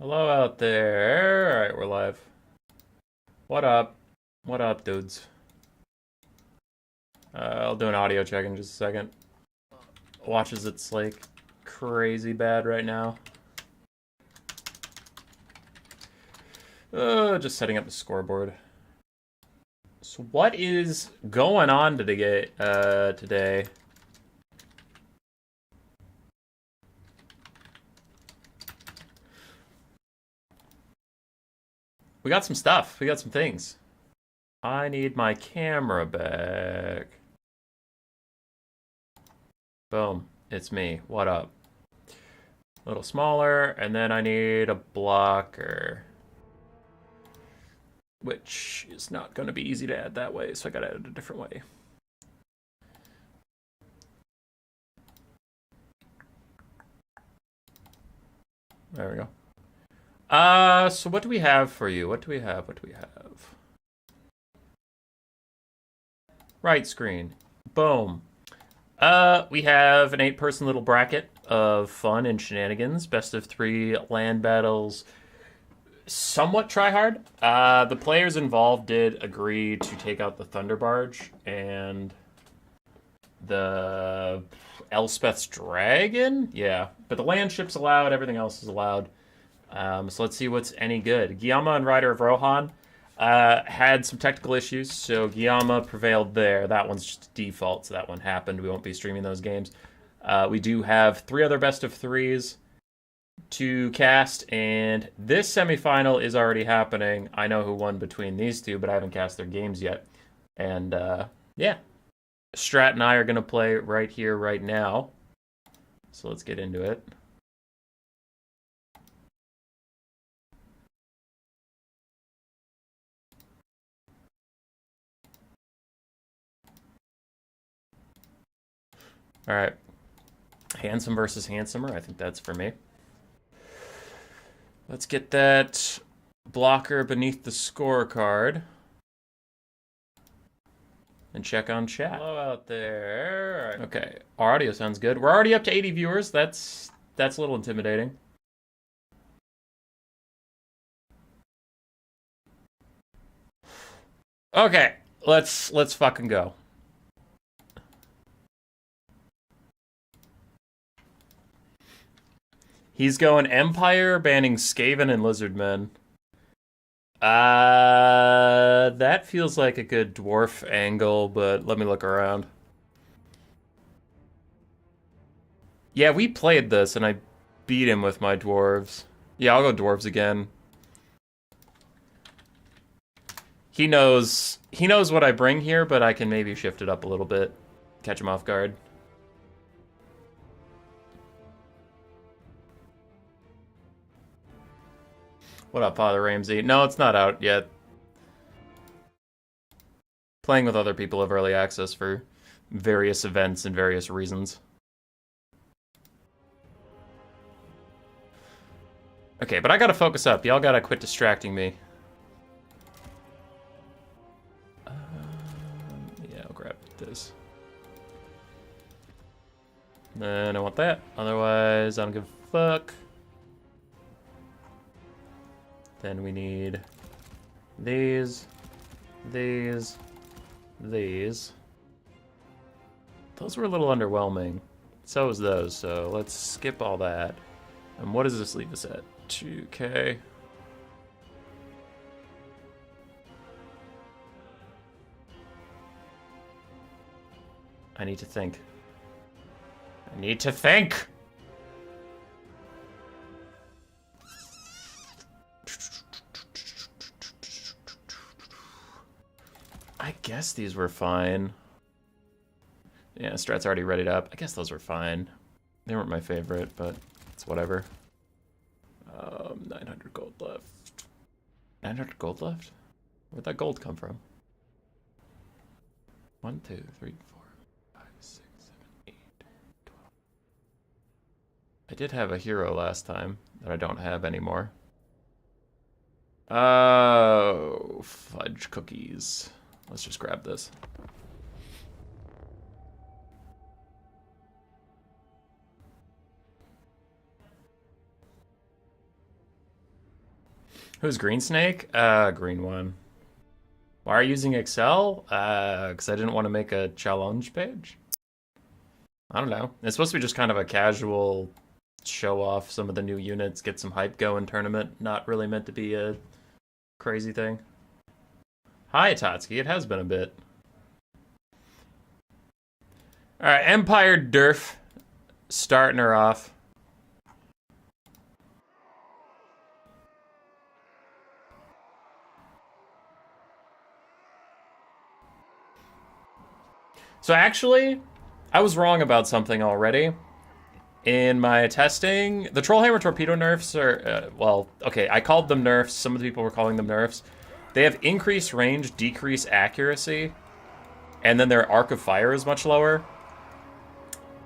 Hello out there. All right, we're live. What up? What up, dudes? I'll do an audio check in just a second. Watches it's like crazy bad right now. Just setting up the scoreboard. So what is going on today? We got some stuff. We got some things. I need my camera back. Boom. It's me. What up? A little smaller, and then I need a blocker. Which is not going to be easy to add that way, so I gotta add it a different way. There we go. So what do we have for you? What do we have? Right screen. Boom. We have an 8-person little bracket of fun and shenanigans. Best of 3 land battles. Somewhat tryhard. The players involved did agree to take out the Thunder Barge and the Elspeth's Dragon? Yeah. But the land ship's allowed, everything else is allowed. So let's see what's any good. Guillaume and Rider of Rohan had some technical issues, so Guillaume prevailed there. That one's just default, so that one happened. We won't be streaming those games. We do have 3 other best of 3s to cast, and this semifinal is already happening. I know who won between these two, but I haven't cast their games yet. And yeah, Strat and I are going to play right here, right now. So let's get into it. All right. Handsome versus handsomer. I think that's for me. Let's get that blocker beneath the scorecard. And check on chat. Hello out there. Right. Okay, our audio sounds good. We're already up to 80 viewers. That's a little intimidating. Okay, let's fucking go. He's going Empire, banning Skaven and Lizardmen. That feels like a good dwarf angle, but let me look around. Yeah, we played this, and I beat him with my dwarves. Yeah, I'll go dwarves again. He knows what I bring here, but I can maybe shift it up a little bit. Catch him off guard. What up, Father Ramsey? No, it's not out yet. Playing with other people have early access for various events and various reasons. Okay, but I gotta focus up. Y'all gotta quit distracting me. Yeah, I'll grab this. Then I want that. Otherwise, I don't give a fuck. Then we need these. Those were a little underwhelming. So was those, so let's skip all that. And what does this leave us at? 2K. I need to think. I guess these were fine. Yeah, Strat's already readied up. I guess those were fine. They weren't my favorite, but it's whatever. 900 gold left. 900 gold left? Where'd that gold come from? 1, 2, 3, 4, 5, 6, 7, 8, 12. I did have a hero last time that I don't have anymore. Oh, fudge cookies. Let's just grab this. Who's Green Snake? Green one. Why are you using Excel? Because I didn't want to make a challenge page. I don't know. It's supposed to be just kind of a casual show off some of the new units, get some hype going tournament. Not really meant to be a crazy thing. Hi, Tatsuki. It has been a bit. Alright, Empire Durf. Starting her off. So actually, I was wrong about something already. In my testing, the Trollhammer Torpedo nerfs are, well, okay, I called them nerfs. Some of the people were calling them nerfs. They have increased range, decreased accuracy, and then their arc of fire is much lower.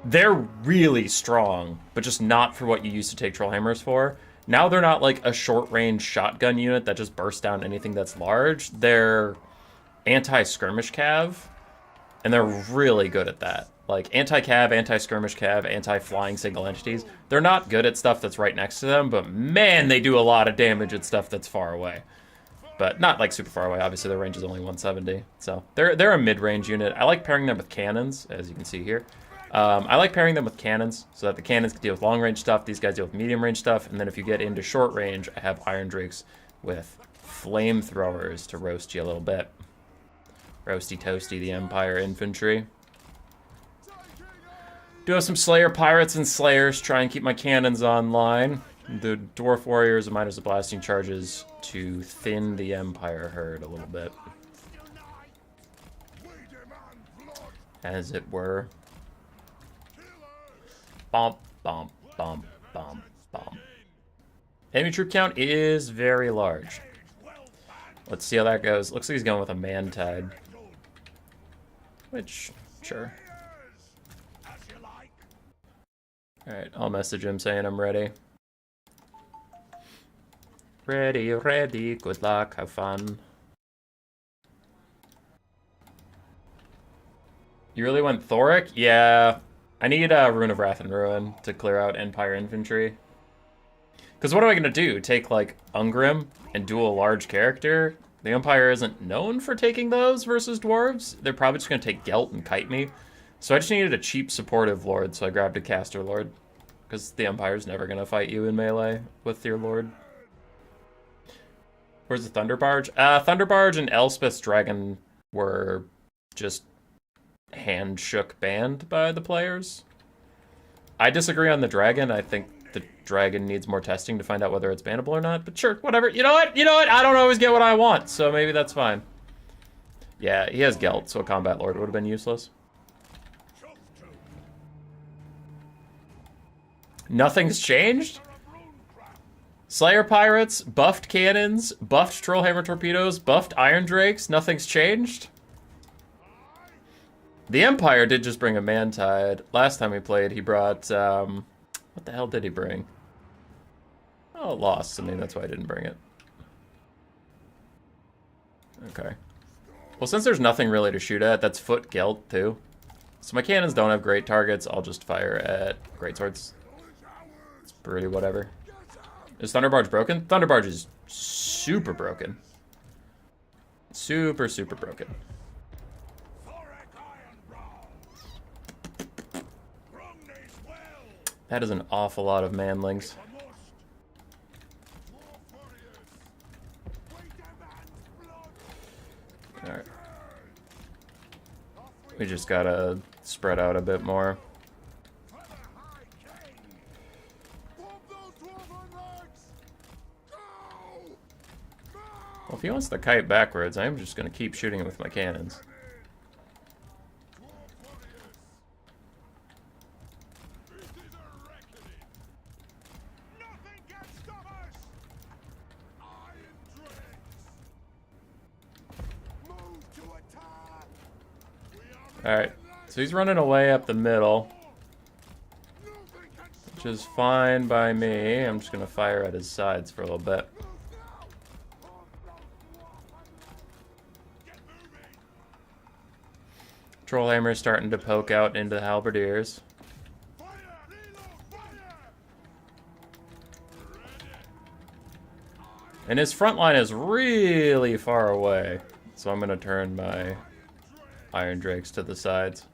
They're really strong, but just not for what you used to take Trollhammers for. Now they're not like a short-range shotgun unit that just bursts down anything that's large. They're anti-skirmish cav, and they're really good at that. Like, anti-cav, anti-skirmish cav, anti-flying single entities. They're not good at stuff that's right next to them, but man, they do a lot of damage at stuff that's far away. But not, like, super far away. Obviously, their range is only 170. So, they're a mid-range unit. I like pairing them with cannons, as you can see here. I like pairing them with cannons, so that the cannons can deal with long-range stuff, these guys deal with medium-range stuff, and then if you get into short range, I have Iron Drakes with flamethrowers to roast you a little bit. Roasty toasty, the Empire infantry. Do have some Slayer Pirates and Slayers, try and keep my cannons online. The Dwarf Warriors and Miners of Blasting Charges to thin the Empire herd a little bit. As it were. Bomp, bomp, bomp, bomp, bomp. Enemy troop count is very large. Let's see how that goes. Looks like he's going with a Man-Tide. Which, sure. Alright, I'll message him saying I'm ready. Ready, ready, good luck, have fun. You really went Thoric? Yeah. I need a Rune of Wrath and Ruin to clear out Empire infantry. Because what am I going to do? Take, like, Ungrim and duel a large character? The Empire isn't known for taking those versus Dwarves. They're probably just going to take Gelt and Kite me. So I just needed a cheap supportive Lord, so I grabbed a Caster Lord. Because the Empire's never going to fight you in melee with your Lord. Where's the Thunder Barge? Thunder Barge and Elspeth's Dragon were just hand-shook banned by the players. I disagree on the Dragon. I think the Dragon needs more testing to find out whether it's bannable or not. But sure, whatever. You know what? You know what? I don't always get what I want, so maybe that's fine. Yeah, he has Gelt, so a Combat Lord would have been useless. Nothing's changed? Slayer Pirates, buffed cannons, buffed Trollhammer Torpedoes, buffed Iron Drakes. Nothing's changed? The Empire did just bring a Man-Tide. Last time we played, he brought, what the hell did he bring? Oh, it lost. I mean, that's why I didn't bring it. Okay. Well, since there's nothing really to shoot at, that's Foot Gelt, too. So my cannons don't have great targets. I'll just fire at greatswords. It's pretty whatever. Is Thunder Barge broken? Thunder Barge is super broken. Super, super broken. That is an awful lot of manlings. Alright. We just gotta spread out a bit more. Well, if he wants the kite backwards, I'm just gonna keep shooting it with my cannons. Alright, so he's running away up the middle, which is fine by me. I'm just going to fire at his sides for a little bit. Trollhammer's starting to poke out into the halberdiers. And his front line is really far away. So I'm going to turn my Iron Drakes to the sides.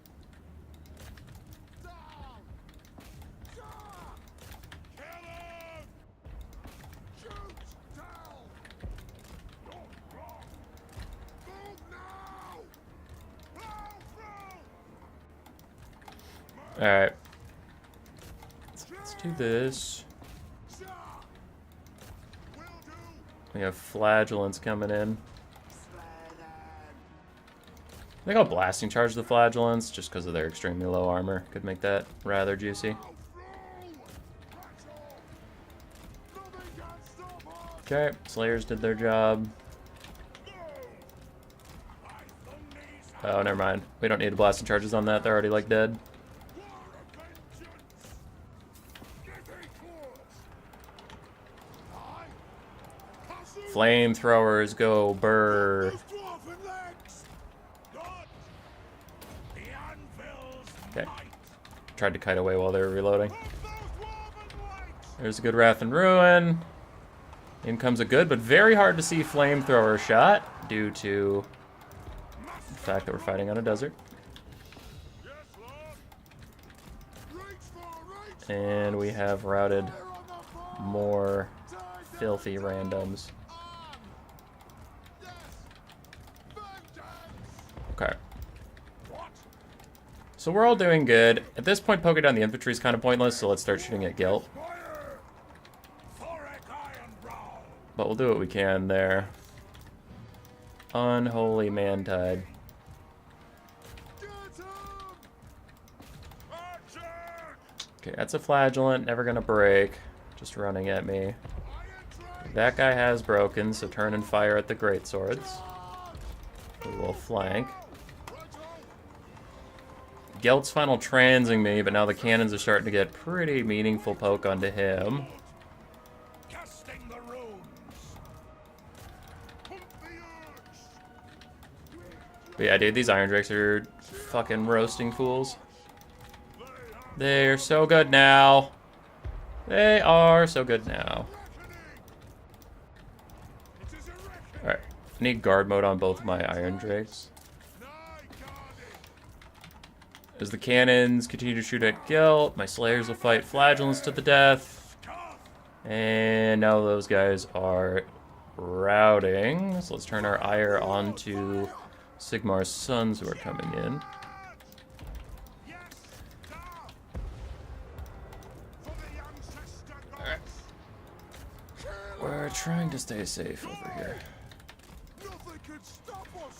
Alright. Let's do this. We have Flagellants coming in. I think I'll Blasting Charge the Flagellants just because of their extremely low armor. Could make that rather juicy. Okay, Slayers did their job. Oh, never mind. We don't need Blasting Charges on that. They're already, like, dead. Flamethrowers go burr. Okay. Tried to kite away while they were reloading. There's a good Wrath and Ruin. In comes a good but very hard to see Flamethrower shot due to the fact that we're fighting on a desert. And we have routed more filthy randoms. Okay. So we're all doing good. At this point, poking down the infantry is kind of pointless, so let's start shooting at Guilt. But we'll do what we can there. Unholy Mantide. Okay, that's a Flagellant, never gonna break. Just running at me. That guy has broken, so turn and fire at the greatswords. We will flank. Gelt's final transing me, but now the cannons are starting to get pretty meaningful poke onto him. But yeah, dude, these Iron Drakes are fucking roasting fools. They're so good now. They are so good now. Alright, I need guard mode on both of my Iron Drakes. As the cannons continue to shoot at Guilt, my Slayers will fight Flagellants to the death. And now those guys are routing. So let's turn our ire onto Sigmar's sons who are coming in. Alright. We're trying to stay safe over here.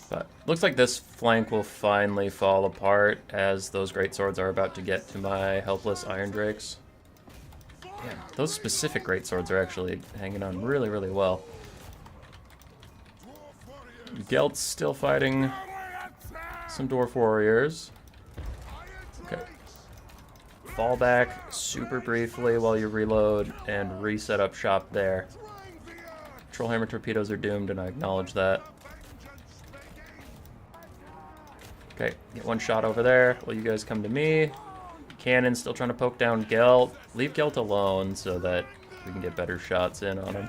But looks like this flank will finally fall apart as those greatswords are about to get to my helpless Iron Drakes. Damn, those specific greatswords are actually hanging on really, really well. Gelt's still fighting some Dwarf Warriors. Okay. Fall back super briefly while you reload and reset up shop there. Trollhammer torpedoes are doomed, and I acknowledge that. Okay, get one shot over there while you guys come to me. Cannon still trying to poke down Gelt. Leave Gelt alone so that we can get better shots in on him.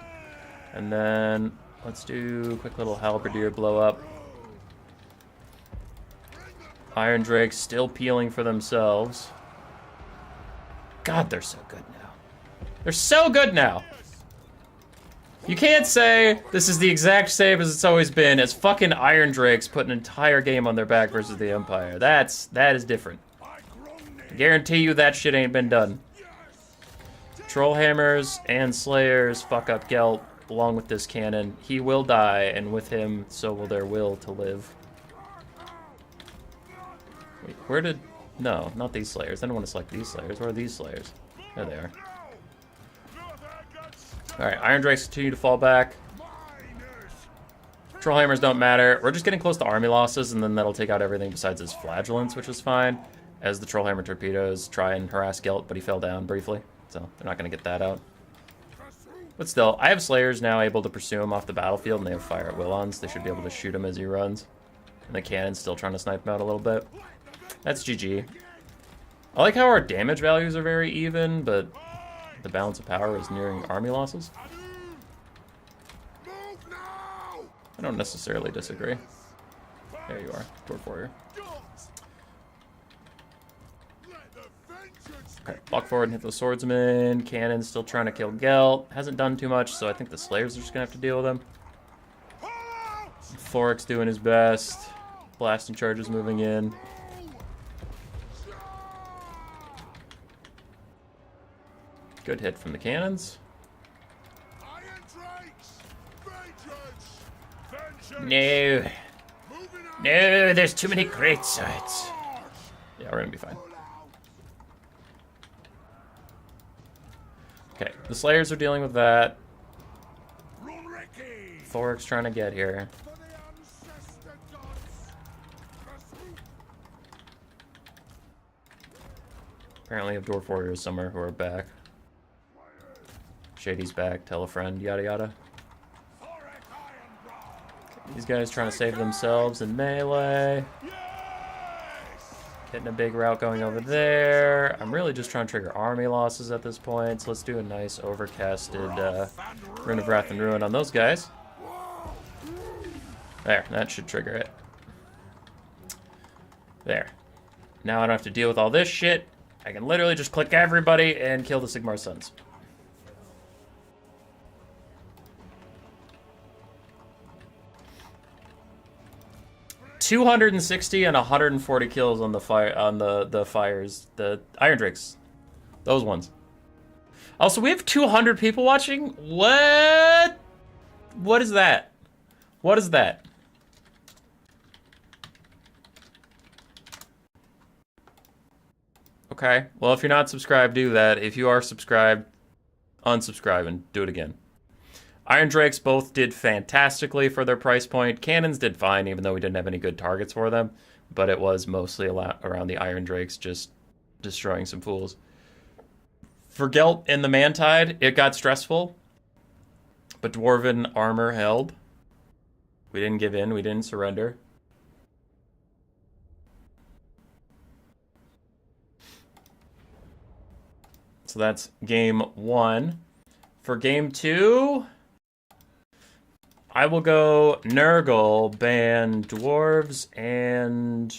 And then let's do a quick little halberdier blow up. Iron Drakes still peeling for themselves. God, they're so good now. They're so good now. You can't say this is the exact same as it's always been, as fucking Iron Drakes put an entire game on their back versus the Empire. That is different. I guarantee you that shit ain't been done. Trollhammers and Slayers fuck up Gelt along with this cannon. He will die, and with him, so will their will to live. Wait, where did... No, not these Slayers. I don't want to select these Slayers. Where are these Slayers? There they are. Alright, Iron Drakes continue to fall back. Trollhammers don't matter. We're just getting close to army losses, and then that'll take out everything besides his Flagellants, which is fine. As the Trollhammer torpedoes try and harass Gelt, but he fell down briefly. So they're not going to get that out. But still, I have Slayers now able to pursue him off the battlefield, and they have fire at will on, so they should be able to shoot him as he runs. And the cannon's still trying to snipe him out a little bit. That's GG. I like how our damage values are very even, but the balance of power is nearing army losses. I don't necessarily disagree. There you are, Dwarf Warrior. Okay, walk forward and hit the swordsman. Cannon's still trying to kill Gelt. Hasn't done too much, so I think the Slayers are just gonna have to deal with him. Thoric's doing his best. Blasting charges moving in. Good hit from the cannons. No. No, there's too many great sites. Yeah, we're gonna be fine. Okay, the Slayers are dealing with that. Thoric's trying to get here. Apparently, have Dwarf Warriors somewhere who are back. Shady's back, tell a friend, yada yada. These guys trying to save themselves in melee. Getting a big route going over there. I'm really just trying to trigger army losses at this point, so let's do a nice overcasted Rune of Wrath and Ruin on those guys. There, that should trigger it. There. Now I don't have to deal with all this shit. I can literally just click everybody and kill the Sigmar Sons. $260 and 140 kills on the fire the fires, the Iron Drakes, those ones. Also, we have 200 people watching. What? What is that? What is that? Okay. Well, if you're not subscribed, do that. If you are subscribed, unsubscribe and do it again. Iron Drakes both did fantastically for their price point. Cannons did fine, even though we didn't have any good targets for them. But it was mostly around the Iron Drakes just destroying some fools. For Gelt in the Mantide, it got stressful. But Dwarven armor held. We didn't give in. We didn't surrender. So that's game 1. For game 2... I will go Nurgle, ban Dwarves, and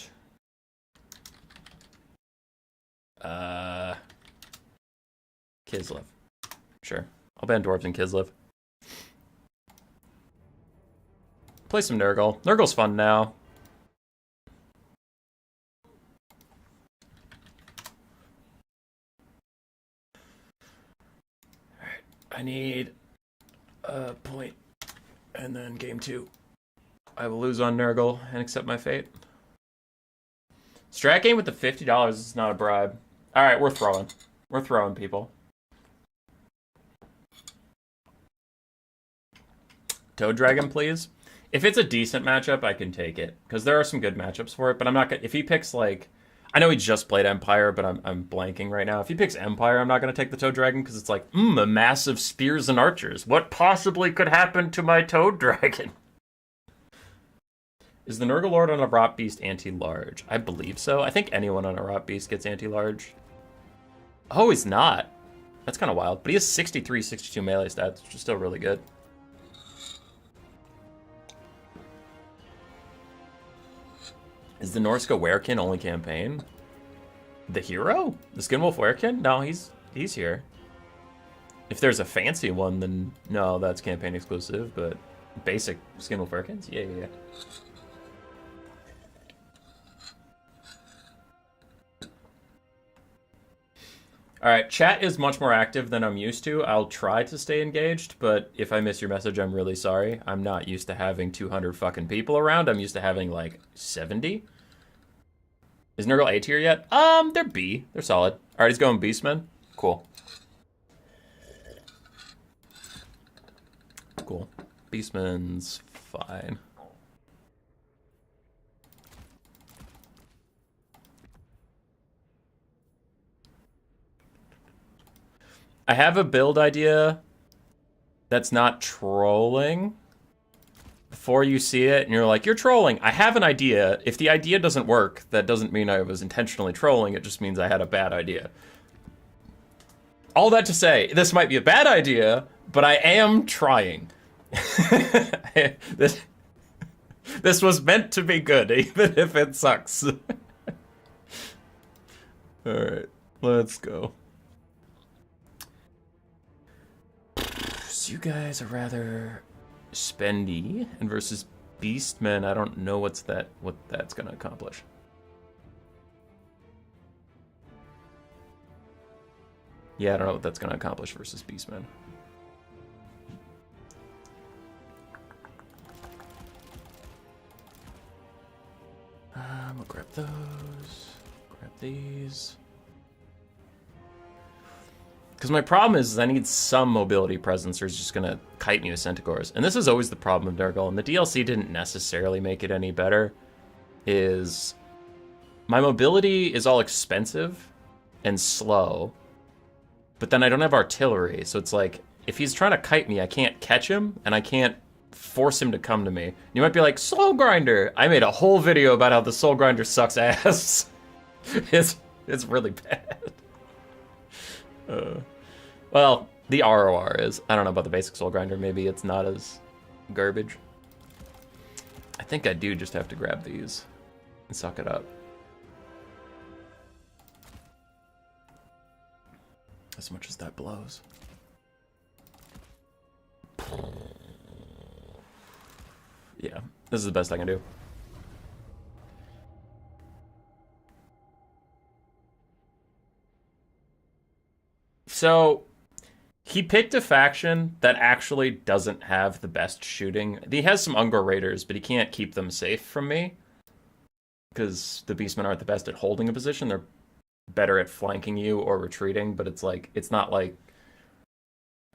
Kislev. Sure. I'll ban Dwarves and Kislev. Play some Nurgle. Nurgle's fun now. Alright. I need a point. And then game 2, I will lose on Nurgle and accept my fate. Strat game with the $50 is not a bribe. All right, we're throwing. We're throwing, people. Toad Dragon, please. If it's a decent matchup, I can take it. Because there are some good matchups for it, but I'm not gonna... If he picks, like... I know he just played Empire, but I'm blanking right now. If he picks Empire, I'm not going to take the Toad Dragon, because it's like, a massive spears and archers. What possibly could happen to my Toad Dragon? Is the Nurgle Lord on a Rot Beast anti-large? I believe so. I think anyone on a Rot Beast gets anti-large. Oh, he's not. That's kind of wild. But he has 63, 62 melee stats, which is still really good. Is the Norska Werekin only campaign? The hero? The Skinwolf Werekin? No, he's here. If there's a fancy one, then no, that's campaign exclusive, but basic Skinwolf Werekins? Yeah. Alright, chat is much more active than I'm used to. I'll try to stay engaged, but if I miss your message, I'm really sorry. I'm not used to having 200 fucking people around. I'm used to having, like, 70. Is Nurgle A tier yet? They're B. They're solid. Alright, he's going Beastmen. Cool. Cool. Beastmen's fine. I have a build idea that's not trolling. Before you see it and you're like, you're trolling. I have an idea. If the idea doesn't work, that doesn't mean I was intentionally trolling. It just means I had a bad idea. All that to say, this might be a bad idea, but I am trying. This was meant to be good, even if it sucks. Alright, let's go. So you guys are rather spendy, and versus Beastmen, I don't know what that's gonna accomplish. Yeah, I don't know what that's gonna accomplish versus Beastmen. We'll grab those. Grab these. Because my problem is I need some mobility presence or it's just going to kite me with Centaurs. And this is always the problem with Nurgle, and the DLC didn't necessarily make it any better, is my mobility is all expensive and slow, but then I don't have artillery, so it's like, if he's trying to kite me, I can't catch him, and I can't force him to come to me. You might be like, Soul Grinder! I made a whole video about how the Soul Grinder sucks ass. It's really bad. Well, the ROR is. I don't know about the basic Soul Grinder. Maybe it's not as garbage. I think I do just have to grab these and suck it up. As much as that blows. Yeah, this is the best I can do. So, he picked a faction that actually doesn't have the best shooting. He has some Ungor Raiders, but he can't keep them safe from me. Because the Beastmen aren't the best at holding a position. They're better at flanking you or retreating, but it's like, it's not like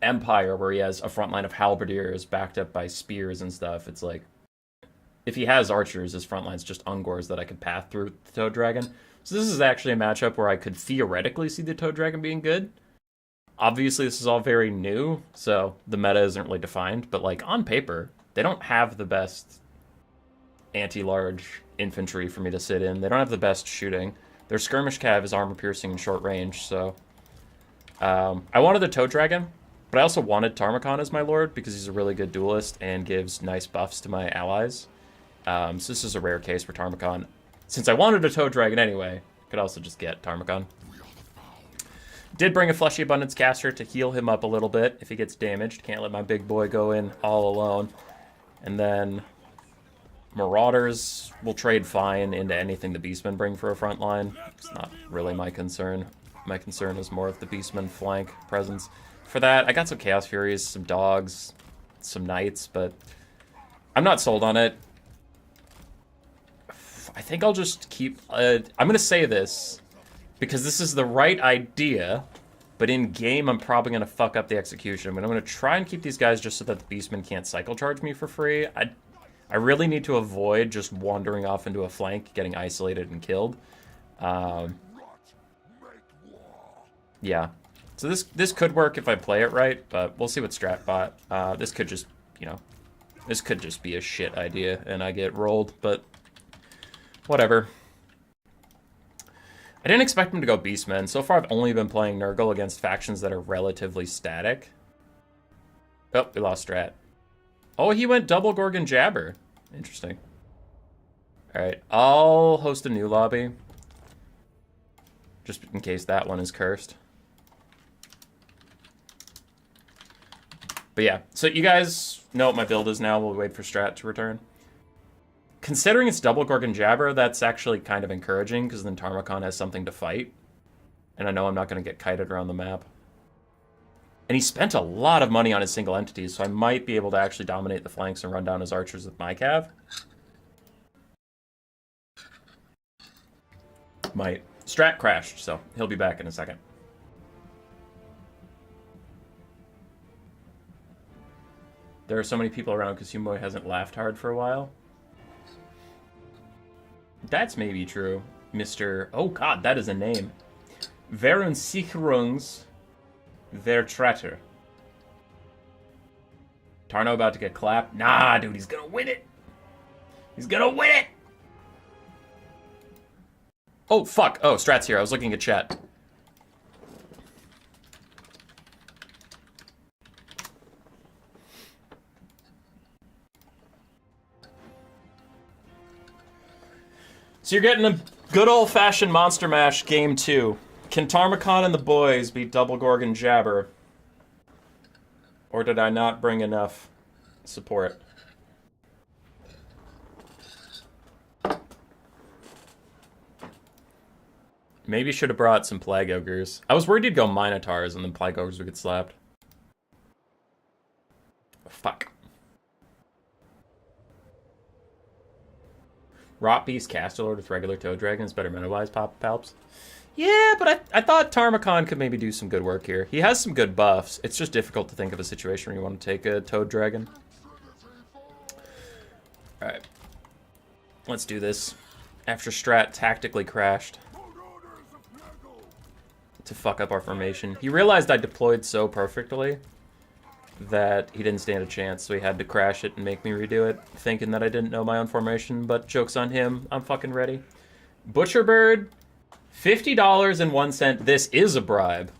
Empire where he has a front line of halberdiers backed up by spears and stuff. It's like, if he has archers, his front line's just Ungors that I could path through the Toad Dragon. So this is actually a matchup where I could theoretically see the Toad Dragon being good. Obviously, this is all very new, so the meta isn't really defined, but like on paper, they don't have the best anti-large infantry for me to sit in. They don't have the best shooting. Their skirmish cav is armor piercing and short range, so I wanted the Toad Dragon, but I also wanted Tarmakon as my lord because he's a really good duelist and gives nice buffs to my allies. So this is a rare case for Tarmakon. Since I wanted a Toad Dragon anyway, I could also just get Tarmakon. Did bring a Fleshy Abundance caster to heal him up a little bit if he gets damaged. Can't let my big boy go in all alone. And then Marauders will trade fine into anything the Beastmen bring for a front line. It's not really my concern. My concern is more of the Beastmen flank presence. For that, I got some Chaos Furies, some dogs, some knights, but I'm not sold on it. I think I'll just keep... I'm going to say this, because this is the right idea, but in game I'm probably going to fuck up the execution. But I'm going to try and keep these guys just so that the Beastmen can't cycle charge me for free. I really need to avoid just wandering off into a flank, getting isolated and killed. Yeah. So this could work if I play it right, but we'll see what strat bot. This could just, you know, this could just be a shit idea and I get rolled, but whatever. I didn't expect him to go Beastmen. So far I've only been playing Nurgle against factions that are relatively static. Oh, we lost strat. Oh, he went double Gorgon Jabber. Interesting. Alright, I'll host a new lobby. Just in case that one is cursed. But yeah, so you guys know what my build is now. We'll wait for strat to return. Considering it's double Gorgon Jabber, that's actually kind of encouraging, because then Tarmakon has something to fight. And I know I'm not going to get kited around the map. And he spent a lot of money on his single entities, so I might be able to actually dominate the flanks and run down his archers with my cav. Might. Strat crashed, so he'll be back in a second. There are so many people around because Humboy hasn't laughed hard for a while. That's maybe true. Mr. Oh god, that is a name. Verunsicherungs Vertratter. Tarno about to get clapped? Nah, dude, he's gonna win it. He's gonna win it! Oh, fuck. Oh, strat's here. I was looking at chat. So you're getting a good old-fashioned Monster Mash Game 2. Can Tarmacon and the boys beat Double Gorgon Jabber? Or did I not bring enough support? Maybe should have brought some Plague Ogres. I was worried he'd go Minotaurs and then Plague Ogres would get slapped. Fuck. Rot Beast Casterlord with regular Toad Dragon is better meta-wise, Palps. Yeah, but I thought Tarmacon could maybe do some good work here. He has some good buffs. It's just difficult to think of a situation where you want to take a Toad Dragon. Alright. Let's do this. After Strat tactically crashed to fuck up our formation. He realized I deployed so perfectly that he didn't stand a chance, so he had to crash it and make me redo it, thinking that I didn't know my own formation, but joke's on him. I'm fucking ready. Butcherbird, $50.01. This is a bribe.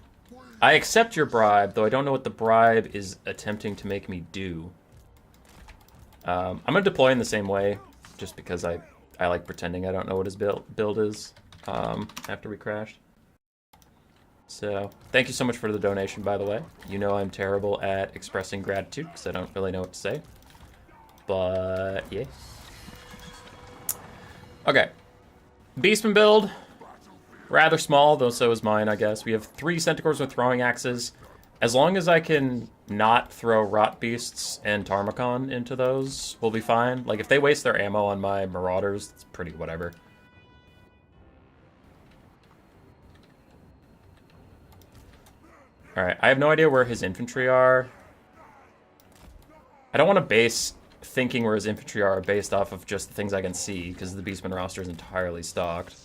I accept your bribe, though I don't know what the bribe is attempting to make me do. I'm going to deploy in the same way, just because I like pretending I don't know what his build is after we crashed. So, thank you so much for the donation, by the way. You know I'm terrible at expressing gratitude, because I don't really know what to say. But, yeah. Okay. Beastman build. Rather small, though so is mine, I guess. We have 3 Centaurs with throwing axes. As long as I can not throw Rot Beasts and Tarmacon into those, we'll be fine. Like, if they waste their ammo on my Marauders, it's pretty whatever. Alright, I have no idea where his infantry are. I don't want to base thinking where his infantry are based off of just the things I can see, because the Beastman roster is entirely stocked.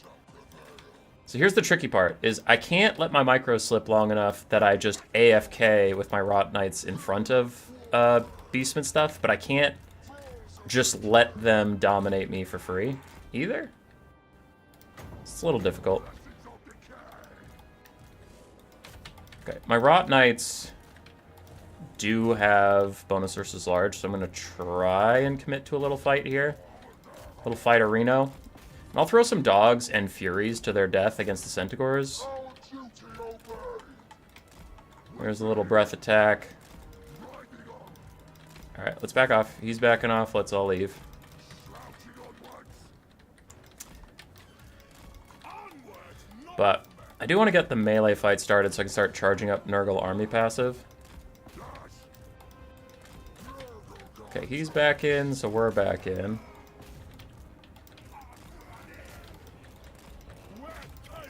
So here's the tricky part, is I can't let my micro slip long enough that I just AFK with my Rot Knights in front of Beastman stuff, but I can't just let them dominate me for free, either. It's a little difficult. Okay, my Rot Knights do have bonus versus large, so I'm going to try and commit to a little fight here. A little fight arena. And I'll throw some dogs and furies to their death against the Centaurs. There's a little breath attack. Alright, let's back off. He's backing off, let's all leave. But I do want to get the melee fight started so I can start charging up Nurgle army passive. Okay, he's back in, so we're back in.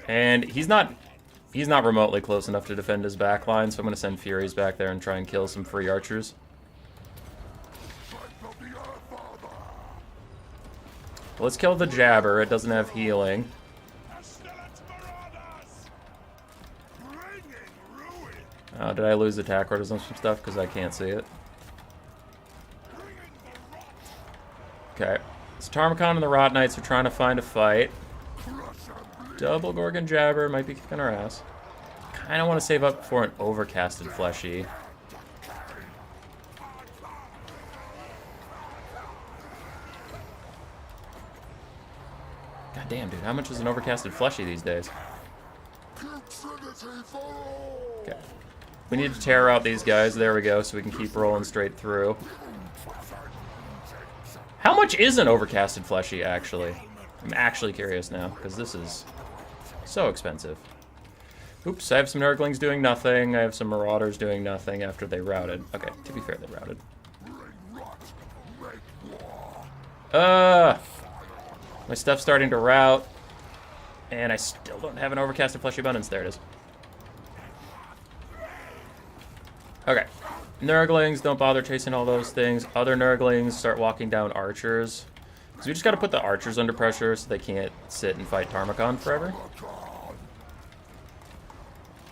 And he's not remotely close enough to defend his back line, so I'm going to send Furies back there and try and kill some free archers. Let's kill the Jabber. It doesn't have healing. Did I lose attack orders on some stuff? Because I can't see it. Okay. So Tarmacon and the Rot Knights are trying to find a fight. Double Gorgon Jabber might be kicking our ass. Kind of want to save up for an overcasted fleshy. God damn, dude. How much is an overcasted fleshy these days? Okay. We need to tear out these guys. There we go, so we can keep rolling straight through. How much is an overcasted fleshy, actually? I'm actually curious now, because this is so expensive. Oops, I have some Nurglings doing nothing. I have some Marauders doing nothing after they routed. Okay, to be fair, they routed. My stuff's starting to rout. And I still don't have an overcasted fleshy abundance. There it is. Okay. Nurglings, don't bother chasing all those things. Other Nurglings, start walking down archers. Because we just got to put the archers under pressure so they can't sit and fight Tarmacon forever.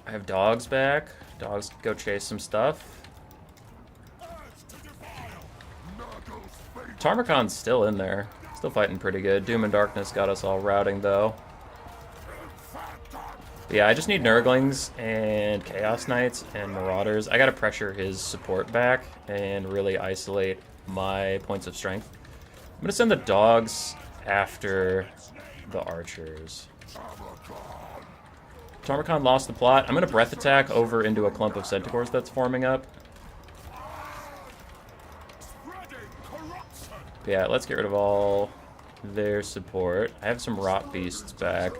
I have dogs back. Dogs go chase some stuff. Tarmacon's still in there. Still fighting pretty good. Doom and Darkness got us all routing, though. But yeah, I just need Nurglings and Chaos Knights and Marauders. I gotta pressure his support back and really isolate my points of strength. I'm gonna send the dogs after the archers. Tarmakhan lost the plot. I'm going to breath attack over into a clump of centaurs that's forming up. But yeah, let's get rid of all their support. I have some rot beasts back,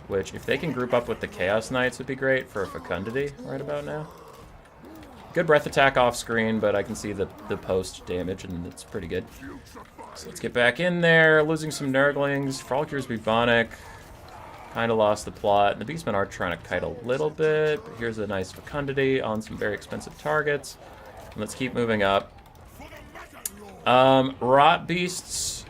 which if they can group up with the Chaos Knights would be great for a fecundity right about now. Good breath attack off screen, but I can see the post damage, and it's pretty good. So let's get back in there. Losing some Nurglings. Frolickers Bubonic. Kind of lost the plot. And the Beastmen are trying to kite a little bit, but here's a nice fecundity on some very expensive targets. And let's keep moving up. Rot Beasts.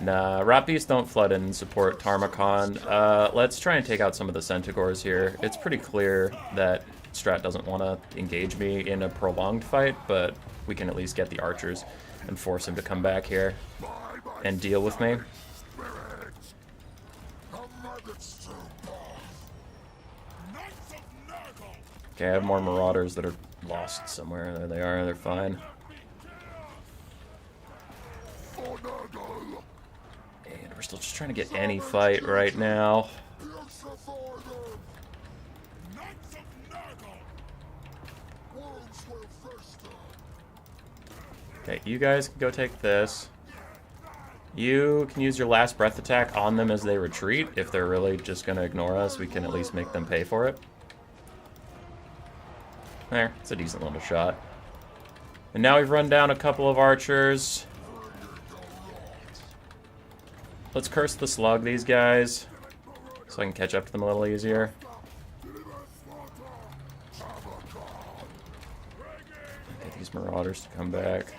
Nah, Rot Beasts don't flood in and support Tarmakhan. Let's try and take out some of the Centaurs here. It's pretty clear that Strat doesn't want to engage me in a prolonged fight, but we can at least get the archers and force him to come back here and deal with me. Okay, I have more Marauders that are lost somewhere. There they are, they're fine. And we're still just trying to get any fight right now. Okay, you guys can go take this. You can use your last breath attack on them as they retreat. If they're really just going to ignore us, we can at least make them pay for it. There, it's a decent little shot. And now we've run down a couple of archers. Let's curse the slug these guys, so I can catch up to them a little easier. Get these Marauders to come back.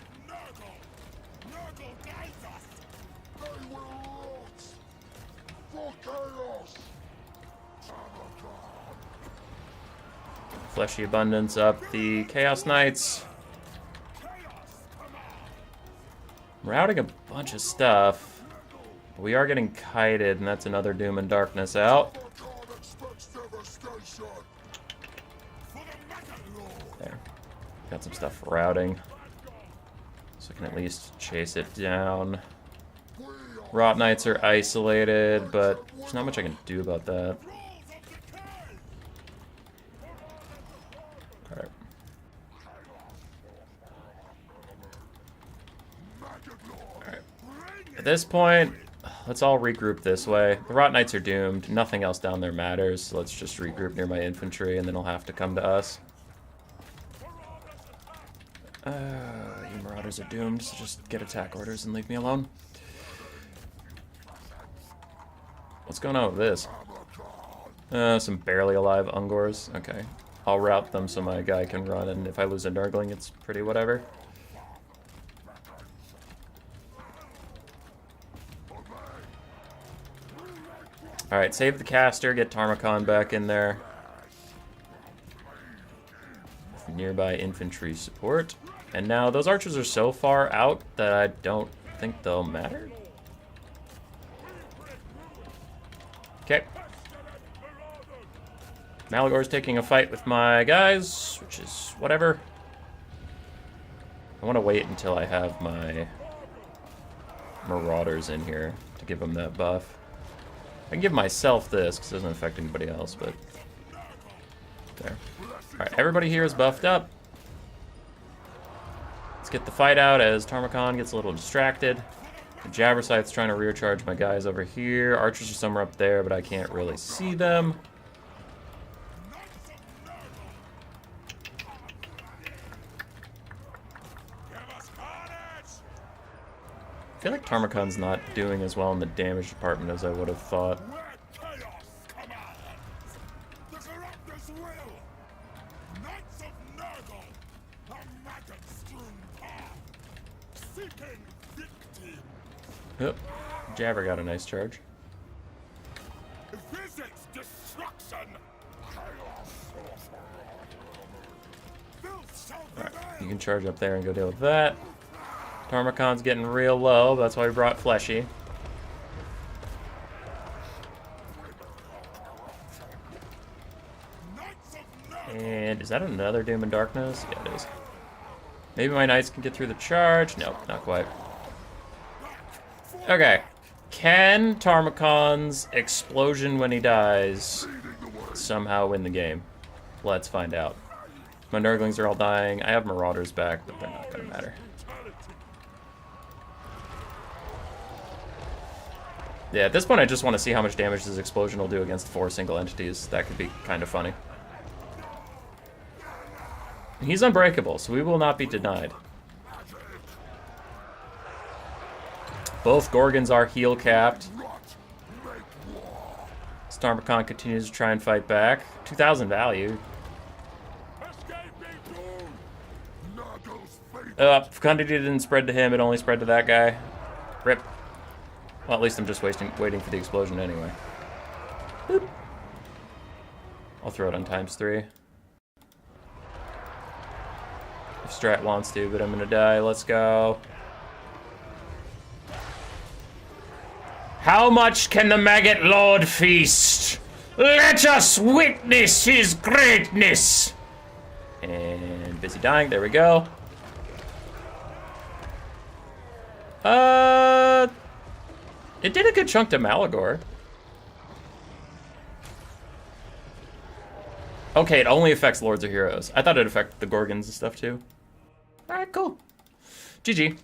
Fleshy Abundance up the Chaos Knights. I'm routing a bunch of stuff. But we are getting kited, and that's another Doom and Darkness out. There. Got some stuff routing. So I can at least chase it down. Rot Knights are isolated, but there's not much I can do about that. At this point, let's all regroup this way. The Rot Knights are doomed. Nothing else down there matters. So let's just regroup near my infantry, and then they'll have to come to us. You Marauders are doomed, so just get attack orders and leave me alone. What's going on with this? Some barely alive Ungors. Okay. I'll route them so my guy can run, and if I lose a Nurgling, it's pretty whatever. Alright, save the caster, get Tarmakhan back in there. Nearby infantry support. And now those archers are so far out that I don't think they'll matter. Okay. Malagor's taking a fight with my guys, which is whatever. I want to wait until I have my Marauders in here to give them that buff. I can give myself this because it doesn't affect anybody else, but there. Alright, everybody here is buffed up. Let's get the fight out as Tarmakhan gets a little distracted. The Jabberscythe's trying to rear charge my guys over here. Archers are somewhere up there, but I can't really see them. I feel like Tarmakhan's not doing as well in the damage department as I would have thought. Yep, Jabber got a nice charge. Alright, you can charge up there and go deal with that. Tarmakhan's getting real low, that's why we brought Fleshy. And is that another Doom and Darkness? Yeah, it is. Maybe my Knights can get through the charge. Nope, not quite. Okay. Can Tarmacon's explosion when he dies somehow win the game? Let's find out. My Nurglings are all dying. I have Marauders back, but they're not going to matter. Yeah, at this point I just want to see how much damage this explosion will do against 4 single entities. That could be kind of funny. He's unbreakable, so we will not be denied. Both Gorgons are heal capped. Tarmacon continues to try and fight back. 2,000 value. Fecundity didn't spread to him, it only spread to that guy. Rip. Well, at least I'm just waiting for the explosion anyway. Boop. I'll throw it on ×3. If Strat wants to, but I'm gonna die. Let's go. How much can the Maggot Lord feast? Let us witness his greatness! And busy dying, there we go. It did a good chunk to Malagor. Okay, it only affects Lords or Heroes. I thought it affected the Gorgons and stuff too. Alright, cool. GG.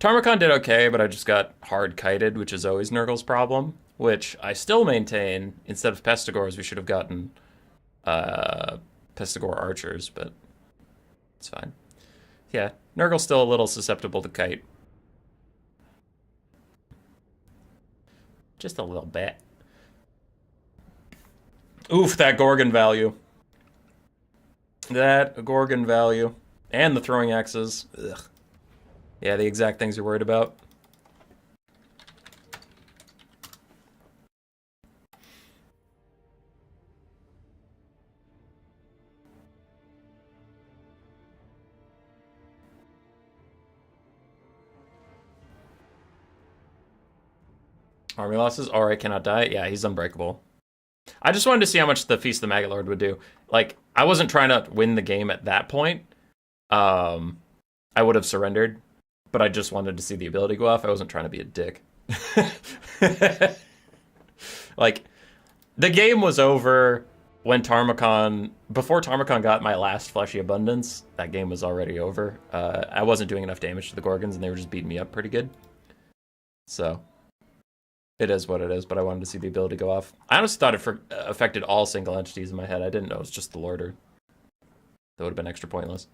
Tarmacon did okay, but I just got hard kited, which is always Nurgle's problem. Which I still maintain, instead of Pestigors, we should have gotten Pestigor Archers, but it's fine. Yeah, Nurgle's still a little susceptible to kite. Just a little bit. Oof, that Gorgon value. That Gorgon value. And the throwing axes. Ugh. Yeah, the exact things you're worried about. Army losses? Alright, cannot die. Yeah, he's unbreakable. I just wanted to see how much the Feast of the Maggot Lord would do. Like, I wasn't trying to win the game at that point. I would have surrendered, but I just wanted to see the ability go off. I wasn't trying to be a dick. Like, the game was over when Tarmacon... Before Tarmacon got my last Fleshy Abundance, that game was already over. I wasn't doing enough damage to the Gorgons, and they were just beating me up pretty good. So... it is what it is, but I wanted to see the ability go off. I honestly thought it affected all single entities in my head. I didn't know it was just the Lorder. That would have been extra pointless.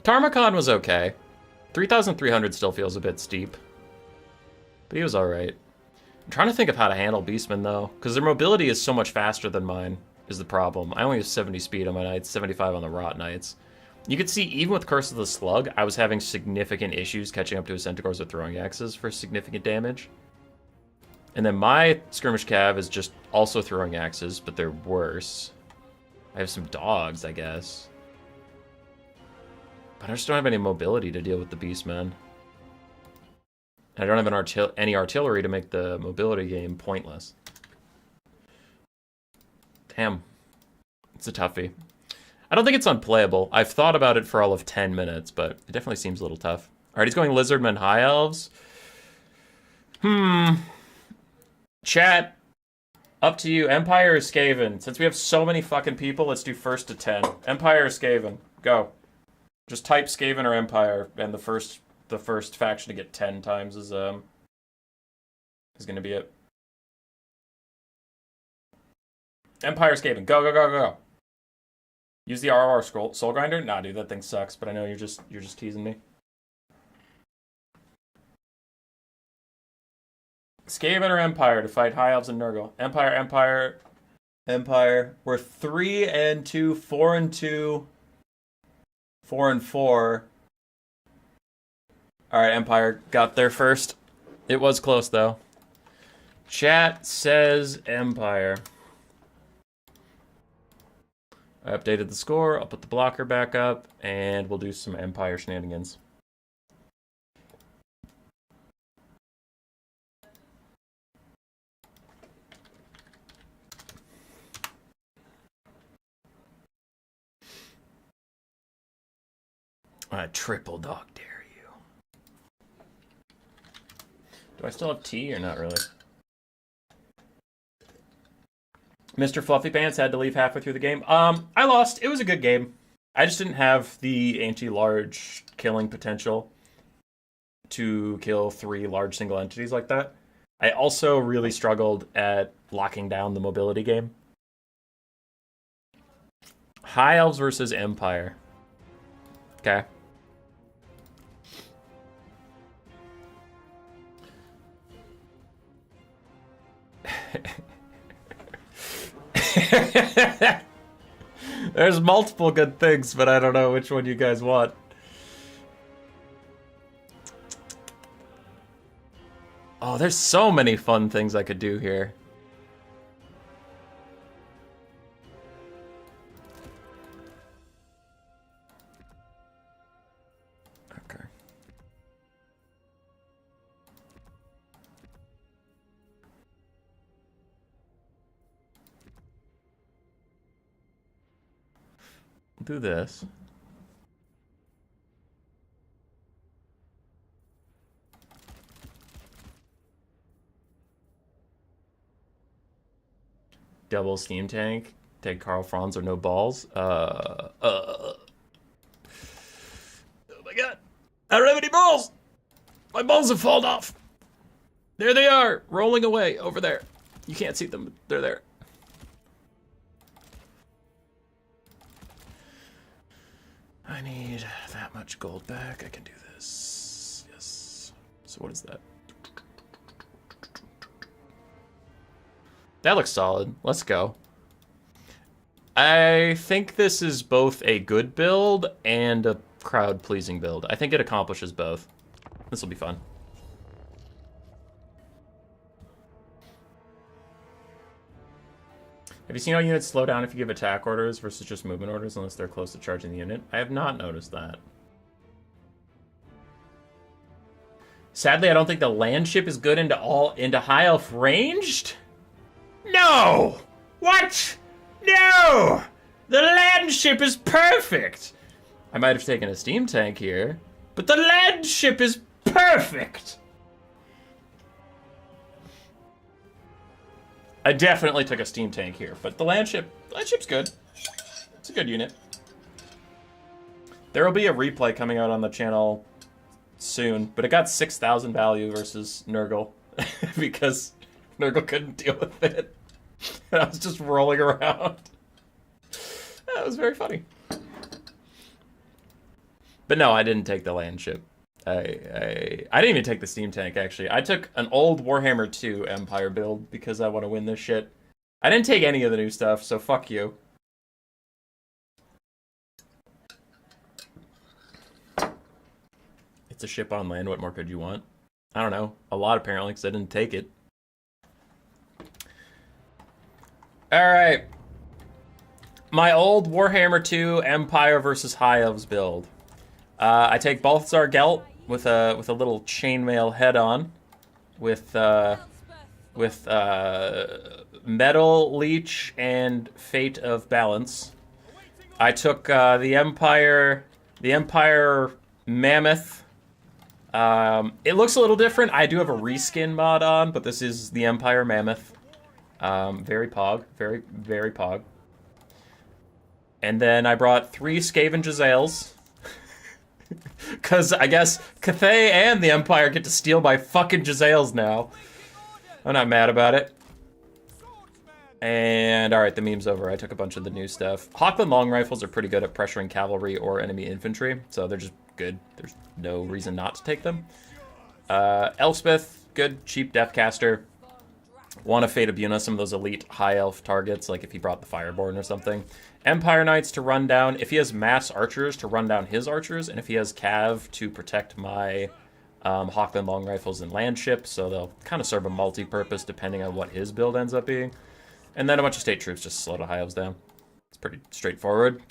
Tarmacon was okay. 3,300 still feels a bit steep. But he was alright. I'm trying to think of how to handle Beastmen, though. Because their mobility is so much faster than mine, is the problem. I only have 70 speed on my knights, 75 on the Rot Knights. You could see, even with Curse of the Slug, I was having significant issues catching up to his Centaurs with throwing axes for significant damage. And then my Skirmish Cav is just also throwing axes, but they're worse. I have some dogs, I guess. But I just don't have any mobility to deal with the Beastmen. And I don't have any artillery to make the mobility game pointless. Damn. It's a toughie. I don't think it's unplayable. I've thought about it for all of 10 minutes, but it definitely seems a little tough. Alright, he's going Lizardmen High Elves. Chat, up to you. Empire or Skaven? Since we have so many fucking people, let's do first to 10. Empire or Skaven? Go. Just type Skaven or Empire, and the first faction to get 10 times is gonna be it. Empire, Skaven. Go, go, go, go. Use the RR Soul Grinder? Nah, dude, that thing sucks, but I know you're just teasing me. Skaven or Empire to fight High Elves and Nurgle? Empire, Empire, Empire. We're 3-2, 4-2, 4-4. Alright, Empire got there first. It was close, though. Chat says Empire. I updated the score, I'll put the blocker back up, and we'll do some Empire shenanigans. I triple dog dare you. Do I still have tea or not really? Mr. Fluffy Pants had to leave halfway through the game. I lost. It was a good game. I just didn't have the anti-large killing potential to kill 3 large single entities like that. I also really struggled at locking down the mobility game. High Elves versus Empire. Okay. There's multiple good things, but I don't know which one you guys want. Oh, there's so many fun things I could do here. Okay. Do this. Double steam tank. Take Carl Franz or no balls. Oh my god. I don't have any balls! My balls have fallen off. There they are, rolling away over there. You can't see them, they're there. I need that much gold back. I can do this. Yes. So what is that? That looks solid. Let's go. I think this is both a good build and a crowd-pleasing build. I think it accomplishes both. This will be fun. Have you seen how units slow down if you give attack orders versus just movement orders unless they're close to charging the unit? I have not noticed that. Sadly, I don't think the land ship is good into high elf ranged. No! What? No! The land ship is perfect! I might have taken a steam tank here, but the land ship is perfect! I definitely took a steam tank here, but the land ship's good. It's a good unit. There will be a replay coming out on the channel soon, but it got 6,000 value versus Nurgle because Nurgle couldn't deal with it. And I was just rolling around. That was very funny. But no, I didn't take the land ship. I didn't even take the steam tank, actually. I took an old Warhammer 2 Empire build because I want to win this shit. I didn't take any of the new stuff, so fuck you. It's a ship on land. What more could you want? I don't know. A lot, apparently, because I didn't take it. Alright. My old Warhammer 2 Empire versus High Elves build. I take Balthazar Gelt with a little chainmail head on, with Metal Leech and Fate of Balance. I took the Empire Mammoth. It looks a little different. I do have a reskin mod on, but this is the Empire Mammoth. Very pog, very pog. And then I brought 3 Skaven Jezzails. Because I guess Cathay and the Empire get to steal my fucking Jezzails now. I'm not mad about it. And alright, the meme's over. I took a bunch of the new stuff. Hawkland long rifles are pretty good at pressuring cavalry or enemy infantry, so they're just good. There's no reason not to take them. Elspeth, good, cheap Deathcaster. Want to Fate of Buna, some of those elite high elf targets, like if he brought the Fireborn or something. Empire Knights to run down, if he has mass archers, to run down his archers, and if he has cav to protect my Hawkland long rifles and land ships, so they'll kind of serve a multi-purpose depending on what his build ends up being. And then a bunch of state troops just slow the high elves down. It's pretty straightforward.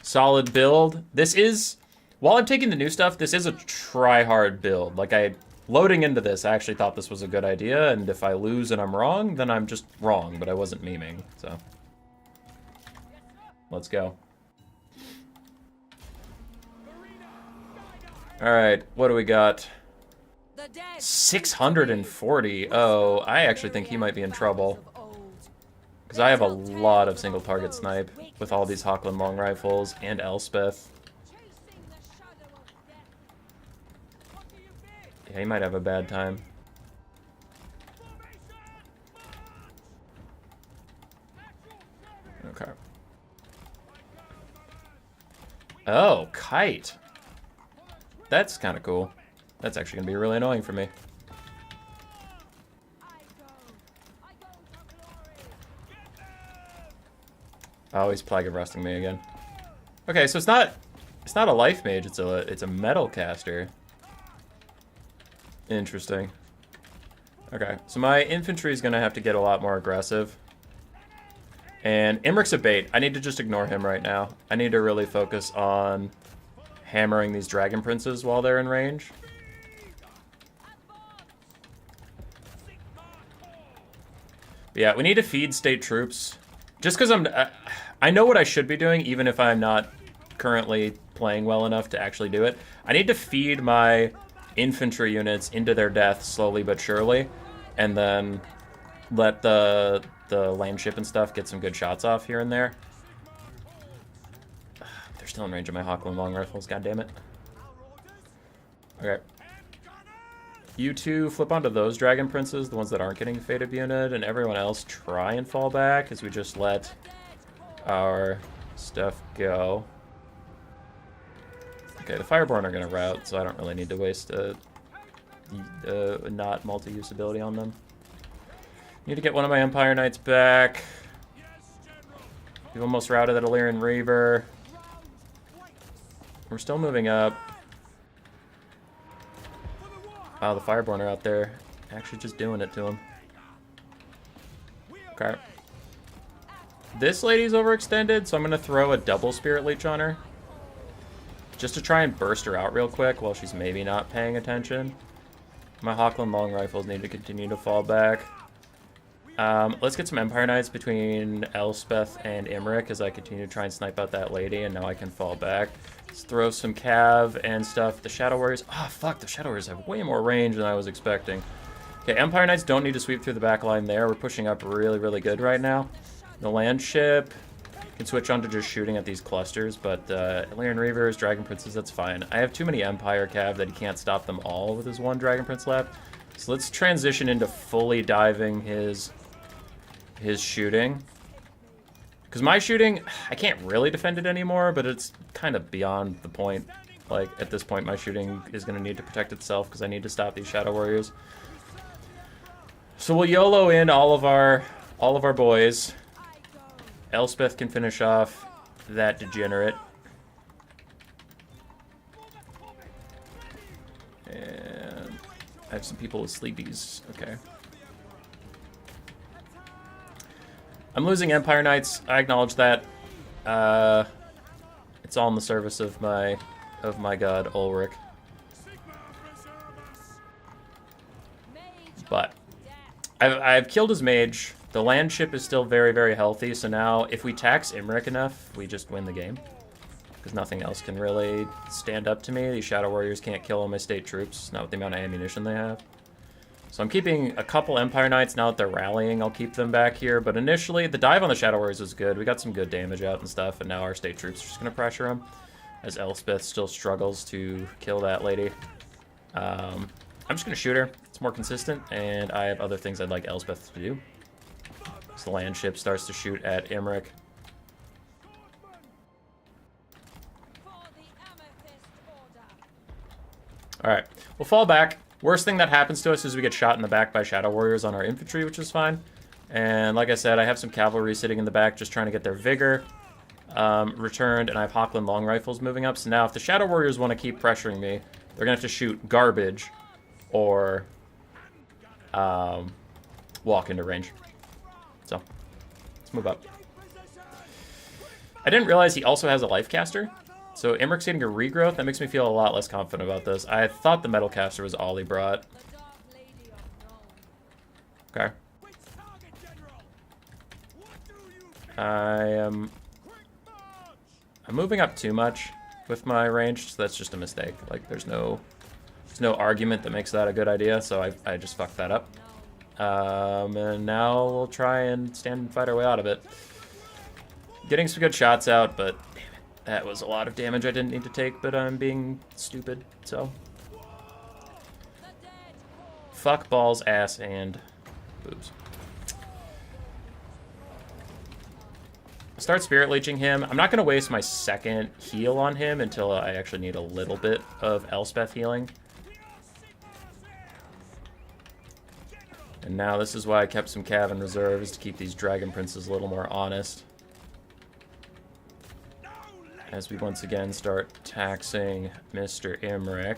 Solid build. This is, while I'm taking the new stuff, this is a try-hard build. Like, loading into this, I actually thought this was a good idea, and if I lose and I'm wrong, then I'm just wrong, but I wasn't memeing, so. Let's go. Alright, what do we got? 640. Oh, I actually think he might be in trouble. Because I have a lot of single target snipe with all these Hochland long rifles and Elspeth. Yeah, he might have a bad time. Okay. Oh, kite. That's kind of cool. That's actually going to be really annoying for me. Oh, he's plague of rusting me again. Okay, so it's not a life mage, it's a metal caster. Interesting. Okay, so my infantry is going to have to get a lot more aggressive. And Imric's a bait. I need to just ignore him right now. I need to really focus on hammering these dragon princes while they're in range. But yeah, we need to feed state troops. Just because I know what I should be doing, even if I'm not currently playing well enough to actually do it. I need to feed my infantry units into their death slowly but surely, and then let the land ship and stuff get some good shots off here and there. They're still in range of my Hochland long rifles, god damn it. Okay. You two flip onto those dragon princes, the ones that aren't getting faded unit, and everyone else try and fall back as we just let our stuff go. Okay, the Fireborn are going to rout, so I don't really need to waste not multi-use ability on them. Need to get one of my Empire Knights back. We've almost routed that Illyrian Reaver. We're still moving up. Wow, the Fireborn are out there. Actually just doing it to him. Okay. This lady's overextended, so I'm going to throw a double Spirit Leech on her. Just to try and burst her out real quick while she's maybe not paying attention. My Hochland long rifles need to continue to fall back. Let's get some Empire Knights between Elspeth and Imric as I continue to try and snipe out that lady, and now I can fall back. Let's throw some Cav and stuff. The Shadow Warriors... Ah, fuck, the Shadow Warriors have way more range than I was expecting. Okay, Empire Knights don't need to sweep through the back line there. We're pushing up really, really good right now. The land ship can switch on to just shooting at these clusters, but Illyrian Reavers, Dragon Princes, that's fine. I have too many Empire Cav that he can't stop them all with his one Dragon Prince left. So let's transition into fully diving his shooting. Because my shooting, I can't really defend it anymore, but it's kind of beyond the point. Like, at this point, my shooting is going to need to protect itself because I need to stop these Shadow Warriors. So we'll YOLO in all of our boys. Elspeth can finish off that degenerate. And I have some people with sleepies. Okay. I'm losing Empire Knights. I acknowledge that. It's all in the service of my god Ulrich. But I've killed his mage. The land ship is still very, very healthy. So now, if we tax Imric enough, we just win the game. Because nothing else can really stand up to me. These Shadow Warriors can't kill all my state troops. Not with the amount of ammunition they have. So I'm keeping a couple Empire Knights. Now that they're rallying, I'll keep them back here. But initially, the dive on the Shadow Warriors was good. We got some good damage out and stuff. And now our state troops are just going to pressure them. As Elspeth still struggles to kill that lady. I'm just going to shoot her. It's more consistent. And I have other things I'd like Elspeth to do. So the land ship starts to shoot at Imric. Alright, we'll fall back. Worst thing that happens to us is we get shot in the back by Shadow Warriors on our infantry, which is fine. And like I said, I have some cavalry sitting in the back just trying to get their vigor returned, and I have Hochland long rifles moving up. So now if the Shadow Warriors want to keep pressuring me, they're going to have to shoot garbage or walk into range. So, let's move up. I didn't realize he also has a life caster. So Imric's getting a regrowth. That makes me feel a lot less confident about this. I thought the metal caster was all he brought. Okay. I'm moving up too much with my range, so that's just a mistake. Like, there's no There's no argument that makes that a good idea, so I just fucked that up. And now we'll try and stand and fight our way out of it. Getting some good shots out, but damn it, that was a lot of damage I didn't need to take, but I'm being stupid, so. Fuck balls, ass, and boobs. Start Spirit Leeching him. I'm not going to waste my second heal on him until I actually need a little bit of Elspeth healing. And now this is why I kept some Cav in reserve, is to keep these Dragon Princes a little more honest. As we once again start taxing Mr. Imric.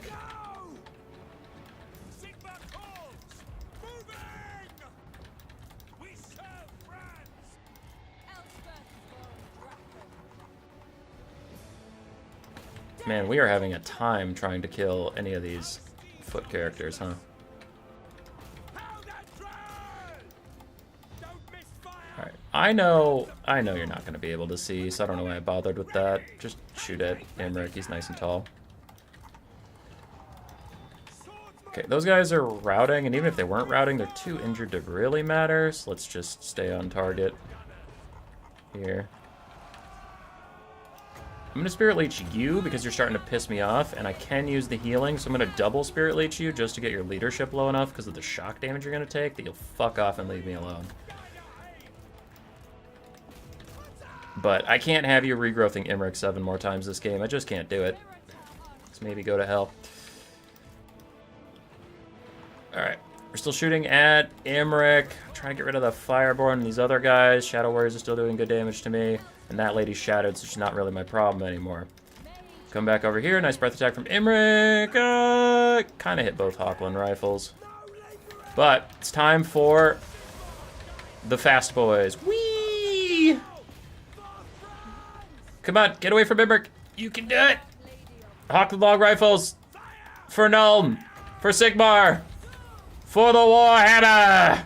Man, we are having a time trying to kill any of these foot characters, huh? Alright, I know you're not going to be able to see, so I don't know why I bothered with that. Just shoot at Imric, he's nice and tall. Okay, those guys are routing, and even if they weren't routing, they're too injured to really matter, so let's just stay on target here. I'm going to Spirit Leech you because you're starting to piss me off, and I can use the healing, so I'm going to double Spirit Leech you just to get your leadership low enough because of the shock damage you're going to take that you'll fuck off and leave me alone. But I can't have you regrowthing Imric 7 more times this game. I just can't do it. Let's maybe go to hell. Alright, we're still shooting at Imric. Trying to get rid of the Fireborn and these other guys. Shadow Warriors are still doing good damage to me. And that lady's shattered, so she's not really my problem anymore. Come back over here. Nice breath attack from Imric. Kind of hit both Hawkland rifles. But it's time for the fast boys. Whee! Come on, get away from Imric. You can do it. Hawkland long rifles. For Nuln. For Sigmar. For the Warhammer.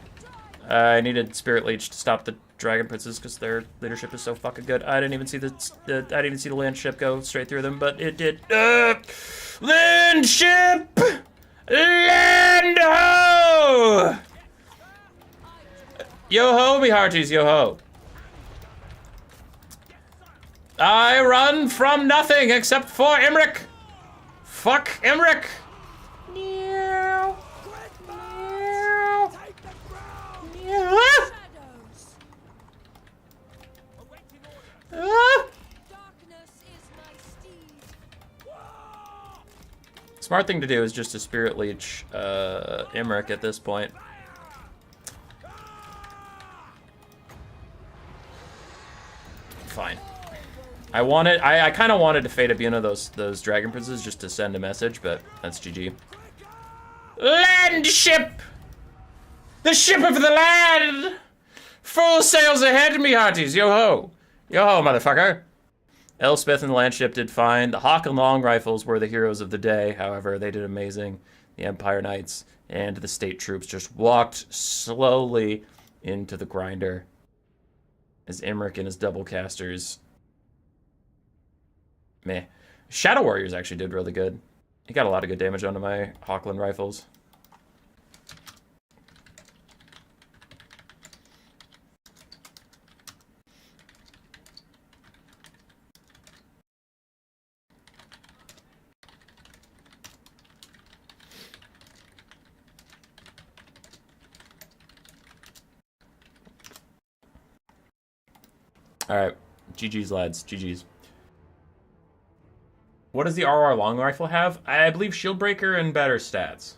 I needed Spirit Leech to stop the Dragon Princes because their leadership is so fucking good. I didn't even see the land ship go straight through them, but it did. Land ship, land ho! Yo ho, me hearties, yo ho! I run from nothing except for Imric. Fuck Imric. Meow. Meow. Meow. Smart thing to do is just to Spirit Leech Imric at this point. Fine. I kind of wanted to Fate Abuna those Dragon Princes just to send a message, but that's GG. Land ship! The ship of the land! Full sails ahead, me hearties, yo ho! Yo ho, motherfucker! Elspeth and the Landship did fine. The Hawk and Long Rifles were the heroes of the day. However, they did amazing. The Empire Knights and the State Troops just walked slowly into the grinder as Imric and his double casters. Meh. Shadow Warriors actually did really good. He got a lot of good damage onto my Hawkland Rifles. Alright, GG's lads, GG's. What does the RR long rifle have? I believe Shieldbreaker and better stats.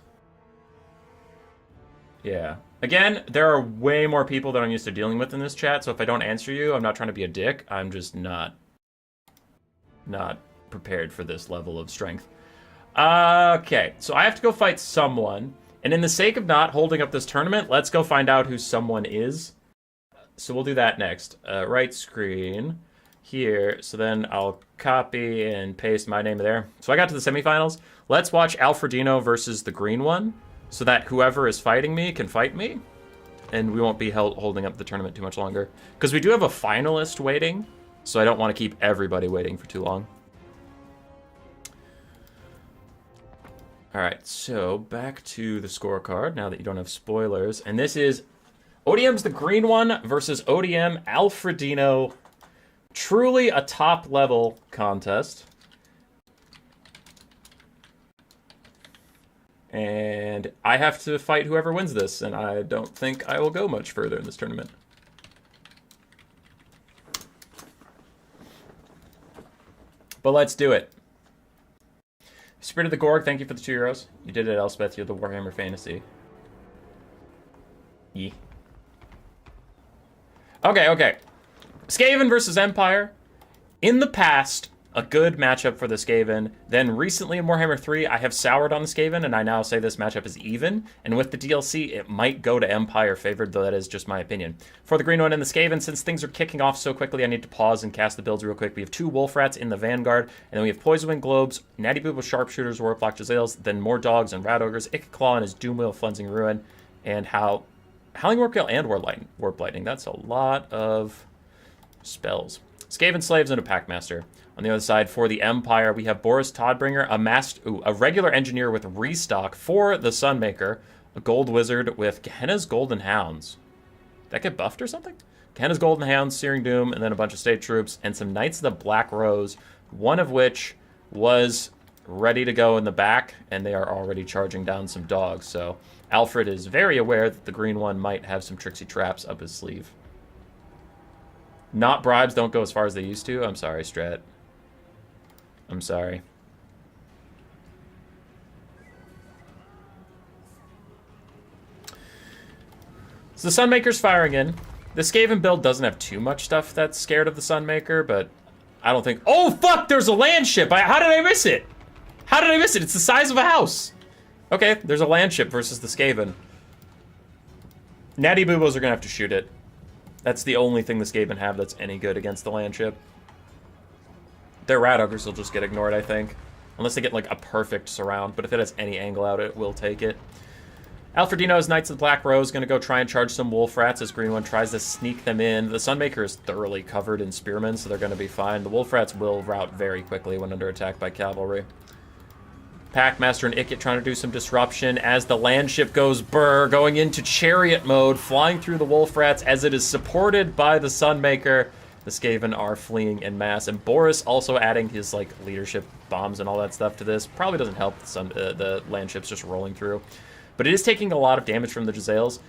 Yeah. Again, there are way more people that I'm used to dealing with in this chat, so if I don't answer you, I'm not trying to be a dick. I'm just not prepared for this level of strength. Okay, so I have to go fight someone, and in the sake of not holding up this tournament, let's go find out who someone is. So we'll do that next. Right screen here. So then I'll copy and paste my name there. So I got to the semifinals. Let's watch Alfredino versus the green one so that whoever is fighting me can fight me. And we won't be holding up the tournament too much longer. Because we do have a finalist waiting. So I don't want to keep everybody waiting for too long. All right, so back to the scorecard now that you don't have spoilers. And this is ODM's the green one versus ODM Alfredino. Truly a top-level contest. And I have to fight whoever wins this, and I don't think I will go much further in this tournament. But let's do it. Spirit of the Gorg, thank you for the €2. You did it, Elspeth. You're the Warhammer Fantasy. Yeah. Okay. Skaven versus Empire. In the past, a good matchup for the Skaven. Then recently in Warhammer 3, I have soured on the Skaven, and I now say this matchup is even. And with the DLC, it might go to Empire favored, though that is just my opinion. For the green one and the Skaven, since things are kicking off so quickly, I need to pause and cast the builds real quick. We have 2 Wolf Rats in the Vanguard, and then we have Poisonwing Globes, Natty Boob with Sharpshooters, Warlock Jezzails, then more Dogs and Rat Ogres, Ikaclaw and his Doomwheel Cleansing Ruin, and Howling Warpgale and Warp Lightning. That's a lot of spells. Skaven Slaves and a Packmaster. On the other side, for the Empire, we have Boris Todbringer, a regular engineer with restock for the Sunmaker, a gold wizard with Gehenna's Golden Hounds. Did that get buffed or something? Gehenna's Golden Hounds, Searing Doom, and then a bunch of state troops, and some Knights of the Black Rose, one of which was ready to go in the back, and they are already charging down some dogs. So Alfred is very aware that the green one might have some tricksy traps up his sleeve. Not bribes don't go as far as they used to. I'm sorry, Strat. I'm sorry. So the Sunmaker's firing in. The Skaven build doesn't have too much stuff that's scared of the Sunmaker, but I don't think... Oh, fuck! There's a land ship! How did I miss it? How did I miss it? It's the size of a house! Okay, there's a land ship versus the Skaven. Natty Boobos are gonna have to shoot it. That's the only thing the Skaven have that's any good against the land ship. Their Rat Ogres will just get ignored, I think. Unless they get, like, a perfect surround. But if it has any angle out, it will take it. Alfredino's Knights of the Black Rose going to go try and charge some Wolf Rats as Green One tries to sneak them in. The Sunmaker is thoroughly covered in Spearmen, so they're going to be fine. The Wolf Rats will rout very quickly when under attack by Cavalry. Packmaster and Ikit trying to do some disruption as the land ship goes burr, going into Chariot mode, flying through the Wolf Rats as it is supported by the Sunmaker. The Skaven are fleeing en masse, and Boris also adding his like leadership bombs and all that stuff to this. Probably doesn't help the land ships just rolling through. But it is taking a lot of damage from the Jezzails.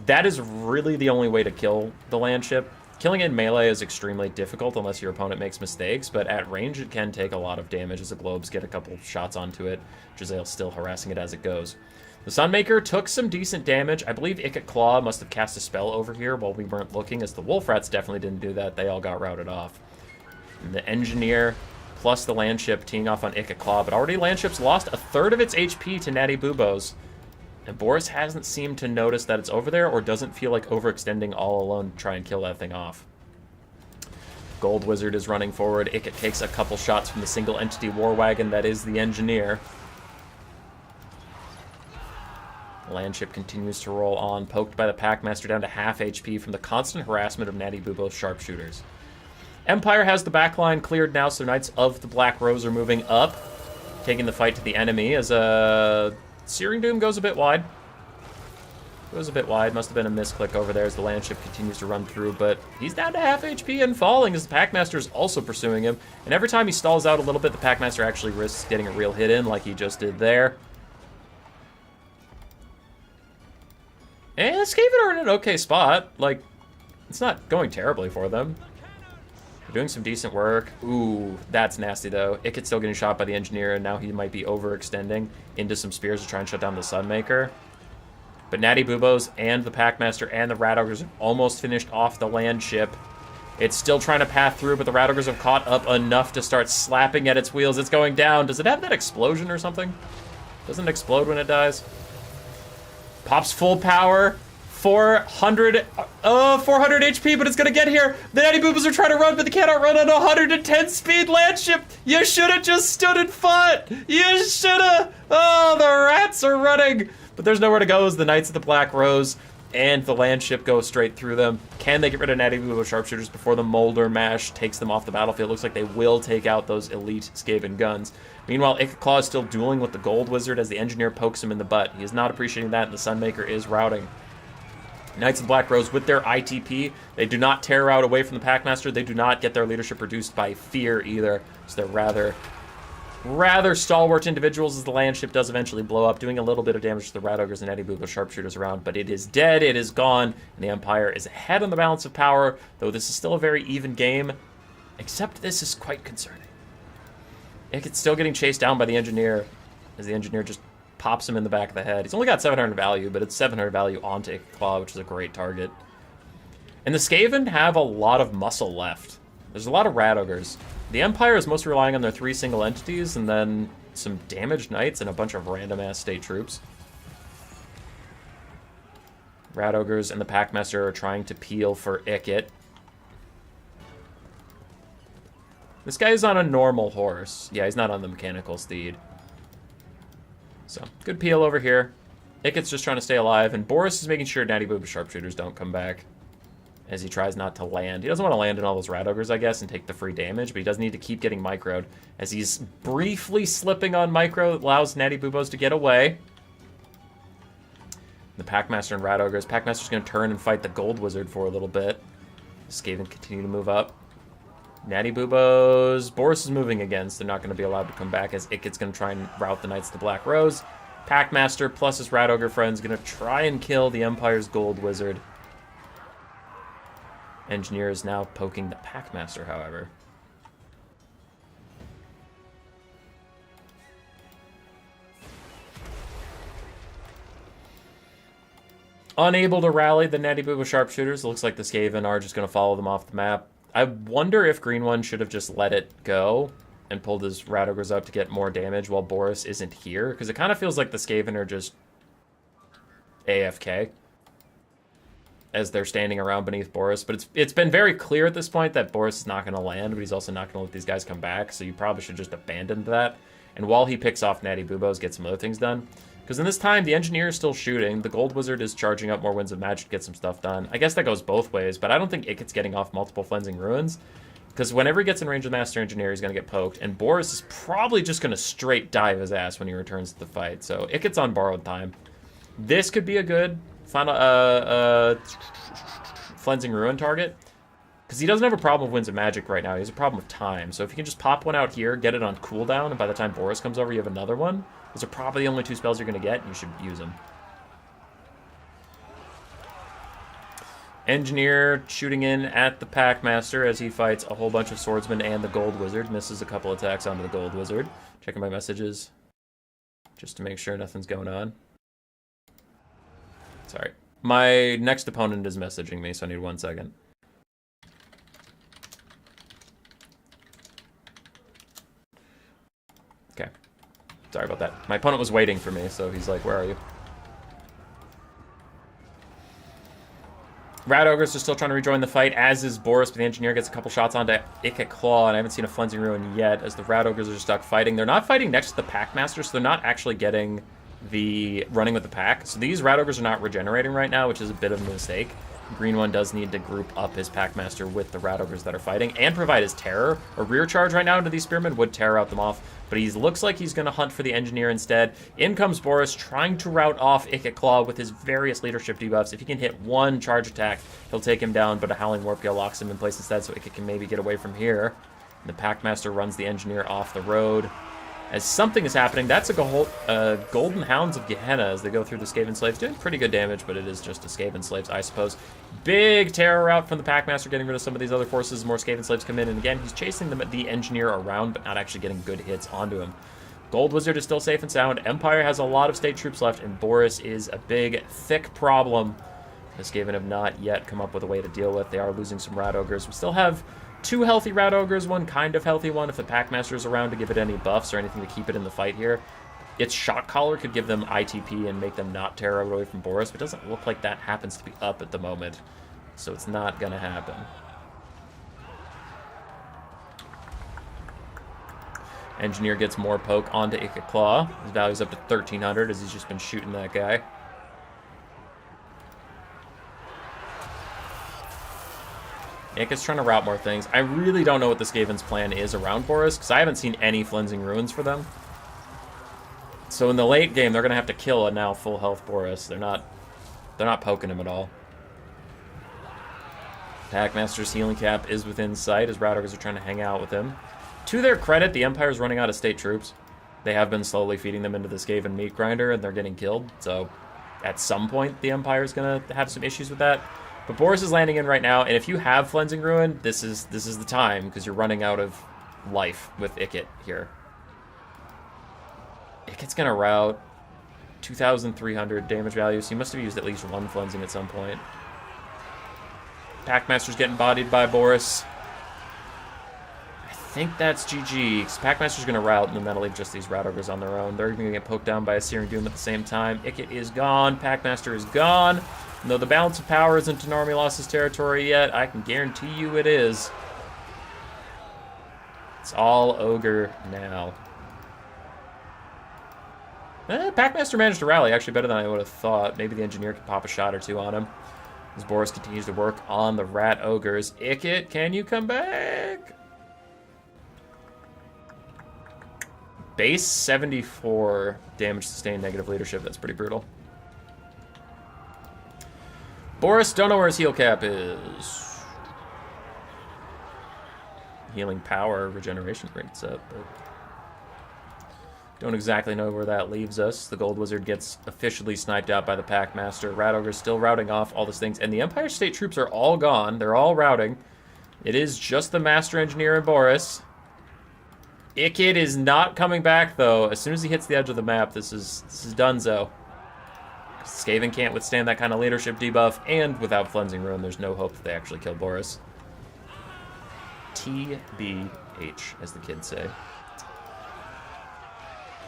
That is really the only way to kill the land ship. Killing it in melee is extremely difficult unless your opponent makes mistakes, but at range it can take a lot of damage as the globes get a couple shots onto it. Jezzail's still harassing it as it goes. The Sunmaker took some decent damage. I believe Ikaclaw must have cast a spell over here while we weren't looking, as the Wolf Rats definitely didn't do that. They all got routed off. And the Engineer plus the Landship teeing off on Ikaclaw, but already Landship's lost a third of its HP to Natty Boobos. And Boris hasn't seemed to notice that it's over there or doesn't feel like overextending all alone to try and kill that thing off. Gold Wizard is running forward. Ikit takes a couple shots from the single entity war wagon that is the Engineer. Landship continues to roll on, poked by the Packmaster down to half HP from the constant harassment of Natty Boobo's sharpshooters. Empire has the backline cleared now, so Knights of the Black Rose are moving up, taking the fight to the enemy as Searing Doom goes a bit wide. Goes a bit wide. Must have been a misclick over there as the Landship continues to run through, but he's down to half HP and falling as the Packmaster is also pursuing him. And every time he stalls out a little bit, the Packmaster actually risks getting a real hit in like he just did there. And the Skaven are in an okay spot. Like, it's not going terribly for them. They're doing some decent work. Ooh, that's nasty, though. Ikit's still getting shot by the Engineer, and now he might be overextending into some spears to try and shut down the Sunmaker. But Natty Boobos and the Packmaster and the Rat Ogres have almost finished off the land ship. It's still trying to path through, but the Rat Ogres have caught up enough to start slapping at its wheels. It's going down. Does it have that explosion or something? Doesn't it explode when it dies? Pops full power, 400 HP, but it's gonna get here. The Natty Boobas are trying to run, but they cannot run on a 110 speed landship. You should have just stood and fought. You should have. Oh, the rats are running, but there's nowhere to go as the Knights of the Black Rose And the land ship goes straight through them. Can they get rid of Natty Bubo sharpshooters before the Molder Mash takes them off the battlefield? Looks like they will take out those elite Skaven guns. Meanwhile, Ikeclaw is still dueling with the Gold Wizard as the Engineer pokes him in the butt. He is not appreciating that, and the Sunmaker is routing. Knights of the Black Rose with their ITP. They do not tear out away from the Packmaster. They do not get their leadership reduced by fear either. So they're rather stalwart individuals as the land ship does eventually blow up, doing a little bit of damage to the Rat Ogres and Natty Bubo sharpshooters around, but it is dead, it is gone, and the Empire is ahead on the balance of power, though this is still a very even game, except this is quite concerning. It's still getting chased down by the Engineer, as the Engineer just pops him in the back of the head. He's only got 700 value, but it's 700 value onto Ikeclaw, which is a great target. And the Skaven have a lot of muscle left. There's a lot of Rat Ogres. The Empire is mostly relying on their 3 single entities and then some damaged knights and a bunch of random-ass state troops. Rat Ogres and the Packmaster are trying to peel for Ikit. This guy is on a normal horse. Yeah, he's not on the mechanical steed. So, good peel over here. Ikit's just trying to stay alive, and Boris is making sure Natty Bubo sharpshooters don't come back as he tries not to land. He doesn't want to land in all those Rat Ogres, I guess, and take the free damage, but he does need to keep getting microed. As he's briefly slipping on micro, it allows Natty Bubos to get away. The Packmaster and Rat Ogres. Packmaster's going to turn and fight the Gold Wizard for a little bit. Skaven continue to move up. Natty Bubos. Boris is moving again, so they're not going to be allowed to come back, as Ikit's going to try and rout the Knights to Black Rose. Packmaster plus his Rat Ogre friends going to try and kill the Empire's Gold Wizard. Engineer is now poking the Packmaster, however. Unable to rally the Natty Bubo sharpshooters. It looks like the Skaven are just going to follow them off the map. I wonder if Green One should have just let it go and pulled his Rat Ogres up to get more damage while Boris isn't here. Because it kind of feels like the Skaven are just AFK as they're standing around beneath Boris. But it's been very clear at this point that Boris is not going to land, but he's also not going to let these guys come back, so you probably should just abandon that. And while he picks off Natty Bubos, get some other things done. Because in this time, the Engineer is still shooting, the Gold Wizard is charging up more Winds of Magic to get some stuff done. I guess that goes both ways, but I don't think Ikit's getting off multiple Flensing Ruins. Because whenever he gets in range of the Master Engineer, he's going to get poked, and Boris is probably just going to straight dive his ass when he returns to the fight. So Ikit's on borrowed time. This could be a good final Flensing Ruin target, because he doesn't have a problem with Winds of Magic right now. He has a problem with time. So if you can just pop one out here, get it on cooldown, and by the time Boris comes over, you have another one. Those are probably the only 2 spells you're going to get, and you should use them. Engineer shooting in at the Packmaster as he fights a whole bunch of swordsmen and the Gold Wizard. Misses a couple attacks onto the Gold Wizard. Checking my messages just to make sure nothing's going on. Sorry. My next opponent is messaging me, so I need 1 second. Okay. Sorry about that. My opponent was waiting for me, so he's like, where are you? Rat Ogres are still trying to rejoin the fight, as is Boris, but the Engineer gets a couple shots onto Ikeclaw, and I haven't seen a Flensing Ruin yet, as the Rat Ogres are stuck fighting. They're not fighting next to the Packmaster, so they're not actually getting the running with the pack. So these Rat Ogres are not regenerating right now, which is a bit of a mistake. Green One does need to group up his Packmaster with the Rat Ogres that are fighting and provide his terror. A rear charge right now into these Spearmen would terror out them off, but he looks like he's going to hunt for the Engineer instead. In comes Boris, trying to rout off Ikeclaw with his various leadership debuffs. If he can hit 1 charge attack, he'll take him down, but a Howling Warp Gale locks him in place instead, so Ikec can maybe get away from here. And the Packmaster runs the Engineer off the road. As something is happening, that's a Golden Hounds of Gehenna as they go through the Skaven Slaves. Doing pretty good damage, but it is just a Skaven Slaves, I suppose. Big terror out from the Packmaster, getting rid of some of these other forces. More Skaven Slaves come in, and again, he's chasing the Engineer around, but not actually getting good hits onto him. Gold Wizard is still safe and sound. Empire has a lot of state troops left, and Boris is a big, thick problem. The Skaven have not yet come up with a way to deal with. They are losing some Rat Ogres. We still have 2 healthy Rat Ogres, 1 kind of healthy one if the Packmaster is around to give it any buffs or anything to keep it in the fight here. Its Shock Collar could give them ITP and make them not tear away from Boris, but it doesn't look like that happens to be up at the moment, so it's not going to happen. Engineer gets more poke onto Ikeclaw. His value's up to 1,300 as he's just been shooting that guy. Ika's trying to route more things. I really don't know what the Skaven's plan is around Boris, because I haven't seen any Flensing Ruins for them. So in the late game, they're going to have to kill a now full health Boris. They're not poking him at all. Packmaster's healing cap is within sight as Rat Ogres are trying to hang out with him. To their credit, the Empire's running out of state troops. They have been slowly feeding them into the Skaven meat grinder, and they're getting killed. So at some point, the Empire's going to have some issues with that. But Boris is landing in right now, and if you have Flensing Ruin, this is the time, because you're running out of life with Ikit here. Ikit's going to route 2,300 damage value, so he must have used at least one Flensing at some point. Packmaster's getting bodied by Boris. I think that's GG, because Packmaster's going to route, and then that'll leave just these Rat Ogres on their own. They're going to get poked down by a Searing Doom at the same time. Ikit is gone. Packmaster is gone. And though the balance of power isn't to Normulos's territory yet, I can guarantee you it is. It's all Ogre now. Packmaster managed to rally, actually better than I would have thought. Maybe the Engineer could pop a shot or two on him. As Boris continues to work on the Rat Ogres. Ikit, can you come back? Base 74 damage sustained, negative leadership. That's pretty brutal. Boris, don't know where his heal cap is. Healing power, regeneration rates up, but don't exactly know where that leaves us. The Gold Wizard gets officially sniped out by the Packmaster. Rat Ogre's still routing off all these things, and the Empire State troops are all gone. They're all routing. It is just the Master Engineer and Boris. Ikit is not coming back, though. As soon as he hits the edge of the map, this is donezo. Skaven can't withstand that kind of leadership debuff, and without Flensing Ruin, there's no hope that they actually kill Boris. TBH, as the kids say.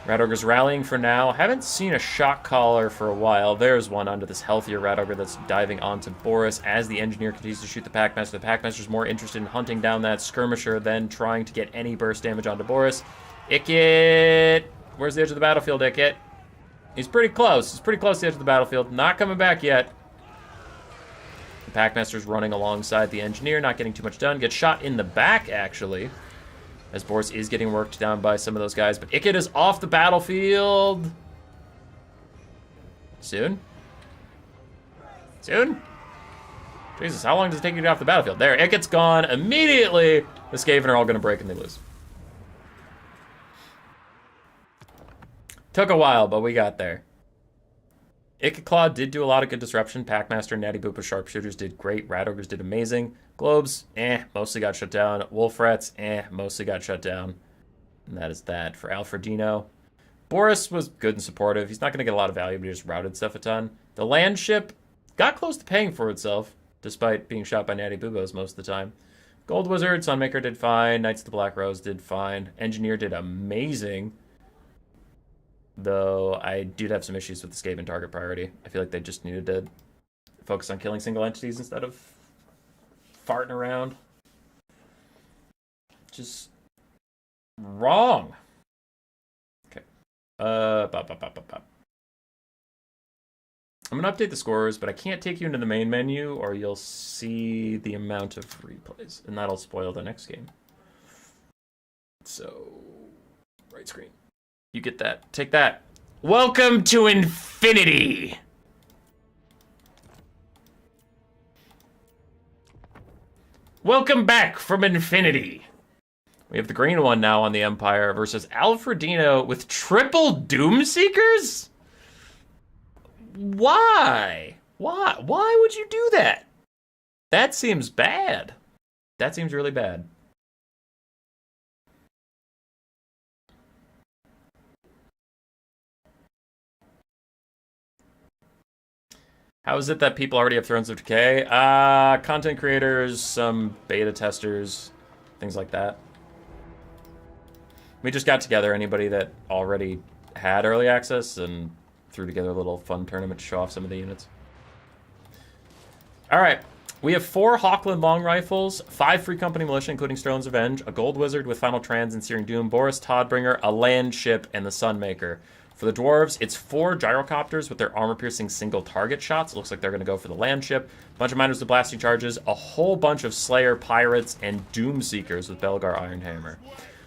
Rat Ogre's rallying for now. Haven't seen a shock collar for a while. There's one onto this healthier Rat Ogre that's diving onto Boris as the Engineer continues to shoot the Packmaster. The Packmaster's more interested in hunting down that Skirmisher than trying to get any burst damage onto Boris. Ikit! Where's the edge of the battlefield, Ikit? He's pretty close. He's pretty close to the edge of the battlefield. Not coming back yet. The Packmaster's running alongside the Engineer, not getting too much done. Gets shot in the back, actually, as Boris is getting worked down by some of those guys. But Ikit is off the battlefield. Soon? Soon? Jesus, how long does it take you to get off the battlefield? There, Ikit's gone. Immediately, the Skaven are all going to break and they lose. Took a while, but we got there. Ikitclaw did do a lot of good disruption. Packmaster and Natty Boopa Sharpshooters did great. Rat Ogres did amazing. Globes, mostly got shut down. Wolf Rats, mostly got shut down. And that is that for Alfredino. Boris was good and supportive. He's not going to get a lot of value, but he just routed stuff a ton. The land ship got close to paying for itself, despite being shot by Natty Boobos most of the time. Gold Wizard, Sunmaker did fine. Knights of the Black Rose did fine. Engineer did amazing. Though I did have some issues with the Skaven target priority. I feel like they just needed to focus on killing single entities instead of farting around. Just wrong. Okay. I'm gonna update the scores, but I can't take you into the main menu or you'll see the amount of replays, and that'll spoil the next game. So, right screen. You get that. Take that. Welcome to infinity! Welcome back from infinity! We have the green one now on the Empire versus Alfredino with triple Doomseekers? Why? Why would you do that? That seems bad. That seems really bad. How is it that people already have Thrones of Decay? Content creators, some beta testers, things like that. We just got together anybody that already had early access and threw together a little fun tournament to show off some of the units. All right, we have 4 Hawkland long rifles, 5 Free Company militia, including Sterling's Revenge, a Gold Wizard with Final Trans and Searing Doom, Boris Toddbringer, a land ship, and the Sunmaker. For the Dwarves, it's 4 gyrocopters with their armor-piercing single target shots. It looks like they're going to go for the land ship. A bunch of miners with blasting charges, a whole bunch of Slayer Pirates, and Doomseekers with Belgar Ironhammer.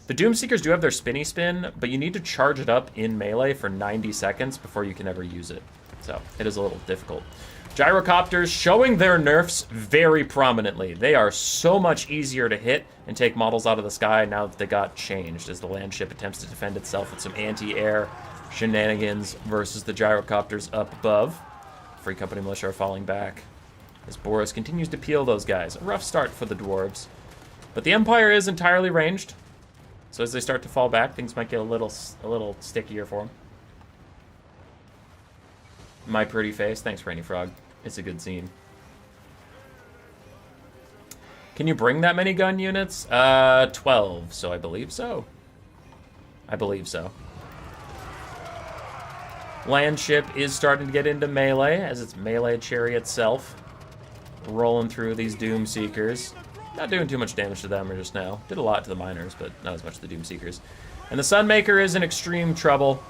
The Doomseekers do have their spinny spin, but you need to charge it up in melee for 90 seconds before you can ever use it. So it is a little difficult. Gyrocopters showing their nerfs very prominently. They are so much easier to hit and take models out of the sky now that they got changed, as the land ship attempts to defend itself with some anti-air shenanigans versus the gyrocopters up above. Free Company Militia are falling back as Boris continues to peel those guys. A rough start for the Dwarves. But the Empire is entirely ranged, so as they start to fall back, things might get a little stickier for them. My pretty face. Thanks, Rainy Frog. It's a good scene. Can you bring that many gun units? 12, so I believe so. I believe so. Land ship is starting to get into melee, as it's melee cherry itself. Rolling through these Doomseekers. Not doing too much damage to them just now. Did a lot to the miners, but not as much to the Doomseekers. And the Sunmaker is in extreme trouble,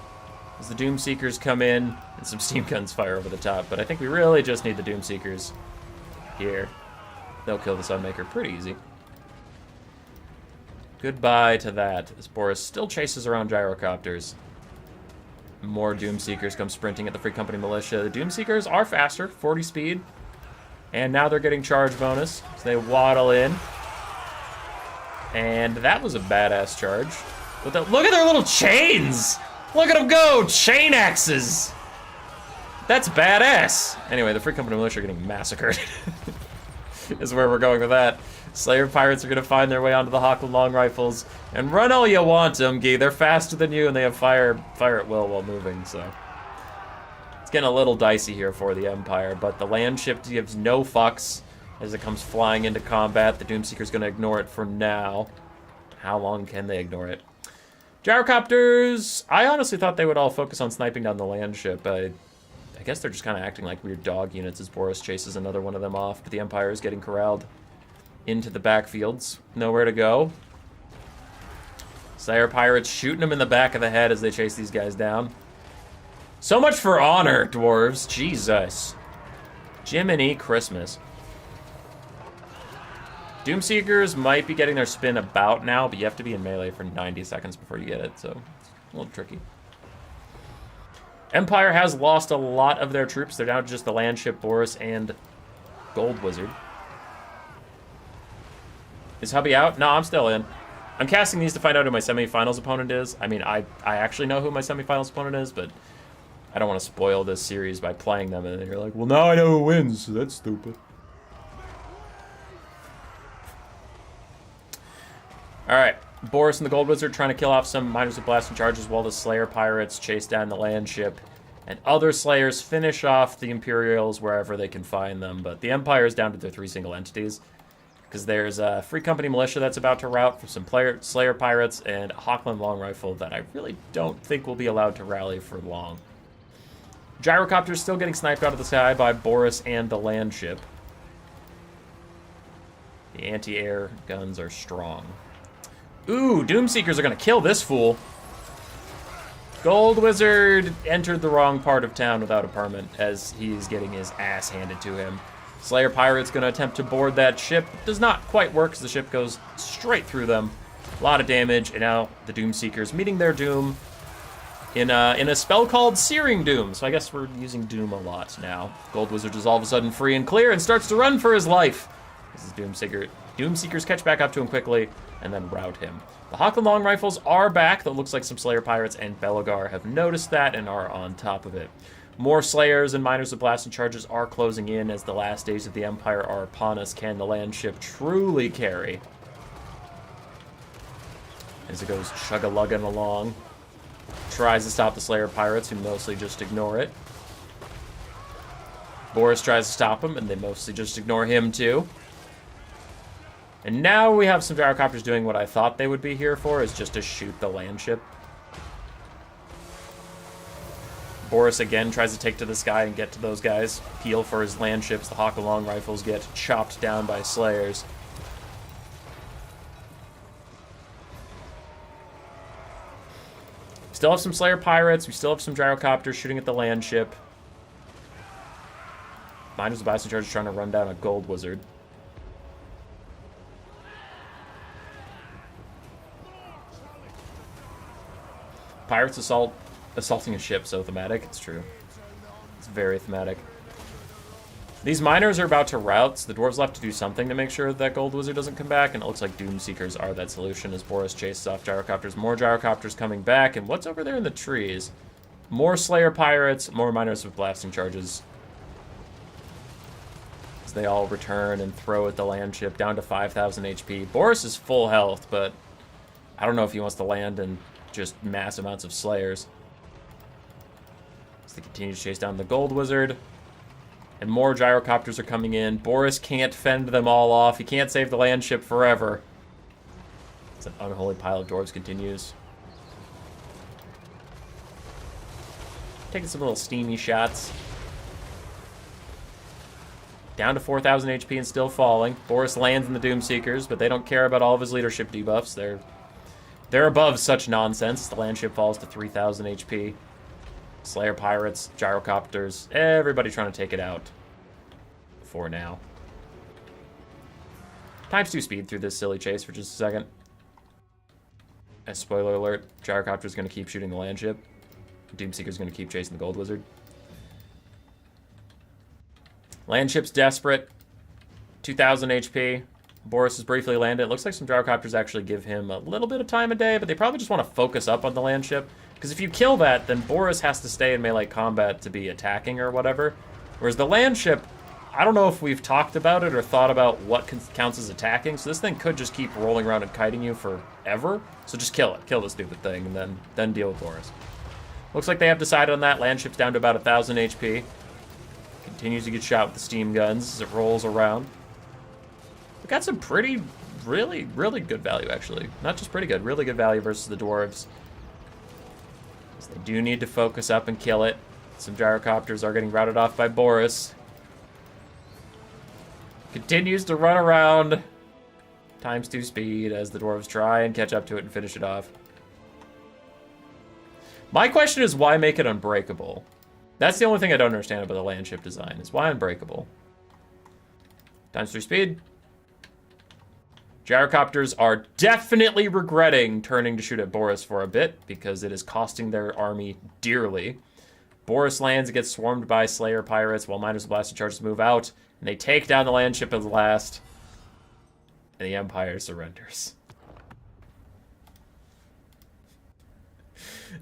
as the Doomseekers come in, and some steam guns fire over the top. But I think we really just need the Doomseekers here. They'll kill the Sunmaker pretty easy. Goodbye to that, as Boris still chases around gyrocopters. More Doomseekers come sprinting at the Free Company Militia. The Doomseekers are faster, 40 speed. And now they're getting charge bonus, so they waddle in. And that was a badass charge. Look at their little chains! Look at them go! Chain axes! That's badass! Anyway, the Free Company Militia are getting massacred. Is where we're going with that. Slayer Pirates are going to find their way onto the Hockland Long Rifles. And run all you want, Umgi. They're faster than you, and they have fire at will while moving, so... It's getting a little dicey here for the Empire, but the land ship gives no fucks as it comes flying into combat. The Doomseeker's going to ignore it for now. How long can they ignore it? Gyrocopters! I honestly thought they would all focus on sniping down the land ship. I guess they're just kind of acting like weird dog units as Boris chases another one of them off, but the Empire is getting corralled into the backfields. Nowhere to go. Slayer Pirates shooting them in the back of the head as they chase these guys down. So much for honor, Dwarves. Jesus. Jiminy Christmas. Doomseekers might be getting their spin about now, but you have to be in melee for 90 seconds before you get it, so it's a little tricky. Empire has lost a lot of their troops. They're down to just the land ship, Boris, and Gold Wizard. Is Hubby out? No, I'm still in. I'm casting these to find out who my semifinals opponent is. I mean, I actually know who my semifinals opponent is, but I don't want to spoil this series by playing them, and then you're like, well, now I know who wins, so that's stupid. Alright, Boris and the Gold Wizard trying to kill off some miners with blasting charges while the Slayer Pirates chase down the land ship. And other Slayers finish off the Imperials wherever they can find them. But the Empire is down to their 3 single entities. Because there's a Free Company Militia that's about to rout for some Slayer Pirates and a Hockland Long Rifle that I really don't think will be allowed to rally for long. Gyrocopters still getting sniped out of the sky by Boris and the land ship. The anti-air guns are strong. Ooh, Doomseekers are going to kill this fool. Gold Wizard entered the wrong part of town without a permit as he's getting his ass handed to him. Slayer Pirate's going to attempt to board that ship. It does not quite work as the ship goes straight through them. A lot of damage, and now the Doomseekers meeting their doom in a spell called Searing Doom. So I guess we're using Doom a lot now. Gold Wizard is all of a sudden free and clear and starts to run for his life. This is Doomseekers catch back up to him quickly and then rout him. The Hockland Long Rifles are back. That looks like some Slayer Pirates and Belgar have noticed that and are on top of it. More Slayers and Miners with Blasting Charges are closing in as the last days of the Empire are upon us. Can the land ship truly carry? As it goes chug-a-lugging along. Tries to stop the Slayer Pirates, who mostly just ignore it. Boris tries to stop him, and they mostly just ignore him too. And now we have some gyrocopters doing what I thought they would be here for, is just to shoot the land ship. Boris again tries to take to the sky and get to those guys. Peel for his land ships. The Hockland Long Rifles get chopped down by Slayers. still have some Slayer Pirates. We still have some Gyrocopters shooting at the land ship. Miners of Bison Charge trying to run down a Gold Wizard. Pirates assaulting a ship, so thematic. It's true. It's very thematic. These miners are about to rout, so the dwarves will have to do something to make sure that Gold Wizard doesn't come back, and it looks like Doom Seekers are that solution as Boris chases off Gyrocopters. More Gyrocopters coming back, and what's over there in the trees? More Slayer Pirates, more miners with blasting charges. As they all return and throw at the land ship, down to 5,000 HP. Boris is full health, but I don't know if he wants to land in just mass amounts of Slayers. As they continue to chase down the Gold Wizard. And more Gyrocopters are coming in. Boris can't fend them all off. He can't save the land ship forever. It's an unholy pile of dwarves continues. Taking some little steamy shots. Down to 4,000 HP and still falling. Boris lands in the Doomseekers, but they don't care about all of his leadership debuffs. They're above such nonsense. The land ship falls to 3,000 HP. Slayer Pirates, Gyrocopters, everybody trying to take it out. For now. ×2 speed through this silly chase for just a second. As spoiler alert, Gyrocopter's going to keep shooting the land ship. Doomseeker's going to keep chasing the Gold Wizard. Land ship's desperate. 2,000 HP. Boris has briefly landed. It looks like some Gyrocopters actually give him a little bit of time of day, but they probably just want to focus up on the land ship. Because if you kill that, then Boris has to stay in melee combat to be attacking or whatever. Whereas the land ship, I don't know if we've talked about it or thought about what counts as attacking. So this thing could just keep rolling around and kiting you forever. So just kill it. Kill the stupid thing and then deal with Boris. Looks like they have decided on that. Land ship's down to about 1,000 HP. Continues to get shot with the steam guns as it rolls around. We got some pretty, really good value, actually. Not just pretty good, really good value versus the dwarves. They do need to focus up and kill it. Some Gyrocopters are getting routed off by Boris. Continues to run around. ×2 speed as the dwarves try and catch up to it and finish it off. My question is, why make it unbreakable? That's the only thing I don't understand about the land ship design, is why unbreakable? ×3 speed. Gyrocopters are definitely regretting turning to shoot at Boris for a bit, because it is costing their army dearly. Boris lands and gets swarmed by Slayer Pirates, while Miners of Blasted Charges move out, and they take down the land ship at last, and the Empire surrenders.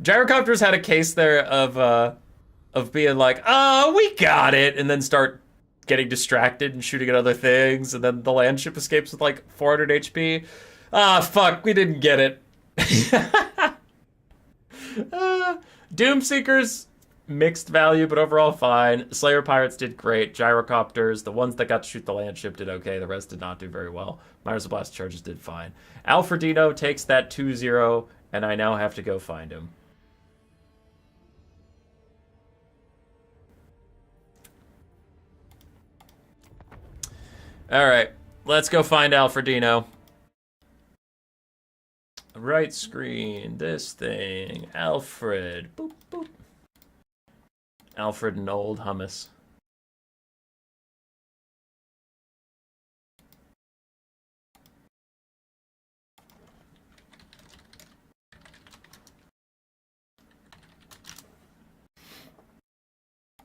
Gyrocopters had a case there of being like, oh, we got it, and then start getting distracted and shooting at other things, and then the land ship escapes with like 400 HP. Ah, fuck, we didn't get it. Doomseekers, mixed value, but overall fine. Slayer Pirates did great. Gyrocopters, the ones that got to shoot the land ship did okay. The rest did not do very well. Miners of Blast Charges did fine. Alfredino takes that 2-0, and I now have to go find him. All right, let's go find Alfredino. Right screen, this thing, Alfred, boop, boop. Alfred and old hummus.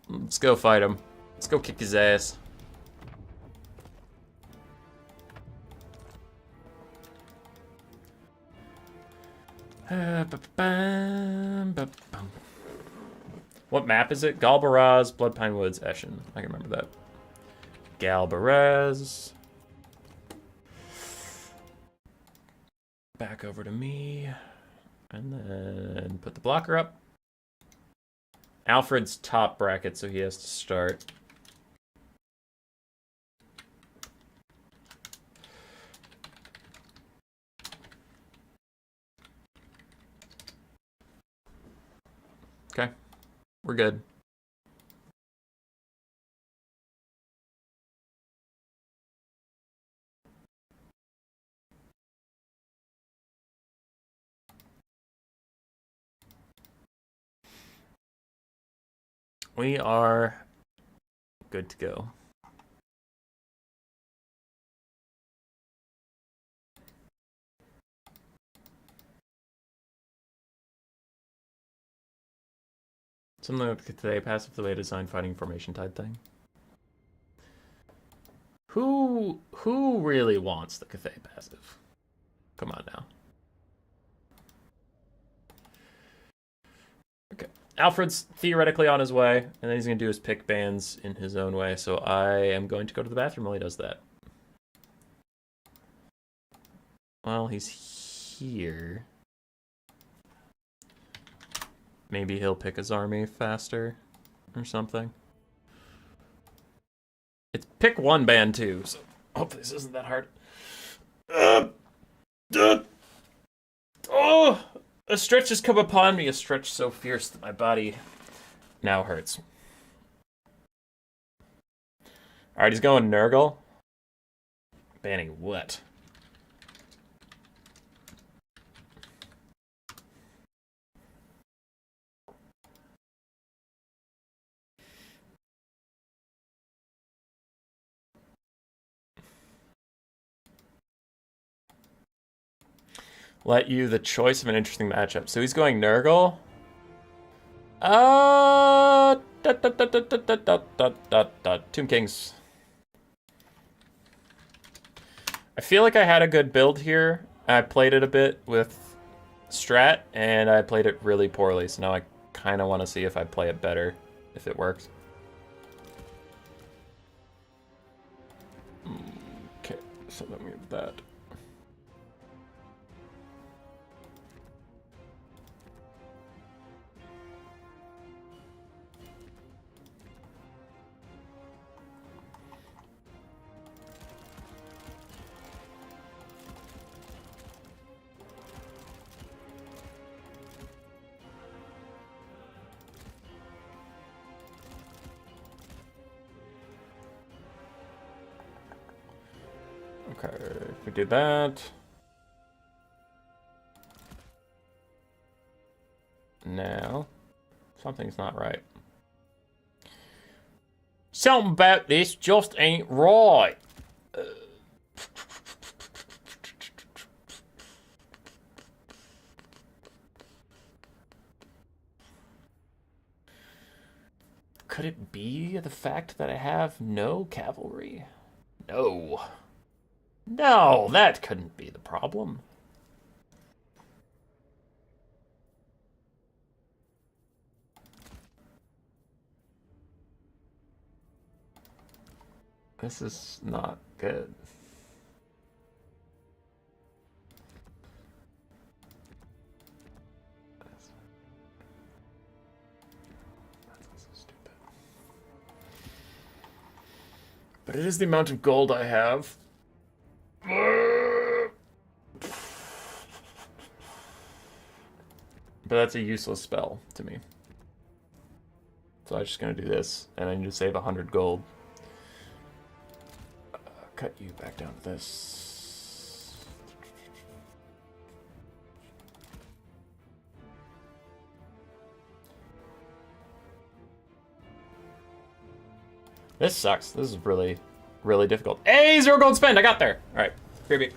Let's go fight him. Let's go kick his ass. What map is it? Galbaraz, Bloodpine Woods, Eshin. I can remember that. Galbaraz. Back over to me. And then put the blocker up. Alfred's top bracket, so he has to start. Okay, we're good. We are good to go. Something like Cathay, passive delay design fighting formation type thing. Who really wants the Cathay passive? Come on now. Okay. Alfred's theoretically on his way, and then he's going to do his pick bands in his own way, so I am going to go to the bathroom while he does that. Well, he's here. Maybe he'll pick his army faster or something. It's pick one band too, so hopefully this isn't that hard. Oh! A stretch has come upon me, a stretch so fierce that my body now hurts. Alright, he's going Nurgle. Banning what? Let you the choice of an interesting matchup. So he's going Nurgle. Tomb Kings. I feel like I had a good build here. I played it a bit with Strat, and I played it really poorly. So now I kind of want to see if I play it better, if it works. Okay, so let me have that. Okay, if we do that. Now, something's not right. Something about this just ain't right. Could it be the fact that I have no cavalry? No. No, that couldn't be the problem. This is not good. That's also stupid. But it is the amount of gold I have. But that's a useless spell to me. So I'm just gonna do this, and I need to save 100 gold. Cut you back down to this. This sucks. This is really, really difficult. Hey, 0 gold spend! I got there! Alright, baby.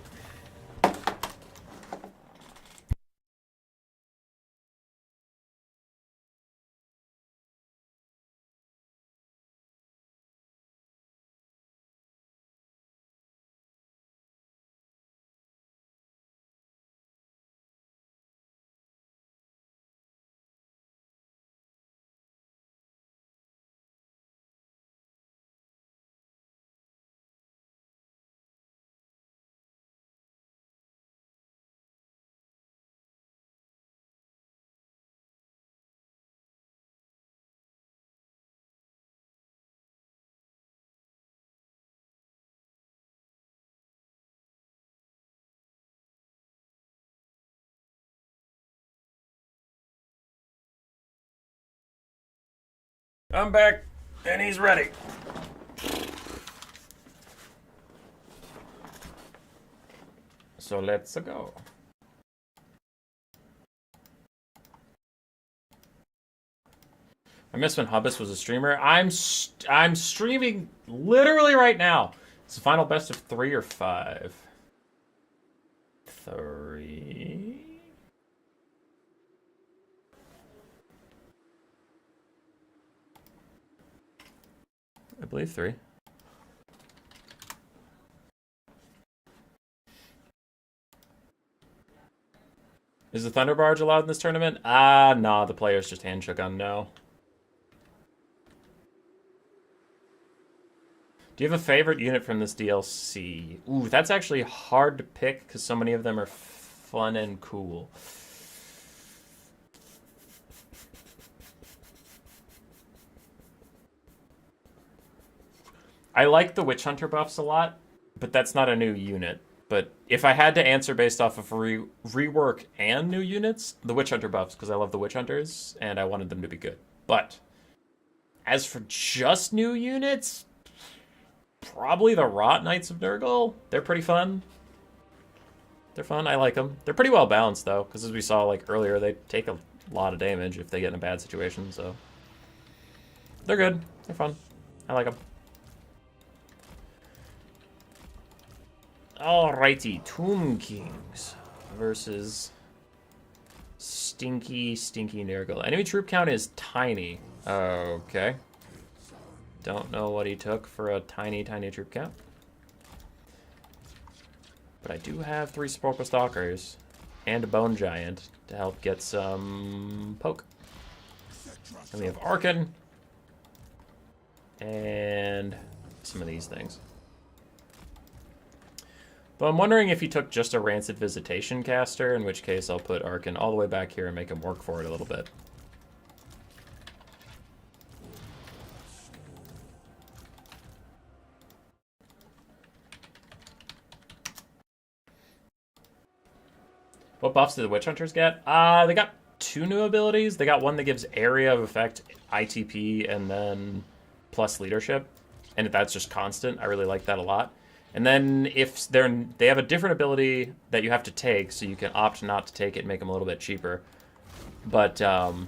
I'm back, and he's ready. So let's go. miss when Hubbis was a streamer. I'm streaming literally right now. It's the final best of 3 or 5. 3. I believe 3. Is the Thunder Barge allowed in this tournament? Nah, the players just handshook on no. Do you have a favorite unit from this DLC? Ooh, that's actually hard to pick because so many of them are fun and cool. I like the Witch Hunter buffs a lot, but that's not a new unit. But if I had to answer based off of rework and new units, the Witch Hunter buffs, because I love the Witch Hunters, and I wanted them to be good. But as for just new units, probably the Rot Knights of Nurgle. They're pretty fun. They're fun. I like them. They're pretty well balanced, though, because as we saw like earlier, they take a lot of damage if they get in a bad situation, so they're good. They're fun. I like them. Alrighty, Tomb Kings versus Stinky Nurgle. Enemy troop count is tiny. Okay. Don't know what he took for a tiny troop count. But I do have 3 Sepulchral Stalkers and a Bone Giant to help get some poke. And we have Arkan and some of these things. But I'm wondering if he took just a Rancid Visitation caster, in which case I'll put Arkan all the way back here and make him work for it a little bit. What buffs did the Witch Hunters get? They got 2 new abilities. They got one that gives area of effect, ITP, and then plus leadership. And that's just constant. I really like that a lot. And then if they have a different ability that you have to take, so you can opt not to take it and make them a little bit cheaper. But why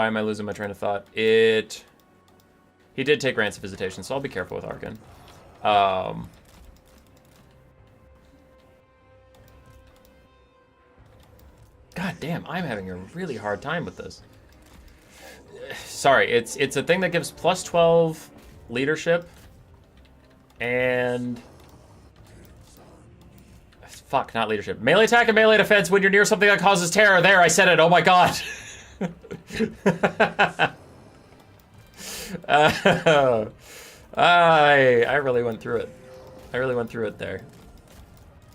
am I losing my train of thought? He did take Rancid Visitation, so I'll be careful with Arkan. God damn, I'm having a really hard time with this. Sorry, it's a thing that gives plus 12 leadership and fuck, not leadership. Melee attack and melee defense when you're near something that causes terror. There, I said it. Oh my god. I really went through it. I really went through it there.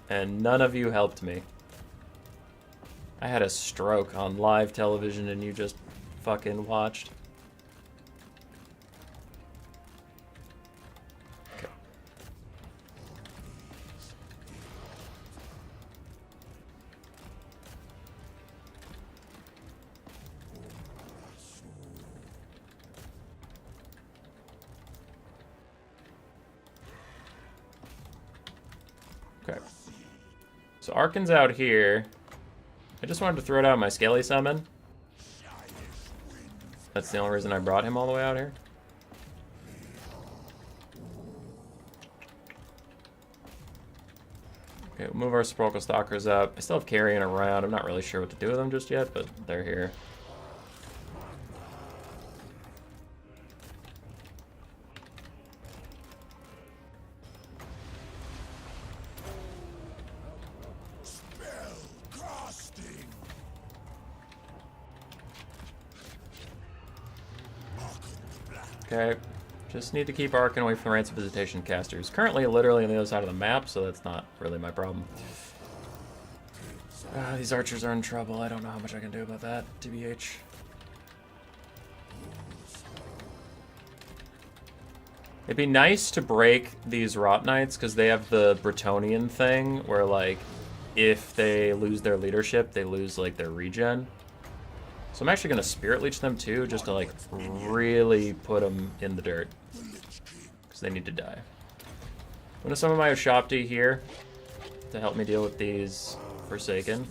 And none of you helped me. I had a stroke on live television and you just fucking watched. Okay. Okay. So Arkan's out here. I just wanted to throw down my Skelly summon. That's the only reason I brought him all the way out here. Okay, we'll move our Sepulchral Stalkers up. I still have Carrion around. I'm not really sure what to do with them just yet, but they're here. Okay, just need to keep Arkan away from Rancid Visitation casters. Currently, literally on the other side of the map, so that's not really my problem. These archers are in trouble. I don't know how much I can do about that, TBH. It'd be nice to break these Rot Knights, because they have the Bretonnian thing, where, like, if they lose their leadership, they lose, like, their regen. So I'm actually going to Spirit Leech them too, just to like really put them in the dirt. Because they need to die. I'm going to summon my Oshopti here to help me deal with these Forsaken.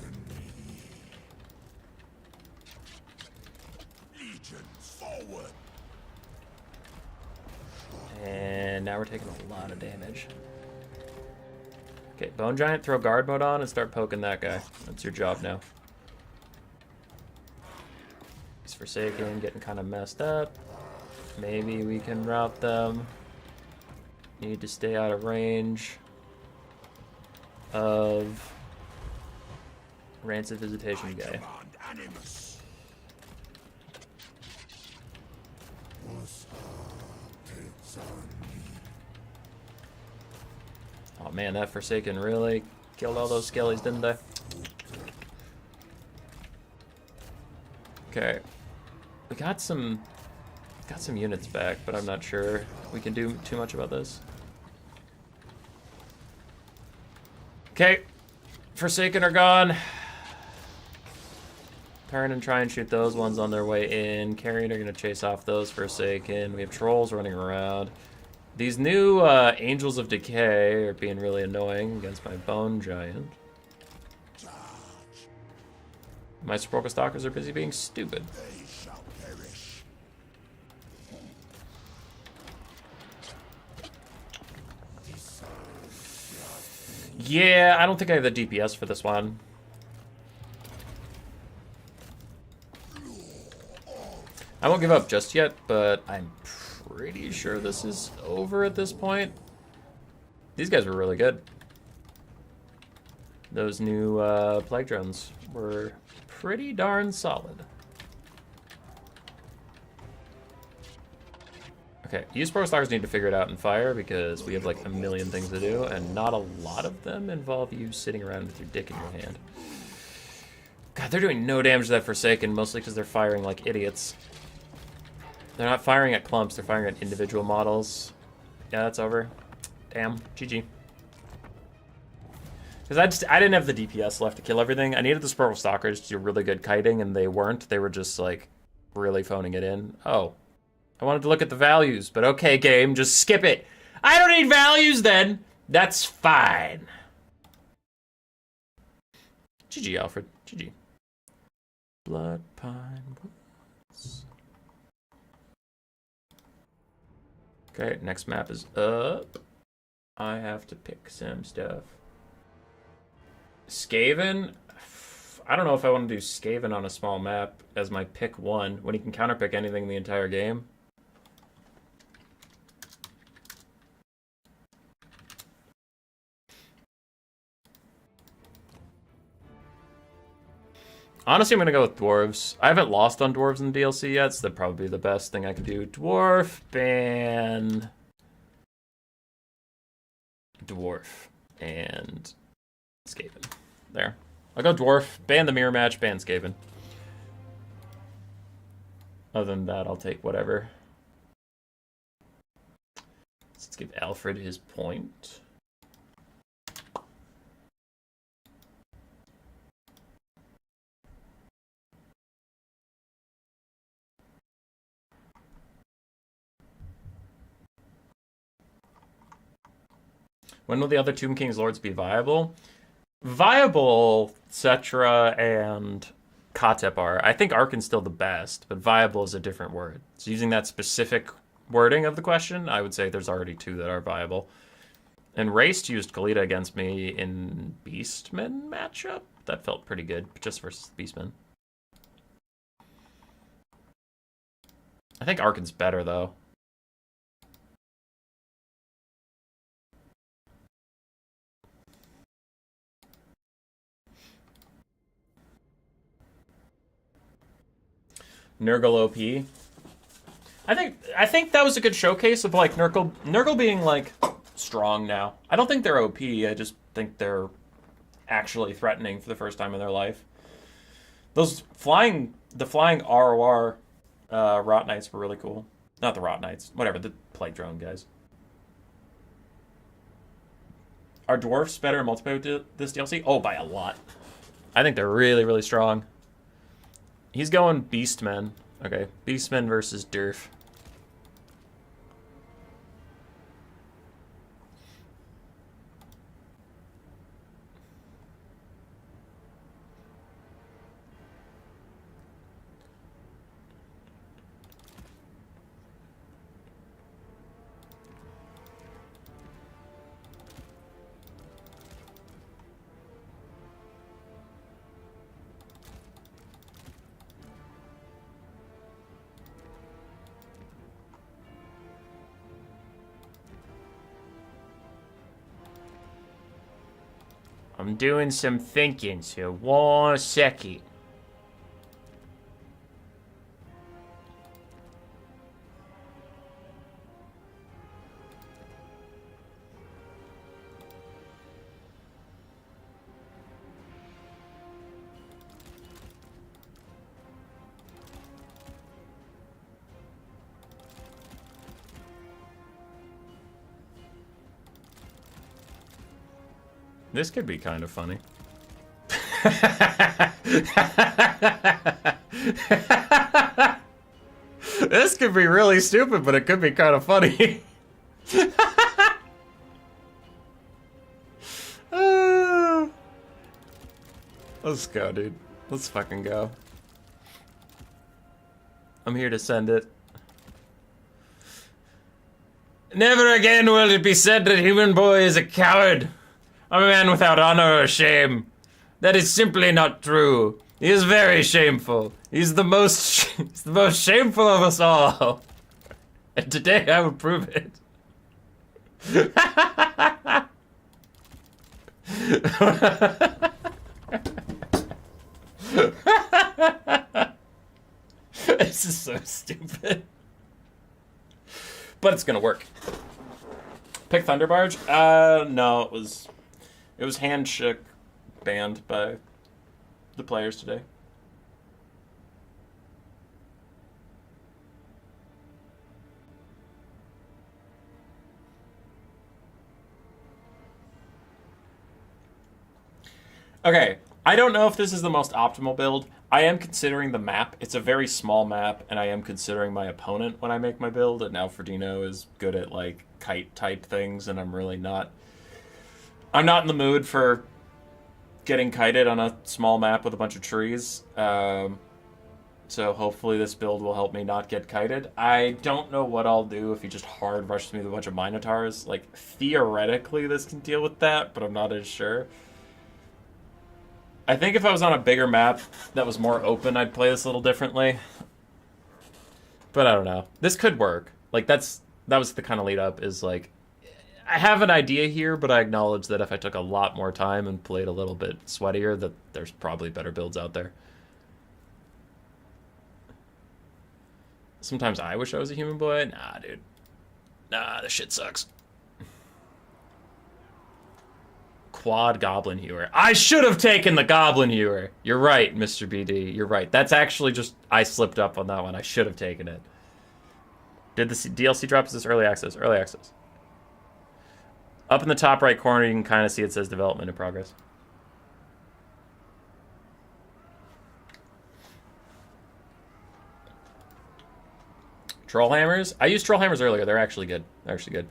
And now we're taking a lot of damage. Okay, Bone Giant, throw guard mode on and start poking that guy. That's your job now. He's Forsaken, getting kind of messed up. Maybe we can rout them. Need to stay out of range of Rancid Visitation guy. Oh man, that Forsaken really killed all those skellies, didn't they? Okay. We got some units back, but I'm not sure we can do too much about this. Okay. Forsaken are gone. Turn and try and shoot those ones on their way in. Carrion are going to chase off those Forsaken. We have trolls running around. These new Angels of Decay are being really annoying against my Bone Giant. My Sepulchral Stalkers are busy being stupid. Yeah, I don't think I have the DPS for this one. I won't give up just yet, but I'm pretty sure this is over at this point. These guys were really good. Those new Plague Drones were pretty darn solid. Okay, you Spore Stars need to figure it out in fire because we have like a million things to do, and not a lot of them involve you sitting around with your dick in your hand. God, they're doing no damage to that Forsaken, mostly because they're firing like idiots. They're not firing at clumps, they're firing at individual models. Yeah, that's over. Damn, GG. Because I didn't have the DPS left to kill everything. I needed the Spurple Stalkers to do really good kiting, and they weren't. They were just, like, really phoning it in. Oh. I wanted to look at the values, but okay, game, just skip it. I don't need values, then. That's fine. GG, Alfred. GG. Blood Pine Woods. Okay, next map is up. I have to pick some stuff. Skaven? I don't know if I want to do Skaven on a small map as my pick one, when he can counterpick anything in the entire game. Honestly, I'm going to go with Dwarves. I haven't lost on Dwarves in the DLC yet, so that'd probably be the best thing I can do. Dwarf, ban... Dwarf, and Skaven. There. I'll go Dwarf, ban the mirror match, ban Skaven. Other than that, I'll take whatever. Let's give Alfred his point. When will the other Tomb King's Lords be viable? Viable, Cetra and Cathay are. I think Arkan's still the best, but viable is a different word. So using that specific wording of the question, I would say there's already two that are viable. And Raced used Kalita against me in Beastmen matchup. That felt pretty good, just versus Beastmen. I think Arkan's better, though. Nurgle OP. I think that was a good showcase of like Nurgle being like strong now. I don't think they're OP. I just think they're actually threatening for the first time in their life. The flying ROR Rot Knights were really cool. Not the Rot Knights, whatever, the Plague Drone guys. Are Dwarfs better in multiplayer with this DLC? Oh, by a lot. I think they're really, really strong. He's going Beastmen. Okay, Beastmen versus Durf. I'm doing some thinking, so 1 second. This could be kind of funny. This could be really stupid, but it could be kind of funny. Let's go, dude. Let's fucking go. I'm here to send it. Never again will it be said that human boy is a coward. I'm a man without honor or shame. That is simply not true. He is very shameful. He's the most shameful of us all. And today I will prove it. This is so stupid. But it's gonna work. Pick Thunderbarge? No, it was handshook banned by the players today. Okay, I don't know if this is the most optimal build. I am considering the map. It's a very small map, and I am considering my opponent when I make my build. And now Ferdino is good at, like, kite-type things, and I'm really not... I'm not in the mood for getting kited on a small map with a bunch of trees. So hopefully this build will help me not get kited. I don't know what I'll do if he just hard rushes me with a bunch of Minotaurs. Like, theoretically this can deal with that, but I'm not as sure. I think if I was on a bigger map that was more open, I'd play this a little differently. But I don't know. This could work. Like, that was the kind of lead up, is like, I have an idea here, but I acknowledge that if I took a lot more time and played a little bit sweatier, that there's probably better builds out there. Sometimes I wish I was a human boy. Nah, dude. Nah, this shit sucks. Quad Goblin Hewer. I should have taken the Goblin Hewer. You're right, Mr. BD. You're right. That's actually just... I slipped up on that one. I should have taken it. Did the DLC drop? Is this early access? Early access. Up in the top right corner, you can kind of see it says development in progress. Trollhammers? I used Trollhammers earlier. They're actually good. They're actually good.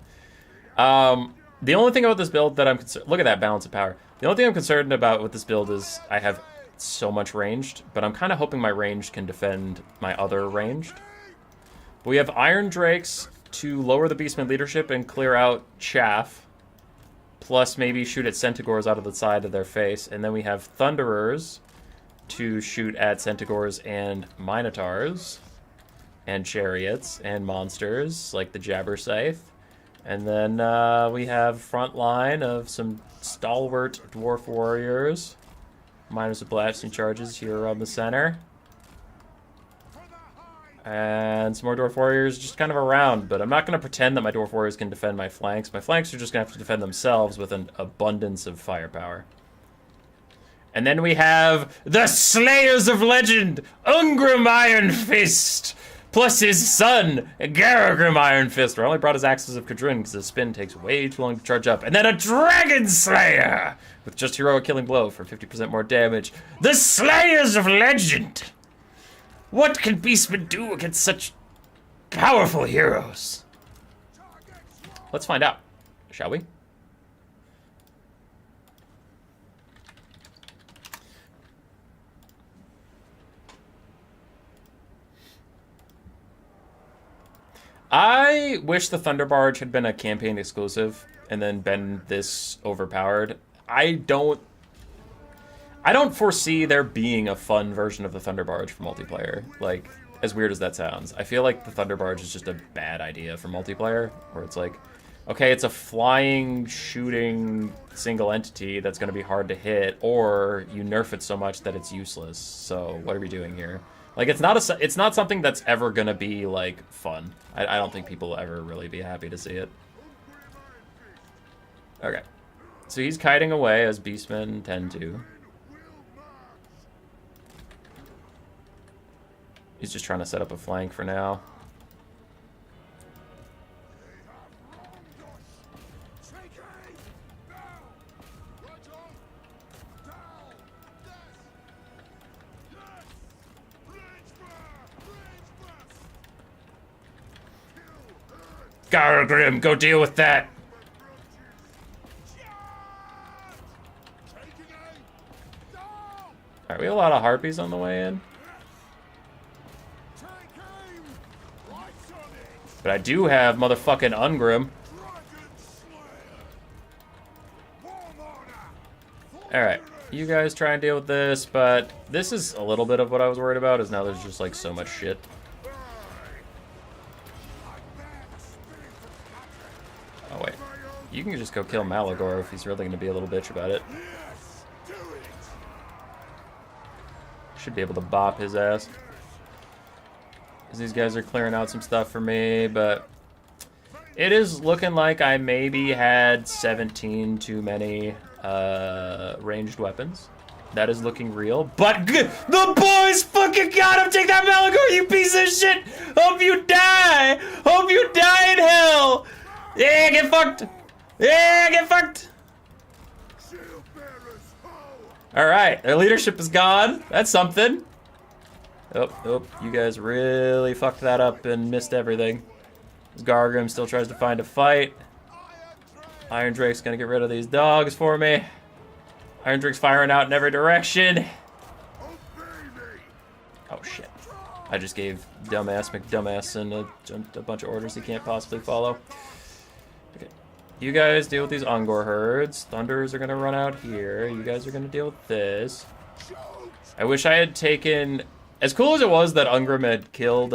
The only thing about this build that I'm concerned... Look at that balance of power. The only thing I'm concerned about with this build is I have so much ranged, but I'm kind of hoping my ranged can defend my other ranged. But we have Iron Drakes to lower the Beastmen leadership and clear out chaff, plus maybe shoot at Centaurs out of the side of their face. And then we have Thunderers to shoot at Centaurs and Minotaurs, and Chariots, and monsters like the Jabber Scythe. And then we have front line of some stalwart dwarf warriors. Minus the blasting charges here on the center. And some more dwarf warriors just kind of around. But I'm not going to pretend that my dwarf warriors can defend my flanks. My flanks are just going to have to defend themselves with an abundance of firepower. And then we have the Slayers of Legend, Ungrim Iron Fist, plus his son, Garagrim Iron Fist. I only brought his Axes of Kadrin because the spin takes way too long to charge up. And then a Dragon Slayer with just Heroic Killing Blow for 50% more damage. The Slayers of Legend! What can Beastmen do against such powerful heroes? Let's find out, shall we? I wish the Thunderbarge had been a campaign exclusive and then been this overpowered. I don't foresee there being a fun version of the Thunderbarge for multiplayer. Like, as weird as that sounds. I feel like the Thunderbarge is just a bad idea for multiplayer, where it's like, Okay, it's a flying, shooting single entity that's going to be hard to hit, or you nerf it so much that it's useless. So what are we doing here? Like, it's not something that's ever going to be, like, fun. I don't think people will ever really be happy to see it. Okay. So he's kiting away, as Beastmen tend to. He's just trying to set up a flank for now. Gargrim, go deal with that! Alright, we have a lot of harpies on the way in. But I do have motherfucking Ungrim. Alright, you guys try and deal with this, but this is a little bit of what I was worried about, is now there's just like so much shit. Oh wait, you can just go kill Malagor if he's really going to be a little bitch about it. Should be able to bop his ass. Because these guys are clearing out some stuff for me, but it is looking like I maybe had 17 too many ranged weapons. That is looking real, but the boys fucking got him! Take that Malagor, you piece of shit! Hope you die! Hope you die in hell! Yeah, get fucked! Yeah, get fucked! Alright, their leadership is gone. That's something. Oh, you guys really fucked that up and missed everything. Gargrim still tries to find a fight. Iron Drake's gonna get rid of these dogs for me. Iron Drake's firing out in every direction. Oh shit. I just gave dumbass McDumbasson a bunch of orders he can't possibly follow. Okay. You guys deal with these Ungor herds. Thunders are gonna run out here. You guys are gonna deal with this. I wish I had taken... As cool as it was that Ungrim had killed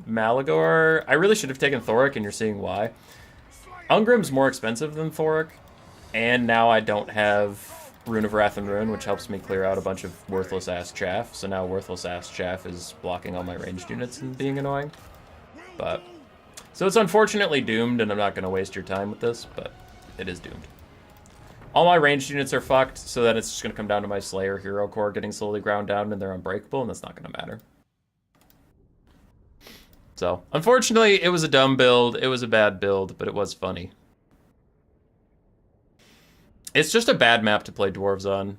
Malagor, I really should have taken Thoric, and you're seeing why. Ungrim's more expensive than Thoric, and now I don't have Rune of Wrath and Ruin, which helps me clear out a bunch of worthless-ass chaff, so now worthless-ass chaff is blocking all my ranged units and being annoying. But... So it's unfortunately doomed, and I'm not going to waste your time with this, but it is doomed. All my ranged units are fucked, so then it's just going to come down to my Slayer Hero Core getting slowly ground down, and they're unbreakable, and that's not going to matter. So, unfortunately, it was a dumb build, it was a bad build, but it was funny. It's just a bad map to play Dwarves on.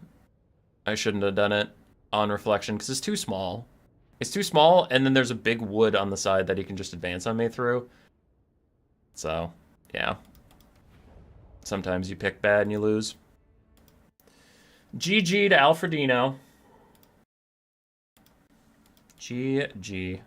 I shouldn't have done it on reflection, because it's too small. It's too small, and then there's a big wood on the side that he can just advance on me through. So, yeah. Sometimes you pick bad and you lose. GG to Alfredino. GG.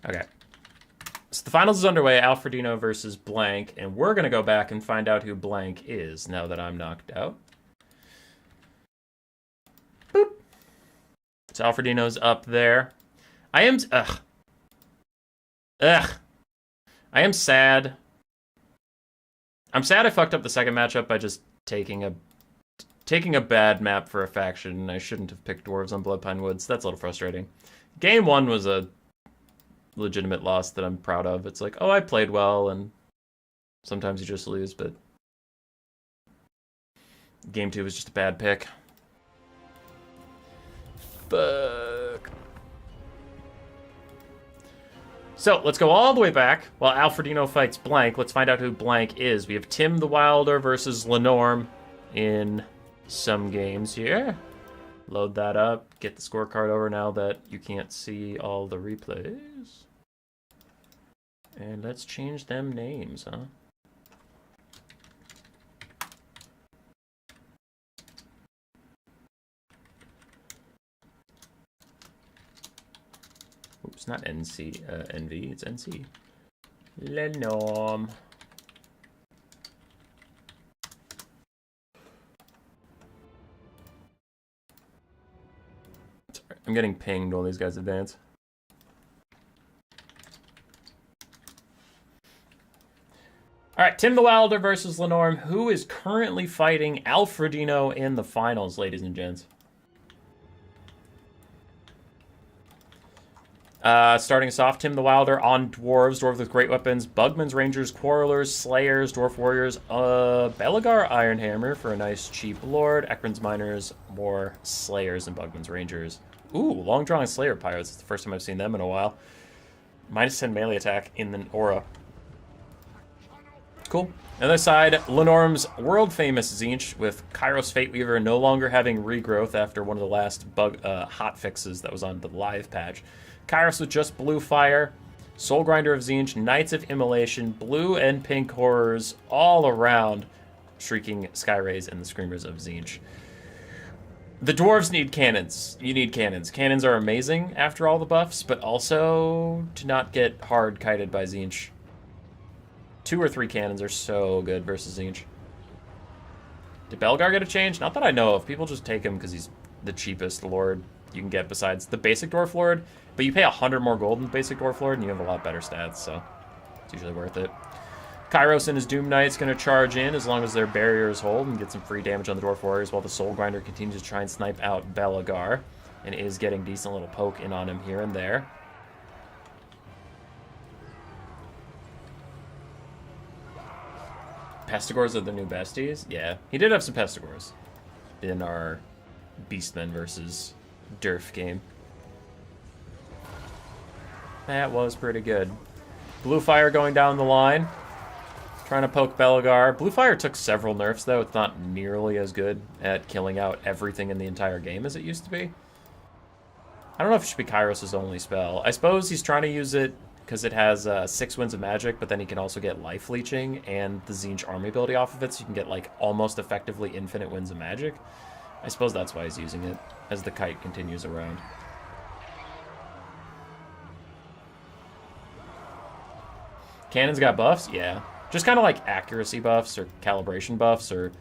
Okay. So the finals is underway, Alfredino versus Blank, and we're going to go back and find out who Blank is now that I'm knocked out. Boop. So Alfredino's up there. I am... Ugh. I am sad. I'm sad I fucked up the second matchup by just taking a bad map for a faction. I shouldn't have picked Dwarves on Bloodpine Woods. That's a little frustrating. Game 1 was a legitimate loss that I'm proud of. It's like, oh, I played well, and sometimes you just lose, but Game 2 was just a bad pick. Fuck. So, let's go all the way back while Alfredino fights Blank. Let's find out who Blank is. We have Tim the Wilder versus Lenorm in some games here. Load that up. Get the scorecard over now that you can't see all the replays. And let's change them names, huh? Oops, not NC, NV, it's NC. Lenom. Sorry, I'm getting pinged while these guys advance. All right, Tim the Wilder versus Lenorm, who is currently fighting Alfredino in the finals, ladies and gents. Starting us off, Tim the Wilder on Dwarves. Dwarves with great weapons. Bugmans, Rangers, Quarrelers, Slayers, Dwarf Warriors. Belagar Ironhammer for a nice cheap Lord. Ekron's Miners, more Slayers and Bugmans, Rangers. Ooh, Long Drawing Slayer Pirates. It's the first time I've seen them in a while. -10 melee attack in the aura. Cool. Other side, Lenorm's world-famous Tzeentch with Kairos Fateweaver no longer having regrowth after one of the last hot fixes that was on the live patch. Kairos with just blue fire, Soul Grinder of Tzeentch, Knights of Immolation, blue and pink horrors all around, shrieking Skyrays and the Screamers of Tzeentch. The Dwarves need cannons. You need cannons. Cannons are amazing after all the buffs, but also to not get hard kited by Tzeentch. 2 or 3 cannons are so good versus Tzeentch. Did Belgar get a change? Not that I know of. People just take him because he's the cheapest lord you can get besides the basic Dwarf Lord. But you pay 100 more gold in the basic Dwarf Lord and you have a lot better stats, so it's usually worth it. Kairos and his Doom Knight's going to charge in as long as their barriers hold and get some free damage on the Dwarf Warriors while the Soul Grinder continues to try and snipe out Belagar and is getting decent little poke in on him here and there. Pestigors are the new besties? Yeah, he did have some Pestigors in our Beastmen versus Durf game. That was pretty good. Blue Fire going down the line. Trying to poke Belagar. Blue Fire took several nerfs, though. It's not nearly as good at killing out everything in the entire game as it used to be. I don't know if it should be Kairos' only spell. I suppose he's trying to use it because it has 6 winds of magic, but then he can also get life leeching and the Tzeentch army ability off of it, so you can get like almost effectively infinite winds of magic. I suppose that's why he's using it as the kite continues around. Cannons got buffs? Yeah. Just kind of like accuracy buffs or calibration buffs or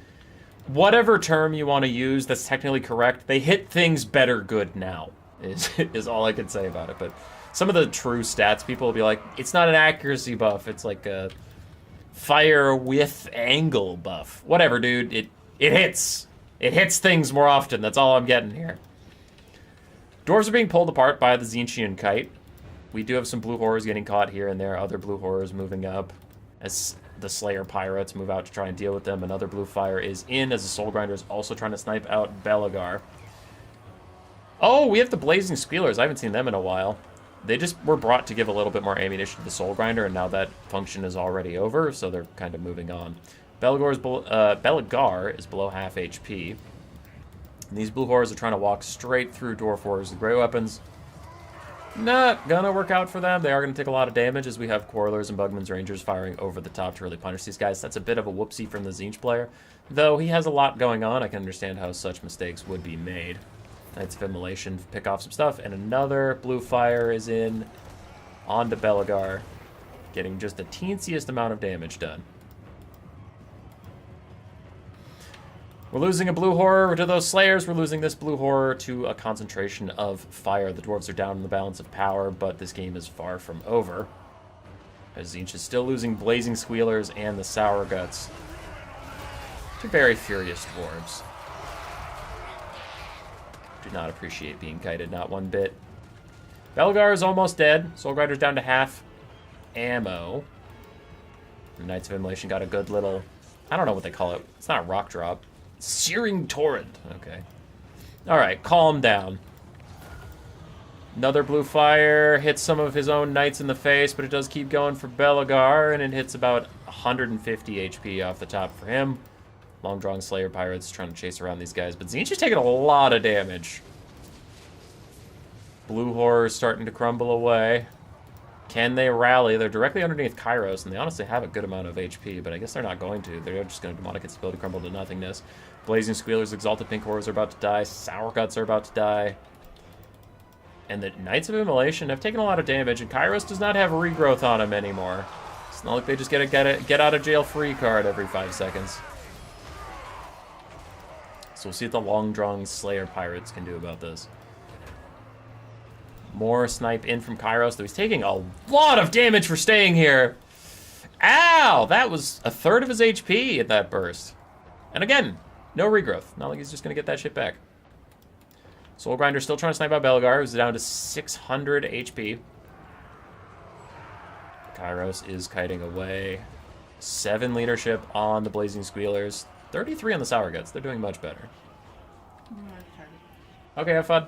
whatever term you want to use that's technically correct. They hit things better good now is all I can say about it. But some of the true stats, people will be like, it's not an accuracy buff. It's like a fire with angle buff. Whatever, dude. It hits. It hits things more often. That's all I'm getting here. Dwarves are being pulled apart by the Tzeentchian kite. We do have some blue horrors getting caught here and there. Other blue horrors moving up as the Slayer Pirates move out to try and deal with them. Another blue fire is in as the Soul Grinder is also trying to snipe out Belagar. Oh, we have the Blazing Squealers. I haven't seen them in a while. They just were brought to give a little bit more ammunition to the Soul Grinder, and now that function is already over, so they're kind of moving on. Belagar is below half HP. And these blue horrors are trying to walk straight through Dwarf Warriors with great weapons. Not gonna work out for them. They are gonna take a lot of damage as we have Quarrelers and Bugman's Rangers firing over the top to really punish these guys. That's a bit of a whoopsie from the Tzeentch player. Though he has a lot going on, I can understand how such mistakes would be made. Knights of Immolation pick off some stuff, and another blue fire is in onto Belagar, getting just the teensiest amount of damage done. We're losing a blue horror to those Slayers. We're losing this blue horror to a concentration of fire. The Dwarves are down in the balance of power, but this game is far from over. As Tzeentch is still losing Blazing Squealers and the Sour Guts to very furious Dwarves. Do not appreciate being kited, not one bit. Belagar is almost dead. Soul Grinder's down to half ammo. The Knights of Immolation got a good little, I don't know what they call it. It's not a rock drop. Searing Torrent. Okay. Alright, calm down. Another blue fire hits some of his own knights in the face, but it does keep going for Belagar, and it hits about 150 HP off the top for him. Long-drawn Slayer Pirates trying to chase around these guys. But Tzeentch is taking a lot of damage. Blue Horror starting to crumble away. Can they rally? They're directly underneath Kairos, and they honestly have a good amount of HP, but I guess they're not going to. They're just going to demonic its ability crumble to nothingness. Blazing Squealers, Exalted Pink Horrors are about to die. Sour Guts are about to die. And the Knights of Immolation have taken a lot of damage, and Kairos does not have regrowth on him anymore. It's not like they just get a get out of jail free card every 5 seconds. So we'll see what the long-drawn Slayer Pirates can do about this. More snipe in from Kairos, though he's taking a lot of damage for staying here. Ow! That was a third of his HP at that burst. And again, no regrowth. Not like he's just going to get that shit back. Soul Grinder still trying to snipe out Belgar, who's down to 600 HP. Kairos is kiting away. 7 leadership on the Blazing Squealers. 33 on the Sour Guts. They're doing much better. Okay, have fun.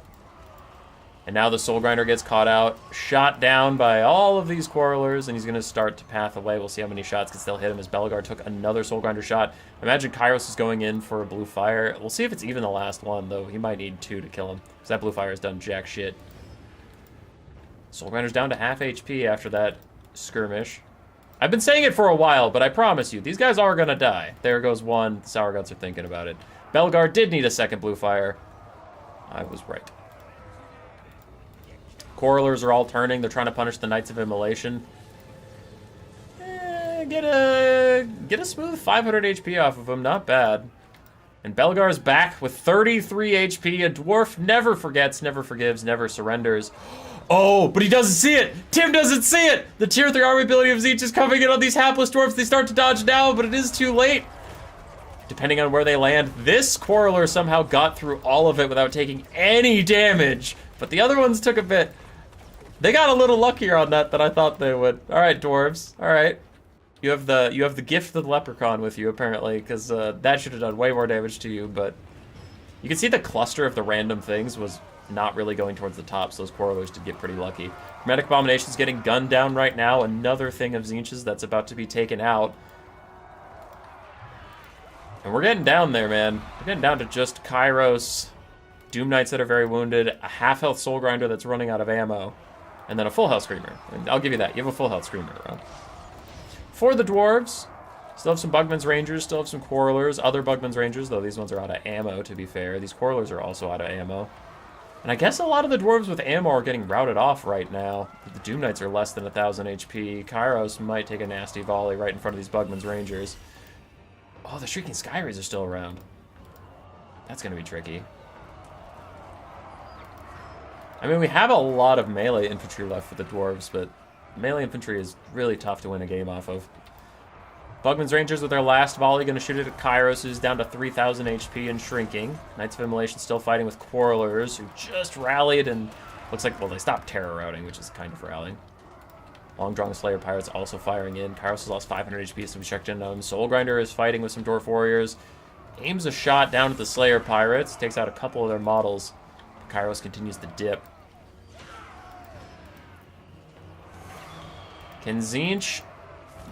And now the Soul Grinder gets caught out, shot down by all of these Quarrelers, and he's going to start to path away. We'll see how many shots can still hit him as Belgar took another Soul Grinder shot. Imagine Kairos is going in for a Blue Fire. We'll see if it's even the last one, though. He might need 2 to kill him, because that Blue Fire has done jack shit. Soul Grinder's down to half HP after that skirmish. I've been saying it for a while, but I promise you, these guys are going to die. There goes one. The Sour Guts are thinking about it. Belgar did need a second Blue Fire. I was right. Quarrelers are all turning. They're trying to punish the Knights of Immolation. Get a smooth 500 HP off of him. Not bad. And Belgar's back with 33 HP. A dwarf never forgets, never forgives, never surrenders. Oh, but he doesn't see it. Tim doesn't see it. The tier 3 army ability of Tzeentch is coming in on these hapless dwarfs. They start to dodge now, but it is too late. Depending on where they land, this Quarreler somehow got through all of it without taking any damage. But the other ones took a bit. They got a little luckier on that than I thought they would. All right, dwarves. All right, you have the gift of the leprechaun with you apparently, because that should have done way more damage to you. But you can see the cluster of the random things was not really going towards the top, so those Quarrelers did get pretty lucky. Hermetic Abomination's getting gunned down right now. Another thing of Tzeentch's that's about to be taken out. And we're getting down there, man. We're getting down to just Kairos, Doom Knights that are very wounded, a half-health Soul Grinder that's running out of ammo, and then a full-health Screamer. And I'll give you that. You have a full-health Screamer around. For the Dwarves, still have some Bugman's Rangers, still have some Quarrelers, other Bugman's Rangers, though these ones are out of ammo, to be fair. These Quarrelers are also out of ammo. And I guess a lot of the Dwarves with ammo are getting routed off right now. The Doom Knights are less than 1,000 HP. Kairos might take a nasty volley right in front of these Bugman's Rangers. Oh, the Shrieking Skyrays are still around. That's going to be tricky. I mean, we have a lot of melee infantry left for the Dwarves, but melee infantry is really tough to win a game off of. Bugman's Rangers with their last volley going to shoot it at Kairos, who's down to 3,000 HP and shrinking. Knights of Immolation still fighting with Quarrelers, who just rallied and looks like, well, they stopped terror routing, which is kind of rallying. Long-drawn Slayer Pirates also firing in. Kairos has lost 500 HP, so we checked in on him. Soul Grinder is fighting with some Dwarf Warriors. Aims a shot down at the Slayer Pirates. Takes out a couple of their models. Kairos continues to dip. Can Tzeentch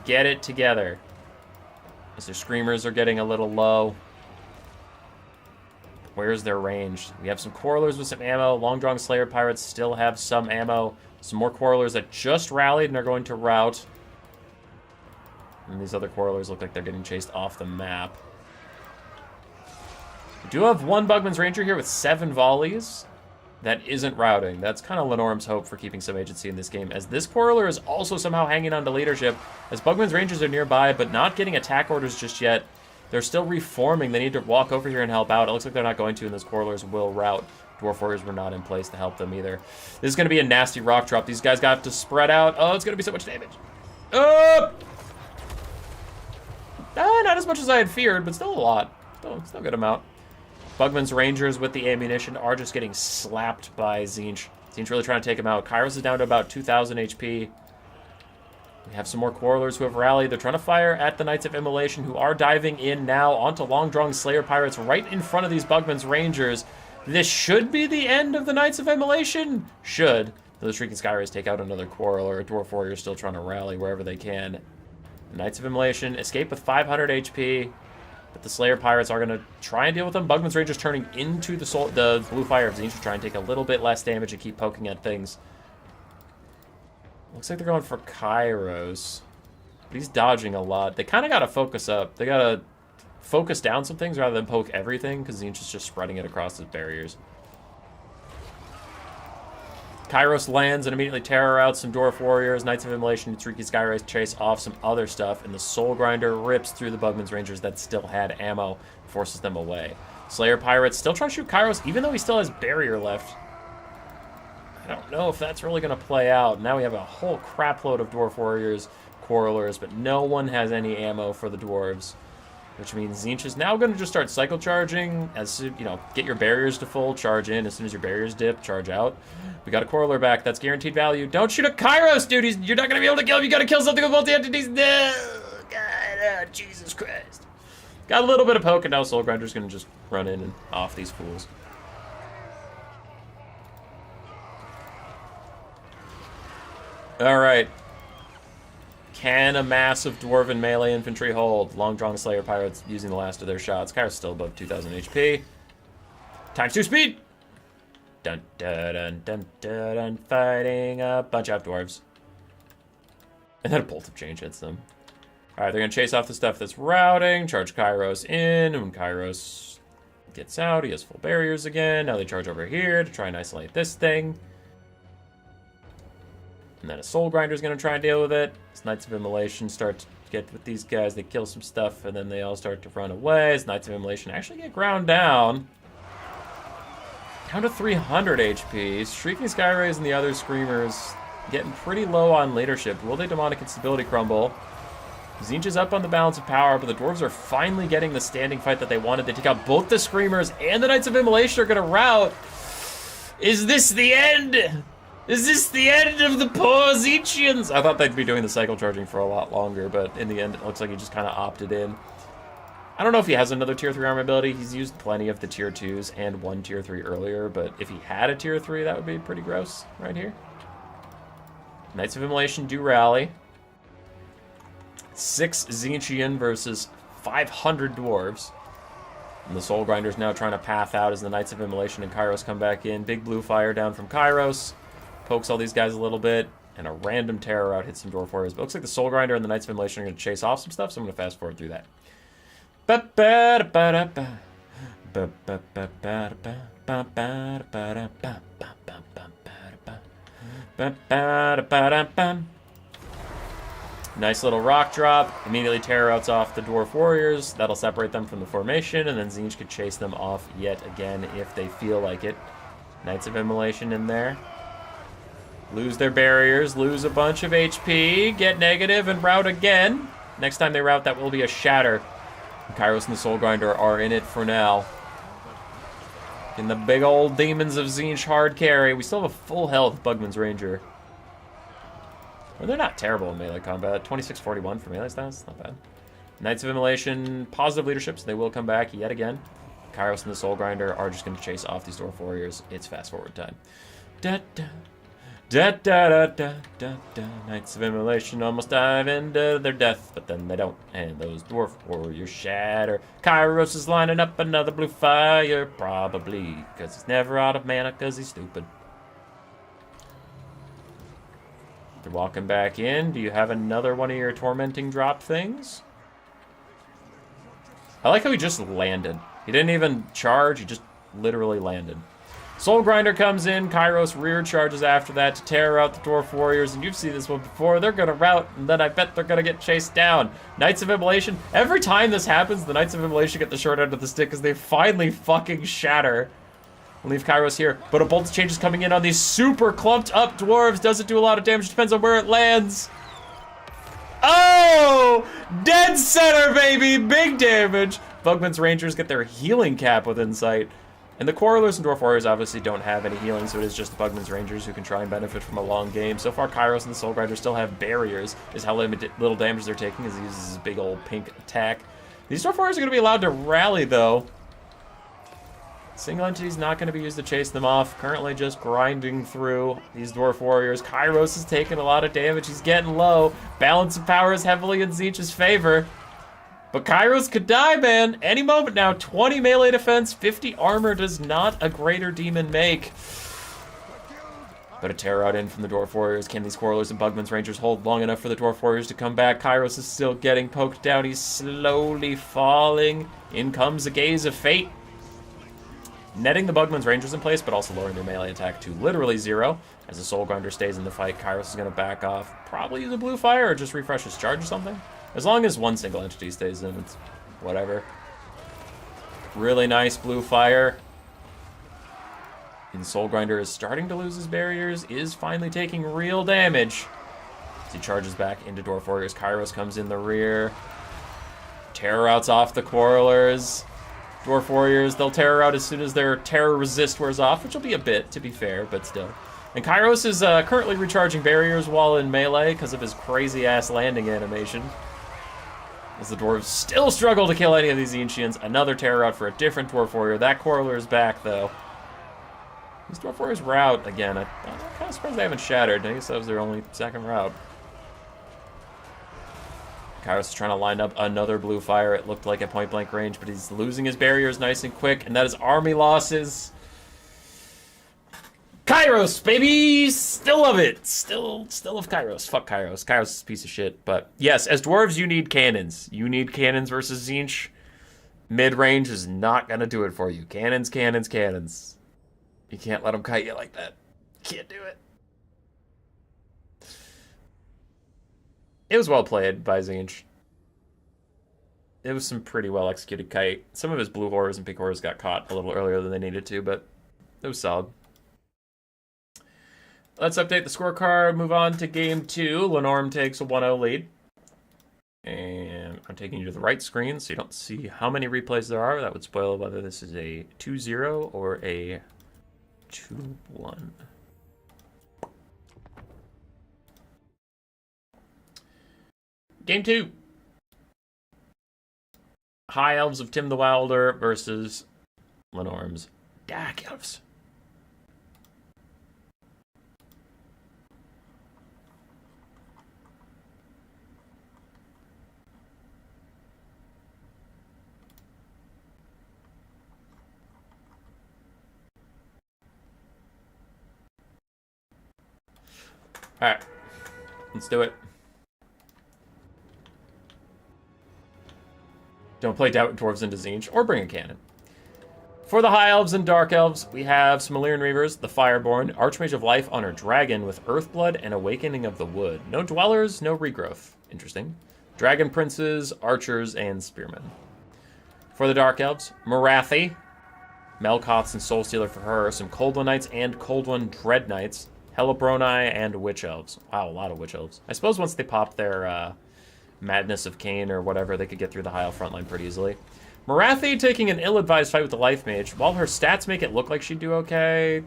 get it together? As their Screamers are getting a little low. Where's their range? We have some Quarrelers with some ammo. Long-drawn Slayer Pirates still have some ammo. Some more Quarrelers that just rallied and are going to rout. And these other Quarrelers look like they're getting chased off the map. We do have one Bugman's Ranger here with 7 volleys. That isn't routing. That's kind of Lenorm's hope for keeping some agency in this game, as this Quarreler is also somehow hanging on to leadership, as Bugman's Rangers are nearby, but not getting attack orders just yet. They're still reforming. They need to walk over here and help out. It looks like they're not going to, and those Quarrelers will rout. Dwarf Warriors were not in place to help them either. This is going to be a nasty rock drop. These guys got to spread out. Oh, it's going to be so much damage. Not as much as I had feared, but still a lot. Still a good amount. Bugman's Rangers with the ammunition are just getting slapped by Tzeentch. Tzeentch really trying to take him out. Kairos is down to about 2,000 HP. We have some more Quarrelers who have rallied. They're trying to fire at the Knights of Immolation, who are diving in now onto long-drawn Slayer Pirates right in front of these Bugman's Rangers. This should be the end of the Knights of Immolation. Should. The Shrieking Skyrays take out another Quarreler. Dwarf Warriors still trying to rally wherever they can. The Knights of Immolation escape with 500 HP. But the Slayer Pirates are going to try and deal with them. Bugman's Rangers turning into the Blue Fire of Tzeentch to try and take a little bit less damage and keep poking at things. Looks like they're going for Kairos. But he's dodging a lot. They kind of got to focus up. They got to focus down some things rather than poke everything, because Tzeentch is just spreading it across his barriers. Kairos lands and immediately terror out some Dwarf Warriors. Knights of Immolation and Tricky Skyrise chase off some other stuff, and the Soul Grinder rips through the Bugman's Rangers that still had ammo, forces them away. Slayer Pirates still try to shoot Kairos, even though he still has barrier left. I don't know if that's really going to play out. Now we have a whole crapload of Dwarf Warriors, Quarrelers, but no one has any ammo for the Dwarves. Which means Tzeentch is now going to just start cycle charging. As you know, get your barriers to full, charge in. As soon as your barriers dip, charge out. We got a Quarreler back. That's guaranteed value. Don't shoot a Kairos, dude. You're not going to be able to kill him. You got to kill something with multi-entities. No! God, Jesus Christ. Got a little bit of poke, and now Soul Grinder's going to just run in and off these fools. All right. Can a massive Dwarven melee infantry hold? Long Drawn Slayer Pirates using the last of their shots. Kairos still above 2,000 HP. Times 2 speed! Dun dun dun dun dun dun. Fighting a bunch of Dwarves. And then a Bolt of Change hits them. Alright, they're going to chase off the stuff that's routing. Charge Kairos in. And when Kairos gets out, he has full barriers again. Now they charge over here to try and isolate this thing. And then a Soul Grinder is going to try and deal with it. As Knights of Immolation start to get with these guys, they kill some stuff, and then they all start to run away. As Knights of Immolation actually get ground down. Down to 300 HP. Shrieking Skyrays and the other Screamers getting pretty low on leadership. Will they Demonic Instability crumble? Tzeentch is up on the balance of power, but the Dwarves are finally getting the standing fight that they wanted. They take out both the Screamers, and the Knights of Immolation are going to rout. Is this the end? Is this the end of the poor Tzeentchians? I thought they'd be doing the cycle charging for a lot longer, but in the end, it looks like he just kind of opted in. I don't know if he has another tier 3 armor ability. He's used plenty of the tier 2s and one tier 3 earlier, but if he had a tier 3, that would be pretty gross right here. Knights of Immolation do rally. 6 Tzeentchian versus 500 Dwarves. And the Soul Grinder's now trying to path out as the Knights of Immolation and Kairos come back in. Big blue fire down from Kairos. Pokes all these guys a little bit, and a random terror out hits some Dwarf Warriors. But it looks like the Soul Grinder and the Knights of Immolation are going to chase off some stuff, so I'm going to fast forward through that. Nice little rock drop. Immediately terror outs off the Dwarf Warriors. That'll separate them from the formation, and then Tzeentch could chase them off yet again if they feel like it. Knights of Immolation in there. Lose their barriers, lose a bunch of HP, get negative, and rout again. Next time they rout, that will be a shatter. Kairos and the Soul Grinder are in it for now. In the big old Demons of Tzeentch hard carry. We still have a full health Bugman's Ranger. Well, they're not terrible in melee combat. 2641 for melee stats, not bad. Knights of Immolation, positive leadership, so they will come back yet again. Kairos and the Soul Grinder are just going to chase off these Dwarf Warriors. It's fast forward time. Da da da da da da da da. Knights of Immolation almost dive into their death, but then they don't. And those Dwarf Warriors shatter. Kairos is lining up another blue fire, probably, because he's never out of mana, because he's stupid. They're walking back in. Do you have another one of your tormenting drop things? I like how he just landed. He didn't even charge, he just literally landed. Soul Grinder comes in, Kairos rear charges after that to tear out the Dwarf Warriors, and you've seen this one before. They're gonna rout, and then I bet they're gonna get chased down. Knights of Immolation, every time this happens, the Knights of Immolation get the short end of the stick because they finally fucking shatter. We'll leave Kairos here, but a Bolt of Change is coming in on these super clumped up Dwarves. Doesn't do a lot of damage, depends on where it lands. Oh! Dead center, baby! Big damage! Bugman's Rangers get their healing cap with Insight. And the Quarrelers and Dwarf Warriors obviously don't have any healing, so it is just the Bugman's Rangers who can try and benefit from a long game. So far, Kairos and the Soul Grinder still have barriers, is how little damage they're taking as he uses his big old pink attack. These Dwarf Warriors are going to be allowed to rally, though. Single Entity's not going to be used to chase them off. Currently just grinding through these Dwarf Warriors. Kairos is taking a lot of damage. He's getting low. Balance of power is heavily in Tzeentch's favor. But Kairos could die, man. Any moment now. 20 melee defense, 50 armor does not a greater demon make. But a terror out in from the Dwarf Warriors. Can these Quarrelers and Bugman's Rangers hold long enough for the Dwarf Warriors to come back? Kairos is still getting poked down. He's slowly falling. In comes the Gaze of Fate. Netting the Bugman's Rangers in place, but also lowering their melee attack to literally 0. As the Soul Grinder stays in the fight, Kairos is going to back off. Probably use a blue fire or just refresh his charge or something. As long as one single entity stays in, it's whatever. Really nice blue fire. And Soul Grinder is starting to lose his barriers, is finally taking real damage. As he charges back into Dwarf Warriors, Kairos comes in the rear. Terror outs off the Quarrelers. Dwarf Warriors, they'll terror out as soon as their terror resist wears off, which will be a bit, to be fair, but still. And Kairos is currently recharging barriers while in melee because of his crazy-ass landing animation. As the Dwarves still struggle to kill any of these Tzeentchians. Another terror out for a different Dwarf Warrior. That Quarreler is back, though. These Dwarf Warriors were out again. I'm kind of surprised they haven't shattered. I guess that was their only second route. Kairos is trying to line up another blue fire. It looked like at point-blank range, but he's losing his barriers nice and quick, and that is army losses. Kairos, baby! Still love it. Still love Kairos. Fuck Kairos. Kairos is a piece of shit. But yes, as dwarves, you need cannons. You need cannons versus Tzeentch. Mid-range is not going to do it for you. Cannons, cannons, cannons. You can't let them kite you like that. Can't do it. It was well played by Tzeentch. It was some pretty well executed kite. Some of his blue horrors and pink horrors got caught a little earlier than they needed to, but it was solid. Let's update the scorecard, move on to game 2. Lenorm takes a 1-0 lead. And I'm taking you to the right screen so you don't see how many replays there are. That would spoil whether this is a 2-0 or a 2-1. Game 2. High Elves of Tim the Wilder versus Lenorm's Dark Elves. Alright, let's do it. Don't play Doubt Dwarves into Tzeentch, or bring a cannon. For the High Elves and Dark Elves, we have some Illyrian Reavers, the Fireborn, Archmage of Life on our Dragon with Earthblood and Awakening of the Wood. No Dwellers, no Regrowth. Interesting. Dragon Princes, Archers, and Spearmen. For the Dark Elves, Morathi, Melkoths and Soulstealer for her, some Cold One Knights and Cold One Dread Knights, Helibroni, and Witch Elves. Wow, a lot of Witch Elves. I suppose once they pop their Madness of Cain or whatever, they could get through the High Elf frontline pretty easily. Morathi taking an ill-advised fight with the Life Mage. While her stats make it look like she'd do okay,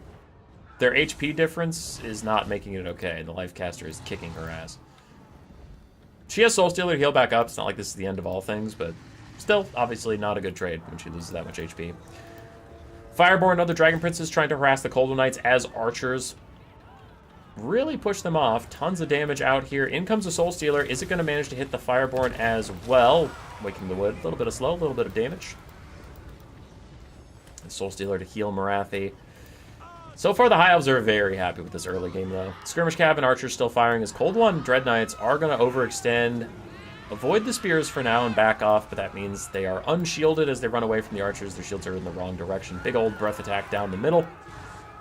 their HP difference is not making it okay. The Life Caster is kicking her ass. She has Soulstealer to heal back up. It's not like this is the end of all things, but still, obviously not a good trade when she loses that much HP. Fireborn, other Dragon Princes trying to harass the Cold One Knights as archers. Really push them off. Tons of damage out here. In comes a Soulstealer. Is it going to manage to hit the Fireborn as well? Waking the Wood. A little bit of slow, a little bit of damage. The Soulstealer to heal Morathi. So far, the High Elves are very happy with this early game, though. Skirmish Cav and Archers still firing as Cold One Dread Knights are going to overextend. Avoid the spears for now and back off, but that means they are unshielded as they run away from the Archers. Their shields are in the wrong direction. Big old breath attack down the middle.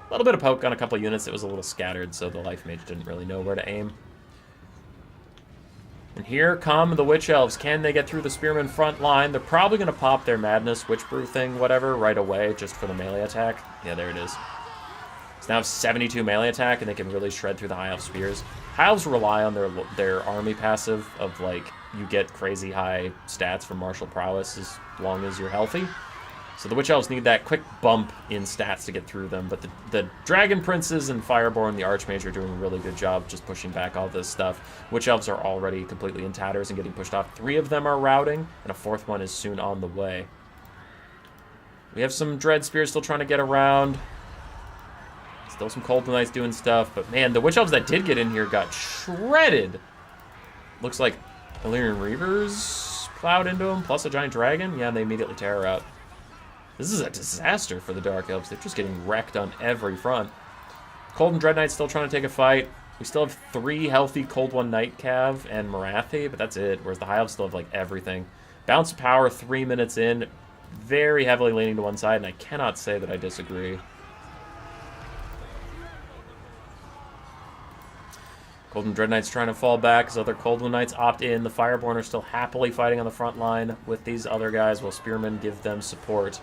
A little bit of poke on a couple units that was a little scattered, so the Life Mage didn't really know where to aim. And here come the Witch Elves. Can they get through the Spearman front line? They're probably going to pop their Madness, Witch Brew thing, whatever, right away, just for the melee attack. Yeah, there it is. So now have 72 melee attack, and they can really shred through the High Elf spears. High Elves rely on their army passive of, like, you get crazy high stats from martial prowess as long as you're healthy. So the Witch Elves need that quick bump in stats to get through them, but the Dragon Princes and Fireborn, the Archmage, are doing a really good job just pushing back all this stuff. Witch Elves are already completely in tatters and getting pushed off. 3 of them are routing, and a 4th one is soon on the way. We have some Dread Spears still trying to get around. Still some Cold Knights doing stuff, but man, the Witch Elves that did get in here got shredded. Looks like Illyrian Reavers cloud into them, plus a giant dragon. Yeah, and they immediately tear her out. This is a disaster for the Dark Elves. They're just getting wrecked on every front. Cold and Dread Knight's still trying to take a fight. We still have 3 healthy Cold One Night Cav and Marathi, but that's it. Whereas the High Elves still have, like, everything. Bounce of Power 3 minutes in. Very heavily leaning to one side, and I cannot say that I disagree. Golden Dread Knight's trying to fall back as other Cold One Knights opt in. The Fireborn are still happily fighting on the front line with these other guys while Spearmen give them support.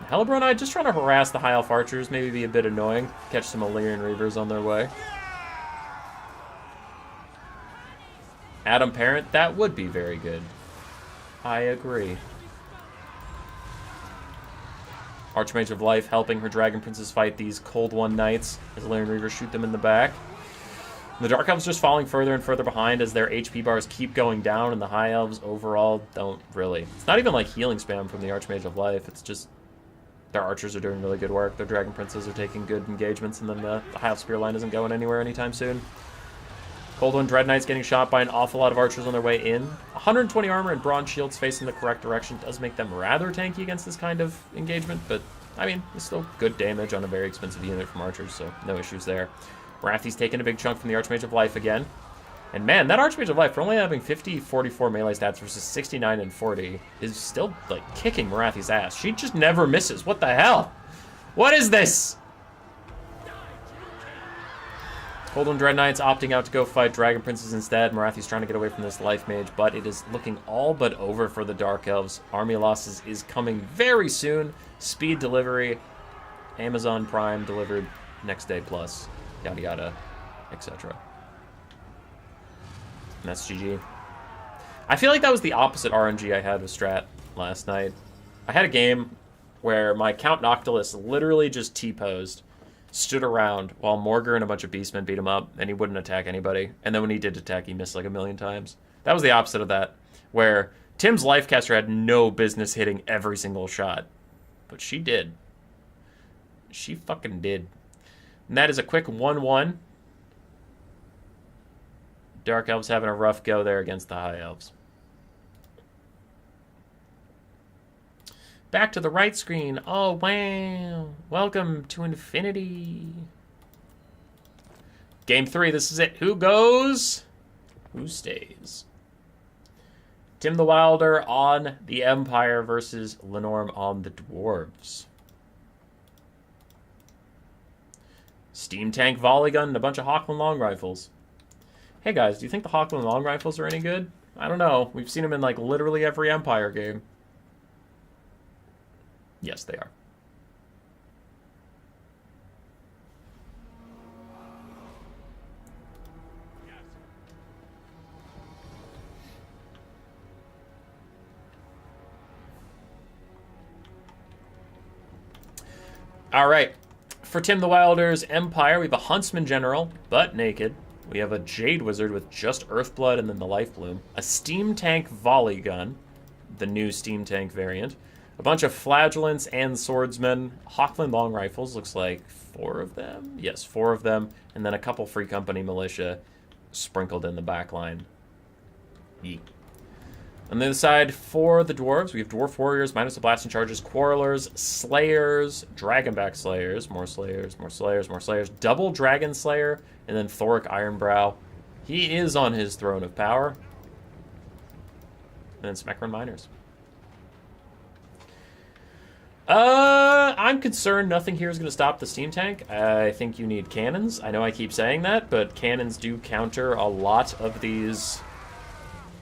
Hellebore Knight just trying to harass the High Elf Archers, maybe be a bit annoying. Catch some Illyrian Reavers on their way. Adam Parent, that would be very good. I agree. Archmage of Life helping her Dragon Princess fight these Cold One Knights as Illyrian Reavers shoot them in the back. The Dark Elves just falling further and further behind as their HP bars keep going down, and the High Elves overall don't really. It's not even like healing spam from the Archmage of Life, it's just their archers are doing really good work, their Dragon Princes are taking good engagements, and then the High Elf Spear line isn't going anywhere anytime soon. Cold One Dread Knight's getting shot by an awful lot of archers on their way in. 120 armor and bronze shields facing the correct direction does make them rather tanky against this kind of engagement, but, I mean, it's still good damage on a very expensive unit from archers, so no issues there. Marathi's taking a big chunk from the Archmage of Life again. And man, that Archmage of Life, for only having 50-44 melee stats versus 69 and 40, is still, like, kicking Marathi's ass. She just never misses. What the hell? What is this? Golden Dread Knights opting out to go fight Dragon Princes instead. Marathi's trying to get away from this Life Mage, but it is looking all but over for the Dark Elves. Army losses is coming very soon. Speed delivery. Amazon Prime delivered next day plus. Yada yada, etc. And that's GG. I feel like that was the opposite RNG I had with Strat last night. I had a game where my Count Noctilus literally just T-posed, stood around while Morgar and a bunch of Beastmen beat him up, and he wouldn't attack anybody. And then when he did attack, he missed like 1,000,000 times. That was the opposite of that, where Tim's Lifecaster had no business hitting every single shot. But she did. She fucking did. And that is a quick 1-1. Dark Elves having a rough go there against the High Elves. Back to the right screen. Oh, wow. Welcome to infinity. Game 3, this is it. Who goes? Who stays? Tim the Wilder on the Empire versus Lenorm on the Dwarves. Steam Tank Volley Gun and a bunch of Hawkland Long Rifles. Hey guys, do you think the Hawkland Long Rifles are any good? I don't know. We've seen them in like literally every Empire game. Yes, they are. All right. For Tim the Wilder's Empire, we have a Huntsman General, but naked. We have a Jade Wizard with just Earthblood and then the Life Bloom. A Steam Tank Volley Gun, the new Steam Tank variant. A bunch of Flagellants and Swordsmen. Hawkland Long Rifles, looks like 4 of them. Yes, 4 of them. And then a couple Free Company Militia sprinkled in the back line. Yeet. On the other side, for the Dwarves, we have Dwarf Warriors, minus the Blasting Charges, Quarrelers, Slayers, Dragonback Slayers, more Slayers, more Slayers, more Slayers, Double Dragon Slayer, and then Thoric Ironbrow. He is on his throne of power. And then some Ekron Miners. I'm concerned nothing here is going to stop the Steam Tank. I think you need cannons. I know I keep saying that, but cannons do counter a lot of these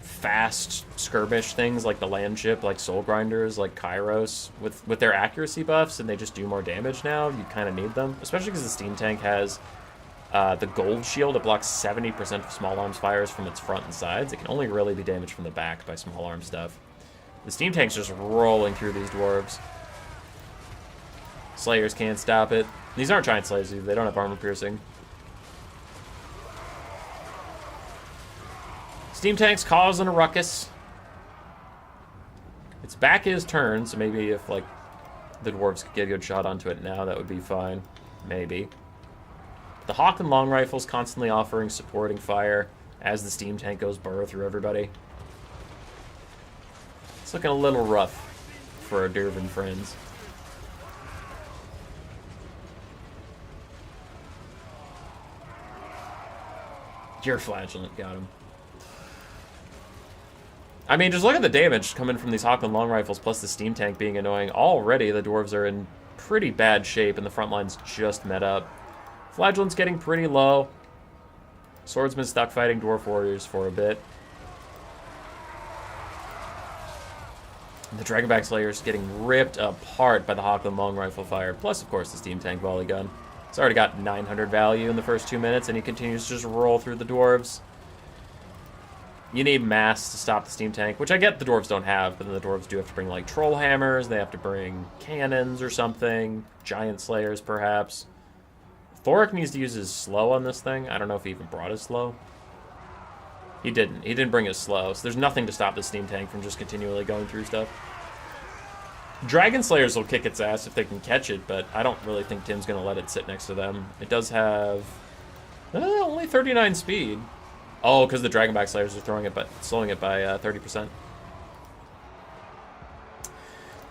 fast skirmish things like the land ship, like Soul Grinders, like Kairos, with their accuracy buffs, and they just do more damage now. You kind of need them, especially because the Steam Tank has the gold shield that blocks 70% of small arms fires from its front and sides. It can only really be damaged from the back by small arm stuff. The Steam Tank's just rolling through these dwarves. Slayers can't stop it. These aren't giant slayers either. They don't have armor piercing. Steam Tank's causing a ruckus. It's back his turn, so maybe if like the dwarves could get a good shot onto it now, that would be fine. Maybe. The Hawk and Long Rifles constantly offering supporting fire as the Steam Tank goes burrow through everybody. It's looking a little rough for our Dervan friends. Your Flagellant got him. I mean, just look at the damage coming from these Hawkland long rifles plus the steam tank being annoying. Already, the Dwarves are in pretty bad shape, and the front line's just met up. Flagellant's getting pretty low. Swordsman stuck fighting Dwarf Warriors for a bit. The Dragonback Slayer's getting ripped apart by the Hawkland long rifle fire, plus, of course, the steam tank volley gun. It's already got 900 value in the first 2 minutes, and he continues to just roll through the Dwarves. You need mass to stop the steam tank, which I get the Dwarves don't have, but then the Dwarves do have to bring, like, troll hammers, they have to bring cannons or something, giant slayers, perhaps. Thoric needs to use his slow on this thing. I don't know if he even brought his slow. He didn't. He didn't bring his slow, so there's nothing to stop the steam tank from just continually going through stuff. Dragon Slayers will kick its ass if they can catch it, but I don't really think Tim's going to let it sit next to them. It does have only 39 speed. Oh, because the Dragonback Slayers are throwing it, but slowing it by 30%.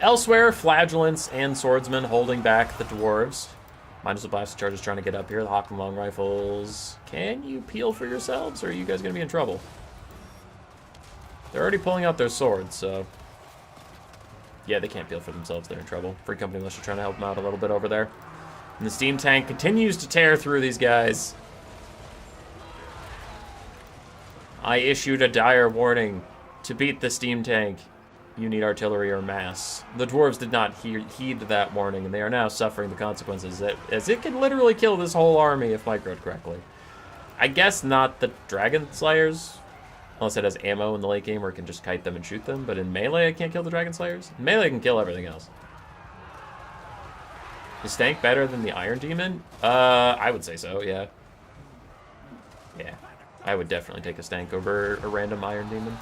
Elsewhere, Flagellants and Swordsmen holding back the Dwarves. Minus the Blast Charge is trying to get up here. The Hawkland Long Rifles. Can you peel for yourselves, or are you guys going to be in trouble? They're already pulling out their swords, so... yeah, they can't peel for themselves. They're in trouble. Free Company Militia trying to help them out a little bit over there. And the steam tank continues to tear through these guys. I issued a dire warning. To beat the steam tank, you need artillery or mass. The Dwarves did not heed that warning, and they are now suffering the consequences, as it can literally kill this whole army if microed correctly. I guess not the Dragon Slayers, unless it has ammo in the late game where it can just kite them and shoot them, but in melee it can't kill the Dragon Slayers. In melee it can kill everything else. Is Stank better than the Iron Demon? I would say so, yeah. Yeah, I would definitely take a Stank over a random Iron Demon.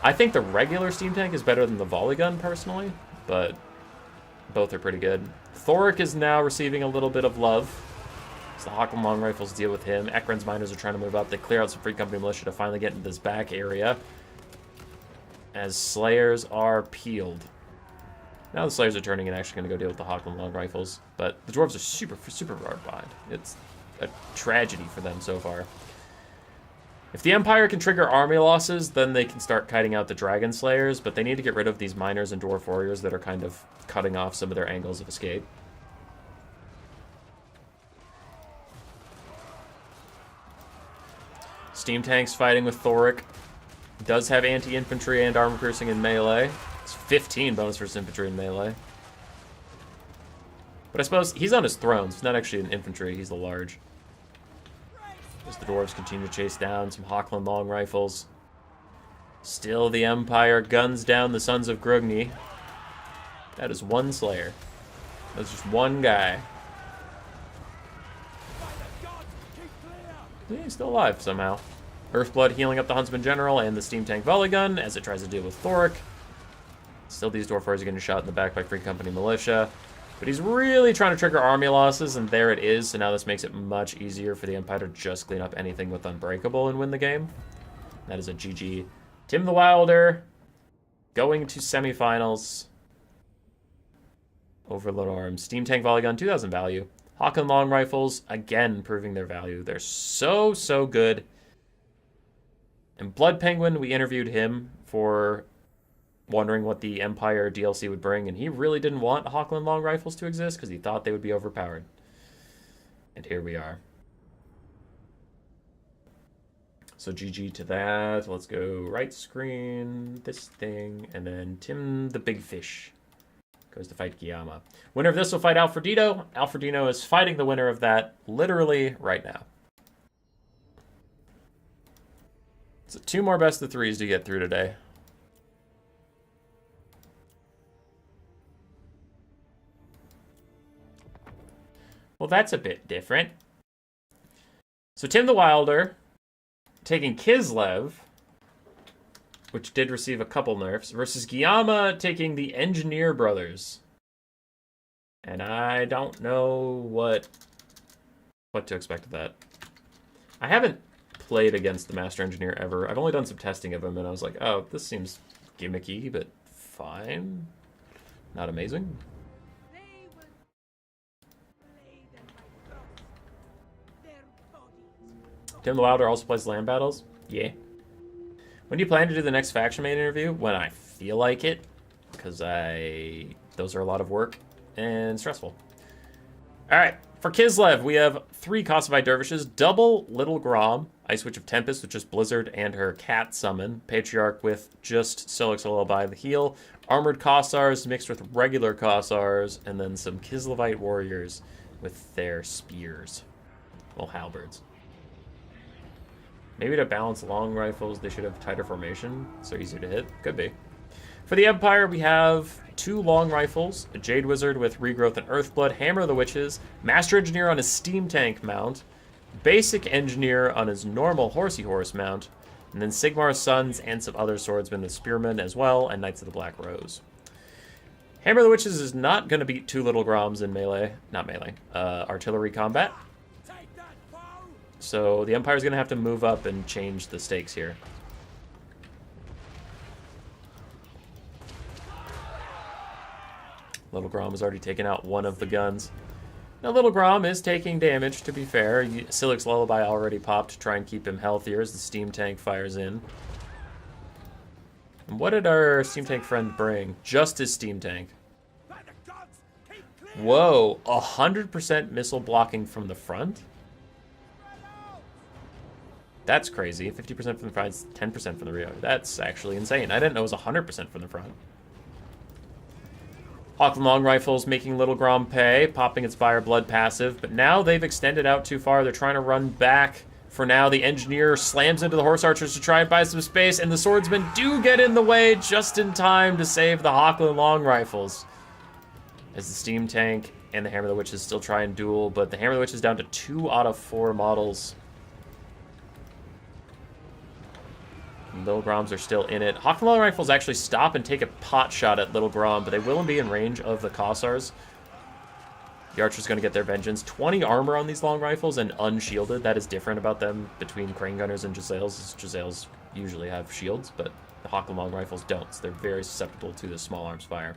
I think the regular steam tank is better than the volley gun, personally, but both are pretty good. Thoric is now receiving a little bit of love, as the Hawkland long rifles deal with him. Ekron's miners are trying to move up. They clear out some Free Company Militia to finally get into this back area, as Slayers are peeled. Now the Slayers are turning and actually going to go deal with the Hawkland long rifles, but the Dwarves are super far behind. It's a tragedy for them so far. If the Empire can trigger army losses, then they can start kiting out the Dragon Slayers, but they need to get rid of these miners and Dwarf Warriors that are kind of cutting off some of their angles of escape. Steam Tank's fighting with Thoric. Does have anti-infantry and armor piercing in melee. It's 15 bonus versus infantry in melee. But I suppose he's on his throne, so he's not actually an infantry, he's the large. As the Dwarves continue to chase down some Hawkland long rifles. Still the Empire guns down the Sons of Grugni. That is one Slayer. That's just one guy. Yeah, he's still alive somehow. Earthblood healing up the Huntsman General and the Steam Tank Volley Gun as it tries to deal with Thoric. Still these Dwarf Warriors are getting shot in the back by Free Company Militia. But he's really trying to trigger army losses, and there it is. So now this makes it much easier for the Empire to just clean up anything with Unbreakable and win the game. That is a GG. Tim the Wilder going to semifinals. Overload arms. Steam Tank Volley Gun, 2,000 value. Hawkland Long Rifles, again, proving their value. They're so good. And Blood Penguin, we interviewed him for wondering what the Empire DLC would bring, and he really didn't want Hawkland long rifles to exist because he thought they would be overpowered. And here we are. So GG to that. Let's go right screen, this thing, and then Tim the Big Fish goes to fight Guillaume. Winner of this will fight Alfredino. Alfredino is fighting the winner of that literally right now. So 2 more best of 3s to get through today. Well, that's a bit different. So Tim the Wilder taking Kislev, which did receive a couple nerfs, versus Guillaume taking the Engineer Brothers. And I don't know what to expect of that. I haven't played against the Master Engineer ever. I've only done some testing of him, and I was like, oh, this seems gimmicky, but fine. Not amazing. Tim the Wilder also plays land battles? Yeah. When do you plan to do the next faction main interview? When I feel like it, because those are a lot of work and stressful. All right, for Kislev, we have 3 Kosovo dervishes, double Little Grom, Ice Witch of Tempest with just Blizzard and her cat summon, Patriarch with just Silix Lullaby the heal, Armored Kossars mixed with regular Kossars, and then some Kislevite warriors with their spears. Well, halberds. Maybe to balance long rifles, they should have tighter formation, so easier to hit. Could be. For the Empire, we have 2 long rifles, a Jade Wizard with Regrowth and Earthblood, Hammer of the Witches, Master Engineer on his Steam Tank mount, Basic Engineer on his normal Horsey Horse mount, and then Sigmar's Sons and some other swordsmen with Spearmen as well, and Knights of the Black Rose. Hammer of the Witches is not going to beat 2 Little Groms in melee, artillery combat. So the Empire's going to have to move up and change the stakes here. Little Grom has already taken out one of the guns. Now, Little Grom is taking damage, to be fair. Silix Lullaby already popped to try and keep him healthier as the Steam Tank fires in. And what did our Steam Tank friend bring? Just his Steam Tank. Whoa, 100% missile blocking from the front? That's crazy. 50% from the front, 10% from the rear. That's actually insane. I didn't know it was 100% from the front. Hawkland Long Rifles making Little Grom pay, popping its Fire Blood passive, but now they've extended out too far. They're trying to run back. For now, the Engineer slams into the Horse Archers to try and buy some space, and the Swordsmen do get in the way just in time to save the Hawkland Long Rifles. As the Steam Tank and the Hammer of the Witches still try and duel, but the Hammer of the Witches is down to 2 out of 4 models. Little Groms are still in it. Hawkland Long Rifles actually stop and take a pot shot at Little Grom, but they will be in range of the Kossars. The Archer's going to get their vengeance. 20 armor on these long rifles and unshielded. That is different about them between Crane Gunners and Giselles. Giselles usually have shields, but the Hawkland Long Rifles don't, so they're very susceptible to the small arms fire.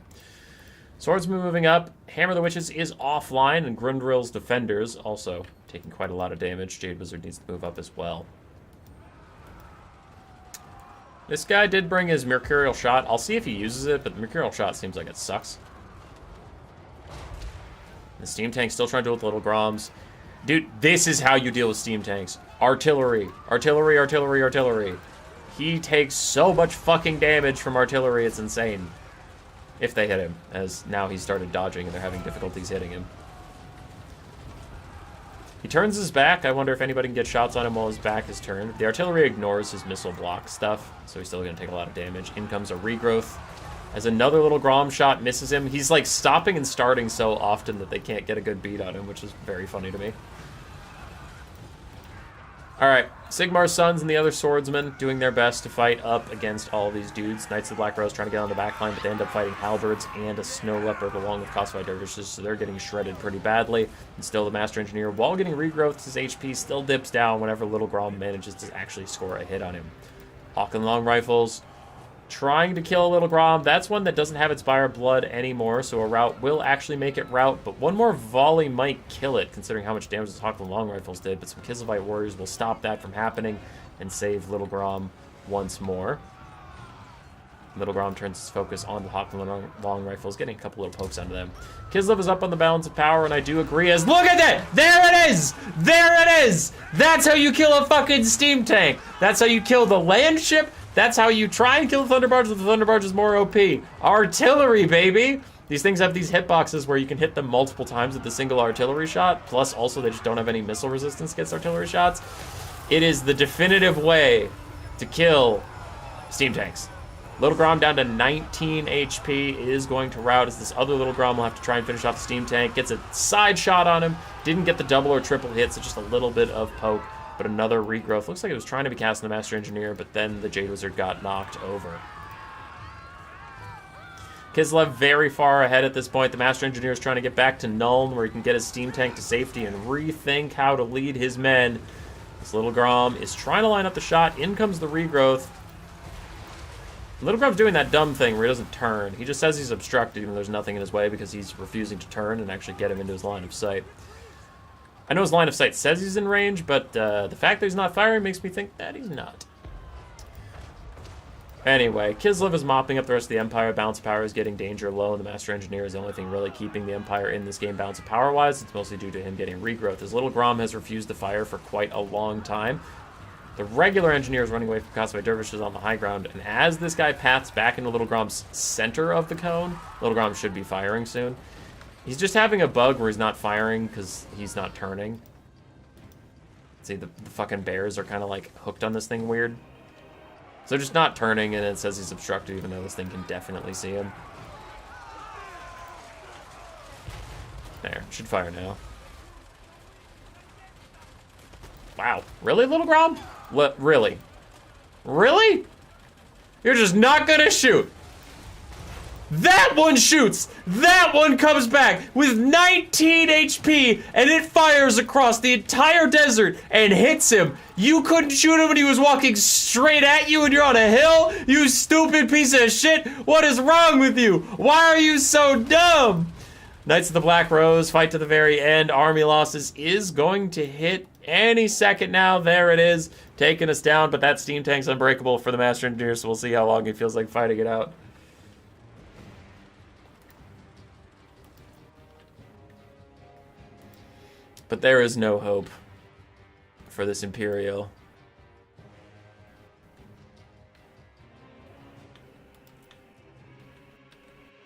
Swordsman moving up. Hammer of the Witches is offline, and Grundrill's Defenders also taking quite a lot of damage. Jade Wizard needs to move up as well. This guy did bring his Mercurial Shot. I'll see if he uses it, but the Mercurial Shot seems like it sucks. The Steam Tank's still trying to deal with Little Groms. Dude, this is how you deal with Steam Tanks. Artillery. Artillery, artillery, artillery. He takes so much fucking damage from artillery, it's insane. If they hit him, as now he's started dodging and they're having difficulties hitting him. He turns his back. I wonder if anybody can get shots on him while his back is turned. The artillery ignores his missile block stuff, so he's still going to take a lot of damage. In comes a regrowth. As another Little Grom shot misses him, he's like stopping and starting so often that they can't get a good beat on him, which is very funny to me. Alright, Sigmar's Sons and the other swordsmen doing their best to fight up against all these dudes. Knights of the Black Rose trying to get on the back line, but they end up fighting halberds and a snow leopard along with Kosovo dervishes, so they're getting shredded pretty badly. And still the Master Engineer, while getting regrowth, his HP still dips down whenever Little Grom manages to actually score a hit on him. Hawkland Long Rifles trying to kill a Little Grom. That's one that doesn't have its Fire Blood anymore, so a rout will actually make it rout, but one more volley might kill it, considering how much damage the Hawkland Long Rifles did, but some Kislevite warriors will stop that from happening and save Little Grom once more. Little Grom turns his focus on the Hawkland Long Rifles, getting a couple little pokes onto them. Kislev is up on the balance of power, and I do agree as, look at that! There it is! There it is! That's how you kill a fucking Steam Tank! That's how you kill the land ship! That's how you try and kill the Thunderbarge, but the Thunderbarge is more OP. Artillery, baby! These things have these hitboxes where you can hit them multiple times with a single artillery shot, plus also they just don't have any missile resistance against artillery shots. It is the definitive way to kill Steam Tanks. Little Grom down to 19 HP is going to rout as this other Little Grom will have to try and finish off the Steam Tank. Gets a side shot on him. Didn't get the double or triple hit, so just a little bit of poke. But another regrowth. Looks like it was trying to be cast in the Master Engineer, but then the Jade Wizard got knocked over. Kislev very far ahead at this point. The Master Engineer is trying to get back to Nuln, where he can get his Steam Tank to safety and rethink how to lead his men. This Little Grom is trying to line up the shot. In comes the regrowth. Little Grub's doing that dumb thing where he doesn't turn. He just says he's obstructed even though there's nothing in his way because he's refusing to turn and actually get him into his line of sight. I know his line of sight says he's in range, but the fact that he's not firing makes me think that he's not. Anyway, Kislev is mopping up the rest of the Empire. Balance of power is getting danger low, and the Master Engineer is the only thing really keeping the Empire in this game balance of power-wise. It's mostly due to him getting regrowth. His little Grom has refused to fire for quite a long time. The regular Engineer is running away from Cathay Dervishes on the high ground, and as this guy paths back into Little Grom's center of the cone, Little Grom should be firing soon. He's just having a bug where he's not firing because he's not turning. See, the fucking bears are kind of like hooked on this thing weird. So just not turning, and it says he's obstructed even though this thing can definitely see him. There, should fire now. Wow, really, Little Grom? Really? Really? You're just not gonna shoot. That one shoots! That one comes back with 19 HP, and it fires across the entire desert and hits him. You couldn't shoot him when he was walking straight at you and you're on a hill? You stupid piece of shit! What is wrong with you? Why are you so dumb? Knights of the Black Rose fight to the very end. Army losses is going to hit any second now. There it is, taking us down, but that steam tank's unbreakable for the Master Engineer, so we'll see how long it feels like fighting it out. But there is no hope for this Imperial.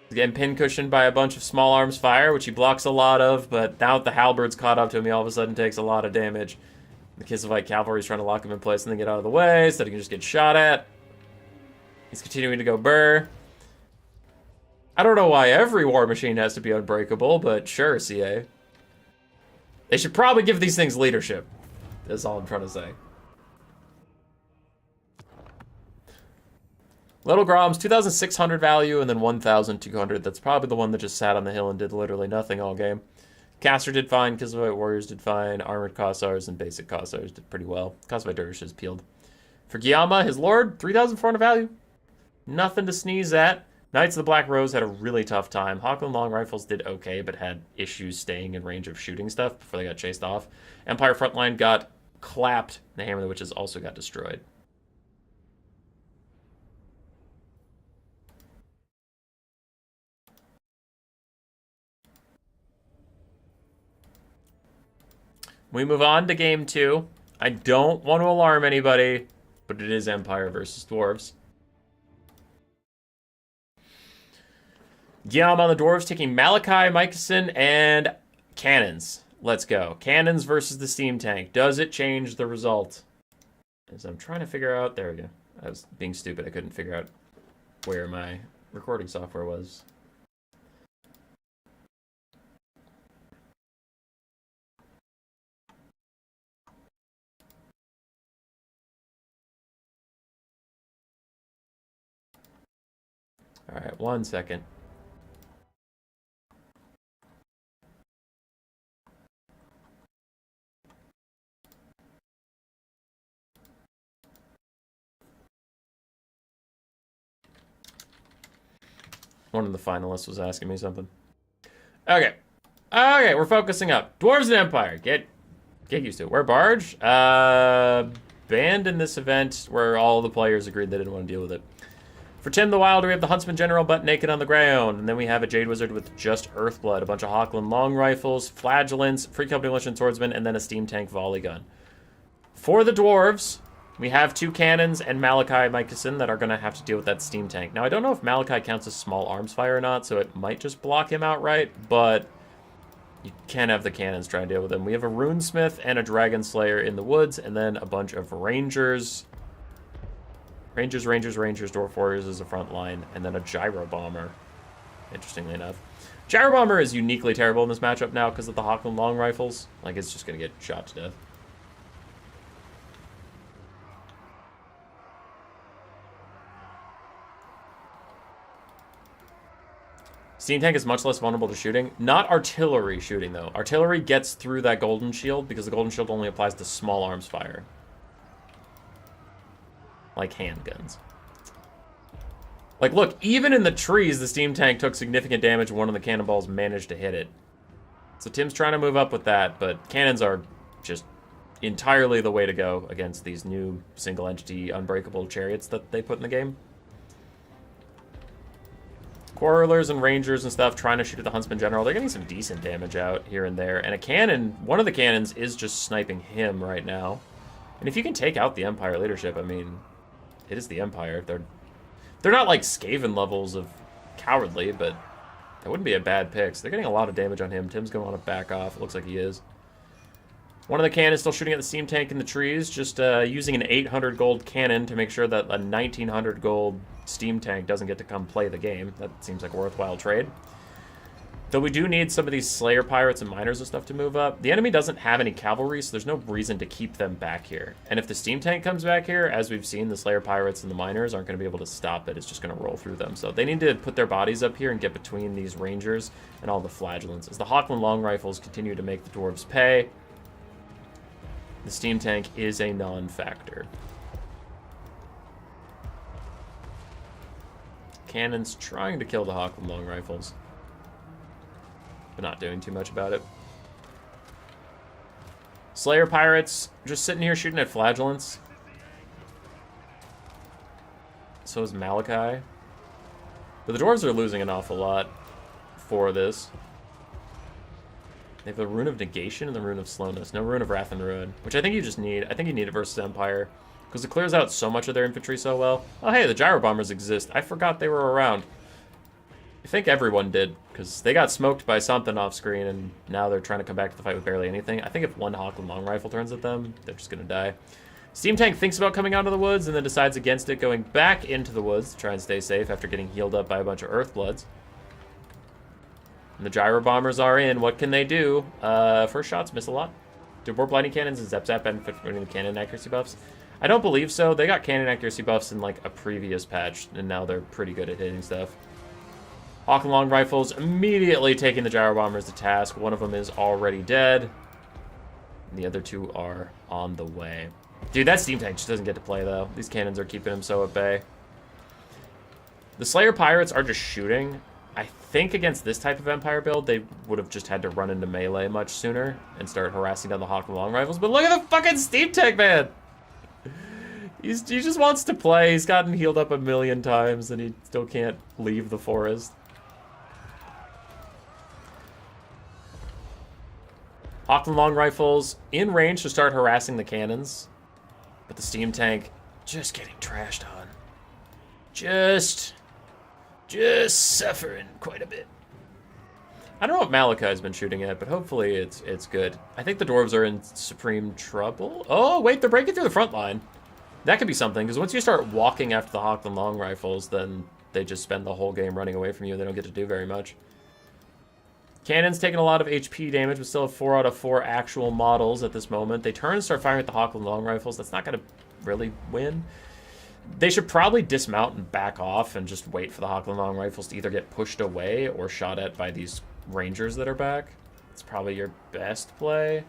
He's getting pincushioned by a bunch of small arms fire, which he blocks a lot of, but now that the halberds caught up to him, he all of a sudden takes a lot of damage. The Kislevite cavalry is trying to lock him in place and then get out of the way so that he can just get shot at. He's continuing to go burr. I don't know why every war machine has to be unbreakable, but sure, CA. They should probably give these things leadership. That's all I'm trying to say. Little Grom's 2,600 value and then 1,200. That's probably the one that just sat on the hill and did literally nothing all game. Caster did fine. Kislevite Warriors did fine. Armored Kossars and Basic Kossars did pretty well. Kossovite Dervishes peeled. For Guillaume, his Lord, 3,400 value. Nothing to sneeze at. Knights of the Black Rose had a really tough time. Hawkland Long Rifles did okay, but had issues staying in range of shooting stuff before they got chased off. Empire Frontline got clapped. The Hammer of the Witches also got destroyed. We move on to game 2. I don't want to alarm anybody, but it is Empire versus Dwarves. Guillaume on the Dwarves taking Malachi, Mycosson, and cannons. Let's go. Cannons versus the steam tank. Does it change the result? As I'm trying to figure out... There we go. I was being stupid. I couldn't figure out where my recording software was. All right, 1 second. One of the finalists was asking me something. Okay. Okay, we're focusing up. Dwarves and Empire. Get used to it. We're Barge. Banned in this event where all the players agreed they didn't want to deal with it. For Tim the Wilder, we have the Huntsman General butt naked on the ground. And then we have a Jade Wizard with just Earthblood, a bunch of Hawkland Long Rifles, Flagellants, Free Company Militia Swordsman, and then a Steam Tank Volley Gun. For the Dwarves, we have 2 cannons and Malachi Mycosson that are going to have to deal with that steam tank. Now, I don't know if Malachi counts as small arms fire or not, so it might just block him outright, but you can have the cannons try and deal with him. We have a Runesmith and a Dragon Slayer in the woods, and then a bunch of Rangers. Rangers, Dwarf Warriors is a front line, and then a Gyro Bomber, interestingly enough. Gyro Bomber is uniquely terrible in this matchup now because of the Hawkland Long Rifles. Like, it's just going to get shot to death. Steam Tank is much less vulnerable to shooting. Not artillery shooting, though. Artillery gets through that golden shield because the golden shield only applies to small arms fire. Like handguns. Like, look, even in the trees, the steam tank took significant damage. One of the cannonballs managed to hit it. So Tim's trying to move up with that, but cannons are just entirely the way to go against these new single-entity unbreakable chariots that they put in the game. Quarrelers and rangers and stuff trying to shoot at the Huntsman General. They're getting some decent damage out here and there. And a cannon, one of the cannons is just sniping him right now. And if you can take out the Empire leadership, I mean, it is the Empire. They're not like Skaven levels of cowardly, but that wouldn't be a bad pick. So they're getting a lot of damage on him. Tim's going to want to back off. It looks like he is. One of the cannons still shooting at the steam tank in the trees, just using an 800 gold cannon to make sure that a 1900 gold steam tank doesn't get to come play the game. That seems like a worthwhile trade. Though we do need some of these Slayer Pirates and Miners and stuff to move up. The enemy doesn't have any cavalry, so there's no reason to keep them back here. And if the steam tank comes back here, as we've seen, the Slayer Pirates and the Miners aren't going to be able to stop it. It's just going to roll through them. So they need to put their bodies up here and get between these Rangers and all the Flagellants. As the Hawkland Long Rifles continue to make the Dwarves pay, the steam tank is a non-factor. Cannon's trying to kill the Hawkland Long Rifles, but not doing too much about it. Slayer Pirates just sitting here shooting at Flagellants. So is Malachi. But the Dwarves are losing an awful lot for this. They have the Rune of Negation and the Rune of Slowness. No Rune of Wrath and Ruin, which I think you just need. I think you need it versus Empire, because it clears out so much of their infantry so well. Oh, hey, the Gyro Bombers exist. I forgot they were around. I think everyone did, because they got smoked by something off screen, and now they're trying to come back to the fight with barely anything. I think if one Hawkland Long Rifle turns at them, they're just going to die. Steam Tank thinks about coming out of the woods, and then decides against it, going back into the woods to try and stay safe after getting healed up by a bunch of Earthbloods. And the Gyro Bombers are in. What can they do? First shots miss a lot. Do Warp Lightning Cannons and Zap Zap benefit from the cannon accuracy buffs? I don't believe so. They got cannon accuracy buffs in like a previous patch, and now they're pretty good at hitting stuff. Hawk and Long Rifles immediately taking the Gyro Bombers to task. One of them is already dead. And the other two are on the way. Dude, that Steam Tank just doesn't get to play, though. These cannons are keeping him so at bay. The Slayer Pirates are just shooting. I think against this type of Empire build, they would have just had to run into melee much sooner and start harassing down the Hawk and Long Rifles. But look at the fucking Steam Tank, man! He just wants to play. He's gotten healed up a million times, and he still can't leave the forest. Hawk and Long Rifles in range to start harassing the cannons. But the Steam Tank just getting trashed on. Just suffering quite a bit. I don't know what Malachi's been shooting at, but hopefully it's good. I think the Dwarves are in supreme trouble. Oh, wait, they're breaking through the front line. That could be something, because once you start walking after the Hawk and Long Rifles, then they just spend the whole game running away from you. They don't get to do very much. Cannon's taking a lot of HP damage, but still have 4 out of 4 actual models at this moment. They turn and start firing at the Hawk and Long Rifles. That's not going to really win. They should probably dismount and back off and just wait for the Hawk and Long Rifles to either get pushed away or shot at by these Rangers that are back. It's probably your best play.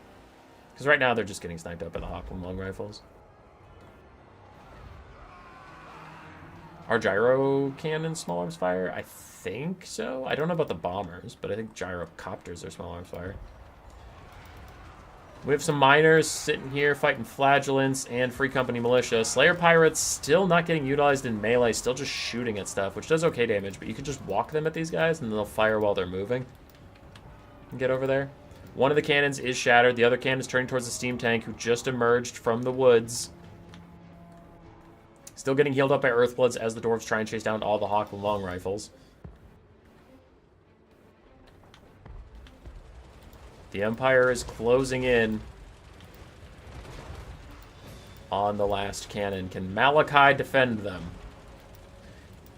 Because right now they're just getting sniped up by the Hawk and Long Rifles. Are gyro cannons small arms fire? I think so. I don't know about the bombers, but I think gyrocopters are small arms fire. We have some miners sitting here fighting flagellants and Free Company militia. Slayer Pirates still not getting utilized in melee, still just shooting at stuff, which does okay damage, but you can just walk them at these guys and they'll fire while they're moving. Get over there. One of the cannons is shattered. The other cannon is turning towards the steam tank who just emerged from the woods. Still getting healed up by Earthbloods as the Dwarves try and chase down all the Hawk and Long Rifles. The Empire is closing in on the last cannon. Can Malachi defend them?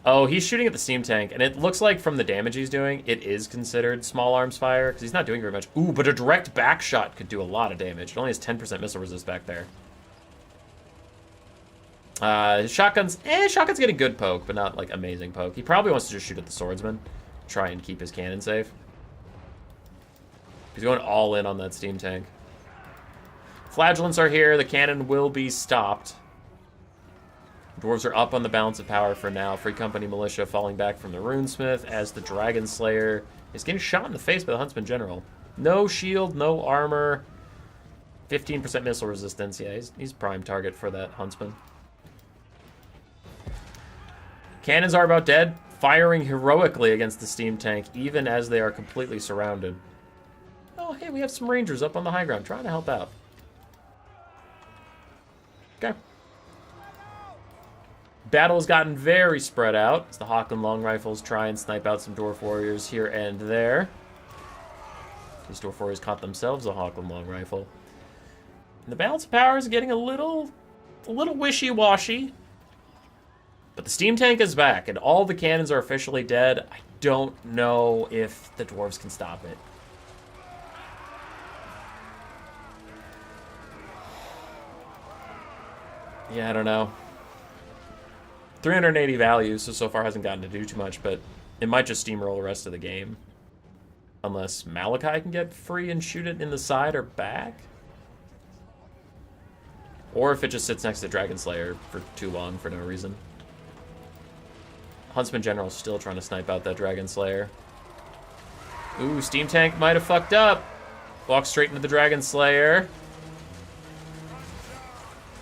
Oh, he's shooting at the steam tank, and it looks like from the damage he's doing, it is considered small arms fire, because he's not doing very much. Ooh, but a direct back shot could do a lot of damage. It only has 10% missile resist back there. His shotgun's getting good poke, but not, like, amazing poke. He probably wants to just shoot at the swordsman, try and keep his cannon safe. He's going all in on that steam tank. Flagellants are here. The cannon will be stopped. Dwarves are up on the balance of power for now. Free Company Militia falling back from the Runesmith as the Dragon Slayer is getting shot in the face by the Huntsman General. No shield, no armor. 15% missile resistance. Yeah, he's prime target for that Huntsman. Cannons are about dead, firing heroically against the steam tank, even as they are completely surrounded. Oh, hey, we have some Rangers up on the high ground trying to help out. Okay. Battle has gotten very spread out as the Hawk and Long Rifles try and snipe out some Dwarf Warriors here and there. These Dwarf Warriors caught themselves a Hawk and Long Rifle. And the balance of power is getting a little wishy-washy. But the steam tank is back, and all the cannons are officially dead. I don't know if the Dwarves can stop it. Yeah, I don't know. 380 value, so far hasn't gotten to do too much, but it might just steamroll the rest of the game. Unless Malachi can get free and shoot it in the side or back. Or if it just sits next to Dragon Slayer for too long for no reason. Huntsman General's still trying to snipe out that Dragon Slayer. Ooh, Steam Tank might have fucked up. Walks straight into the Dragon Slayer.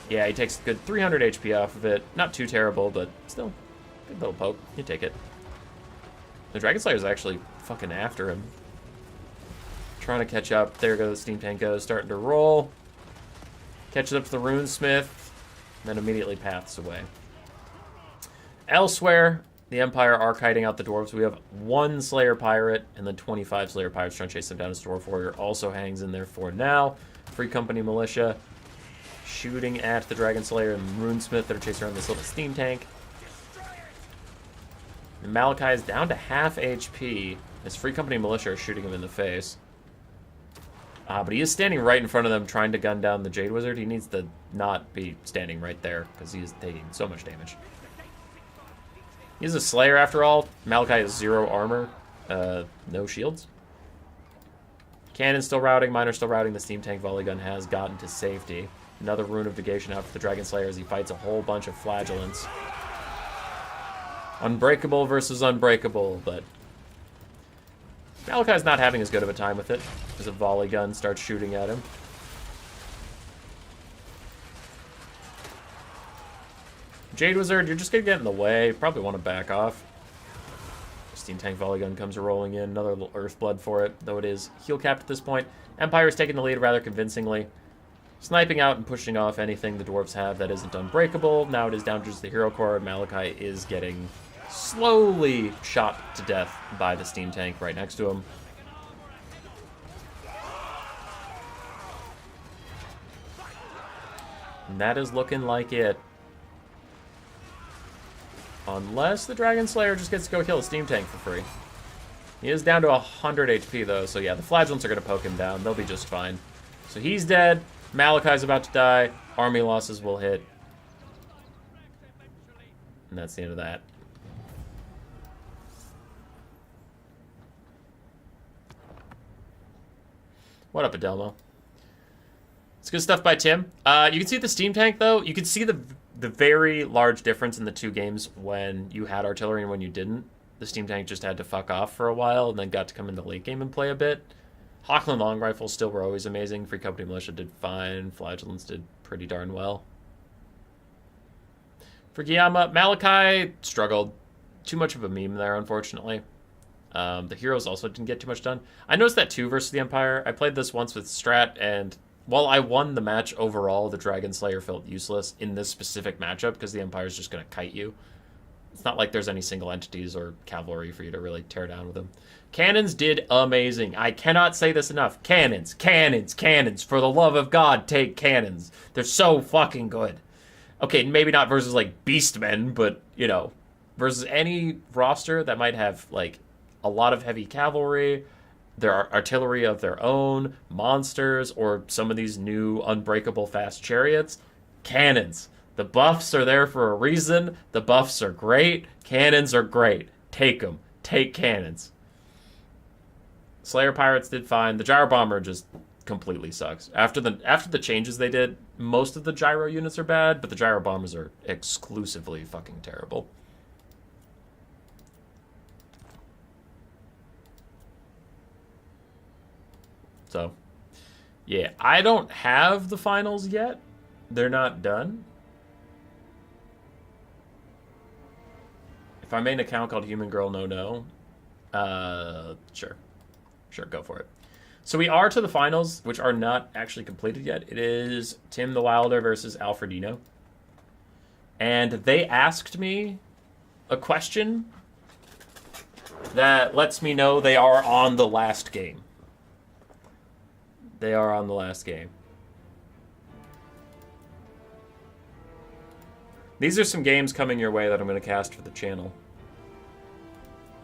Yeah, he takes a good 300 HP off of it. Not too terrible, but still, good little poke. You take it. The Dragon Slayer's actually fucking after him. Trying to catch up. There goes the Steam Tank goes, starting to roll. Catches up to the Runesmith, then immediately paths away. Elsewhere, the Empire are kiting out the Dwarves. We have 1 Slayer Pirate, and then 25 Slayer Pirates trying to chase them down. As Dwarf Warrior also hangs in there for now. Free Company Militia shooting at the Dragon Slayer and Runesmith that are chasing around this little steam tank. And Malachi is down to half HP as Free Company Militia are shooting him in the face. But he is standing right in front of them trying to gun down the Jade Wizard. He needs to not be standing right there because he is taking so much damage. He's a Slayer after all. Malachi has 0 armor, no shields. Cannon still routing, Miner still routing. The steam tank volley gun has gotten to safety. Another Rune of Negation out for the Dragon Slayer as he fights a whole bunch of Flagellants. Unbreakable versus unbreakable, but Malachi's not having as good of a time with it as a volley gun starts shooting at him. Jade Wizard, you're just gonna get in the way. Probably want to back off. Steam Tank Volley Gun comes rolling in. Another little Earthblood for it, though it is heal capped at this point. Empire's taking the lead rather convincingly. Sniping out and pushing off anything the Dwarves have that isn't unbreakable. Now it is down to just the Hero Core. Malachi is getting slowly shot to death by the Steam Tank right next to him. And that is looking like it. Unless the Dragon Slayer just gets to go kill a Steam Tank for free. He is down to 100 HP though, so yeah, the Flagellants are going to poke him down. They'll be just fine. So he's dead. Malachi's about to die. Army losses will hit. And that's the end of that. What up, Adelmo? It's good stuff by Tim. You can see the Steam Tank, though. You can see the very large difference in the 2 games when you had artillery and when you didn't. The Steam Tank just had to fuck off for a while and then got to come into late game and play a bit. Hawkland Long Rifles still were always amazing. Free Company Militia did fine. Flagellants did pretty darn well. For Guillaume, Malachi struggled. Too much of a meme there, unfortunately. The heroes also didn't get too much done. I noticed that too versus the Empire. I played this once with Strat, and while I won the match overall, the Dragon Slayer felt useless in this specific matchup because the Empire's just going to kite you. It's not like there's any single entities or cavalry for you to really tear down with them. Cannons did amazing. I cannot say this enough. Cannons, cannons, cannons. For the love of God, take cannons. They're so fucking good. Okay, maybe not versus, like, Beastmen, but, you know, versus any roster that might have, like, a lot of heavy cavalry, there are artillery of their own, monsters, or some of these new unbreakable fast chariots. Cannons. The buffs are there for a reason. The buffs are great. Cannons are great. Take them. Take cannons. Slayer Pirates did fine. The Gyro Bomber just completely sucks. After the changes they did, most of the gyro units are bad, but the gyro bombers are exclusively fucking terrible. So, yeah, I don't have the finals yet. They're not done. If I made an account called Human Girl No No, sure, go for it. So we are to the finals, which are not actually completed yet. It is Tim the Wilder versus Alfredino. And they asked me a question that lets me know they are on the last game. They are on the last game. These are some games coming your way that I'm going to cast for the channel.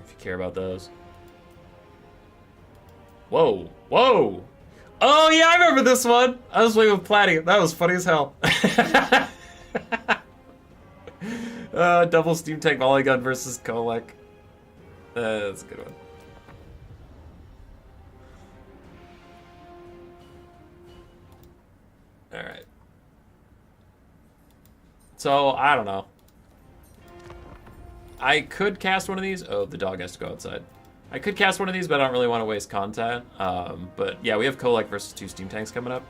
If you care about those. Whoa. Whoa. Oh, yeah, I remember this one. I was playing with Platty. That was funny as hell. Double Steam Tank Volley Gun versus Kolek. That's a good one. Alright. So, I don't know. I could cast one of these. Oh, the dog has to go outside. I could cast one of these, but I don't really want to waste content. But yeah, we have Kolek versus 2 Steam Tanks coming up.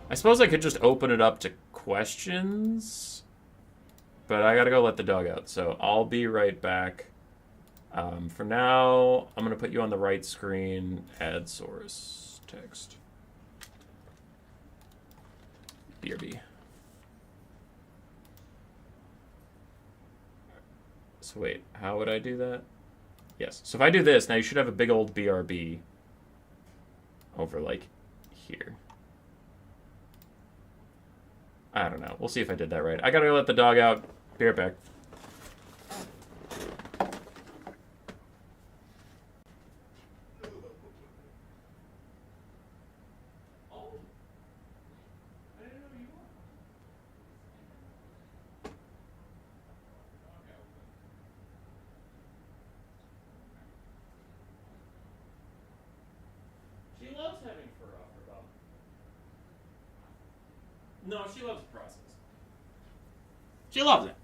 I suppose I could just open it up to questions. But I gotta go let the dog out, so I'll be right back. For now, I'm gonna put you on the right screen. Add source text. BRB. So wait, how would I do that? Yes. So if I do this, now you should have a big old BRB over, like, here. I don't know. We'll see if I did that right. I gotta go let the dog out. Be right back. She loves having fur off her bum. No, she loves the process. She loves it.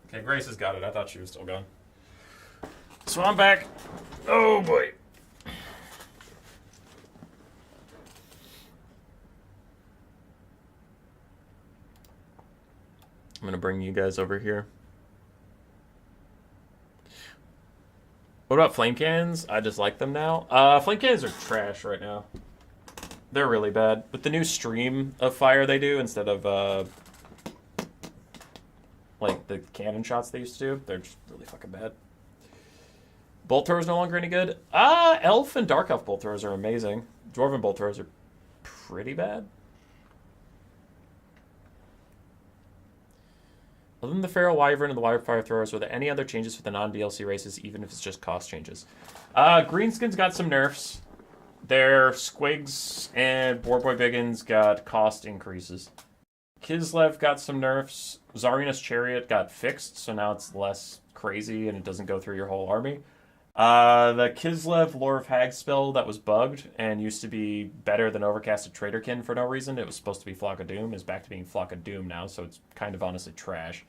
Okay, Grace has got it. I thought she was still gone. So I'm back. Oh boy. I'm gonna bring you guys over here. What about flame cannons? I just like them now. Flame cannons are trash right now. They're really bad. With the new stream of fire they do instead of like the cannon shots they used to do, they're just really fucking bad. Bolt throwers no longer any good. Elf and Dark Elf bolt throwers are amazing. Dwarven bolt throwers are pretty bad. Other than the Feral Wyvern and the Wildfire Throwers, were there any other changes for the non-DLC races, even if it's just cost changes? Greenskins got some nerfs. Their Squigs and Boarboy Biggins got cost increases. Kislev got some nerfs. Zarina's Chariot got fixed, so now it's less crazy and it doesn't go through your whole army. The Kislev Lore of Hag spell that was bugged and used to be better than Overcasted Traderkin for no reason. It was supposed to be Flock of Doom. Is back to being Flock of Doom now, so it's kind of honestly trash.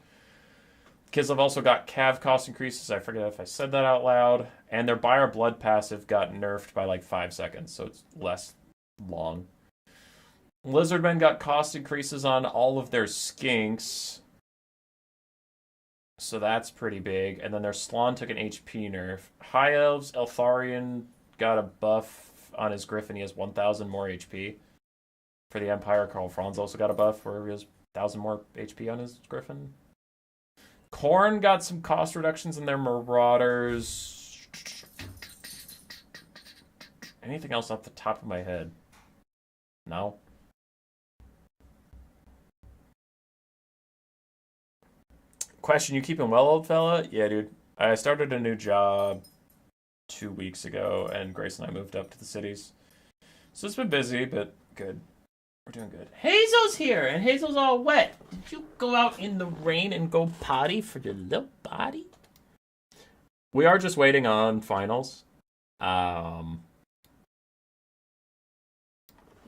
Kislev also got Cav cost increases. I forget if I said that out loud. And their Buyer Blood passive got nerfed by like 5 seconds, so it's less long. Lizardmen got cost increases on all of their skinks. So that's pretty big. And then their Slon took an HP nerf. High Elves, Eltharion got a buff on his Griffin. He has 1,000 more HP. For the Empire, Karl Franz also got a buff where he has 1,000 more HP on his Griffin. Khorne got some cost reductions in their Marauders. Anything else off the top of my head? No? Question, you keeping well, old fella? Yeah, dude. I started a new job 2 weeks ago, and Grace and I moved up to the cities. So it's been busy, but good. We're doing good. Hazel's here, and Hazel's all wet. Did you go out in the rain and go potty for your little body? We are just waiting on finals.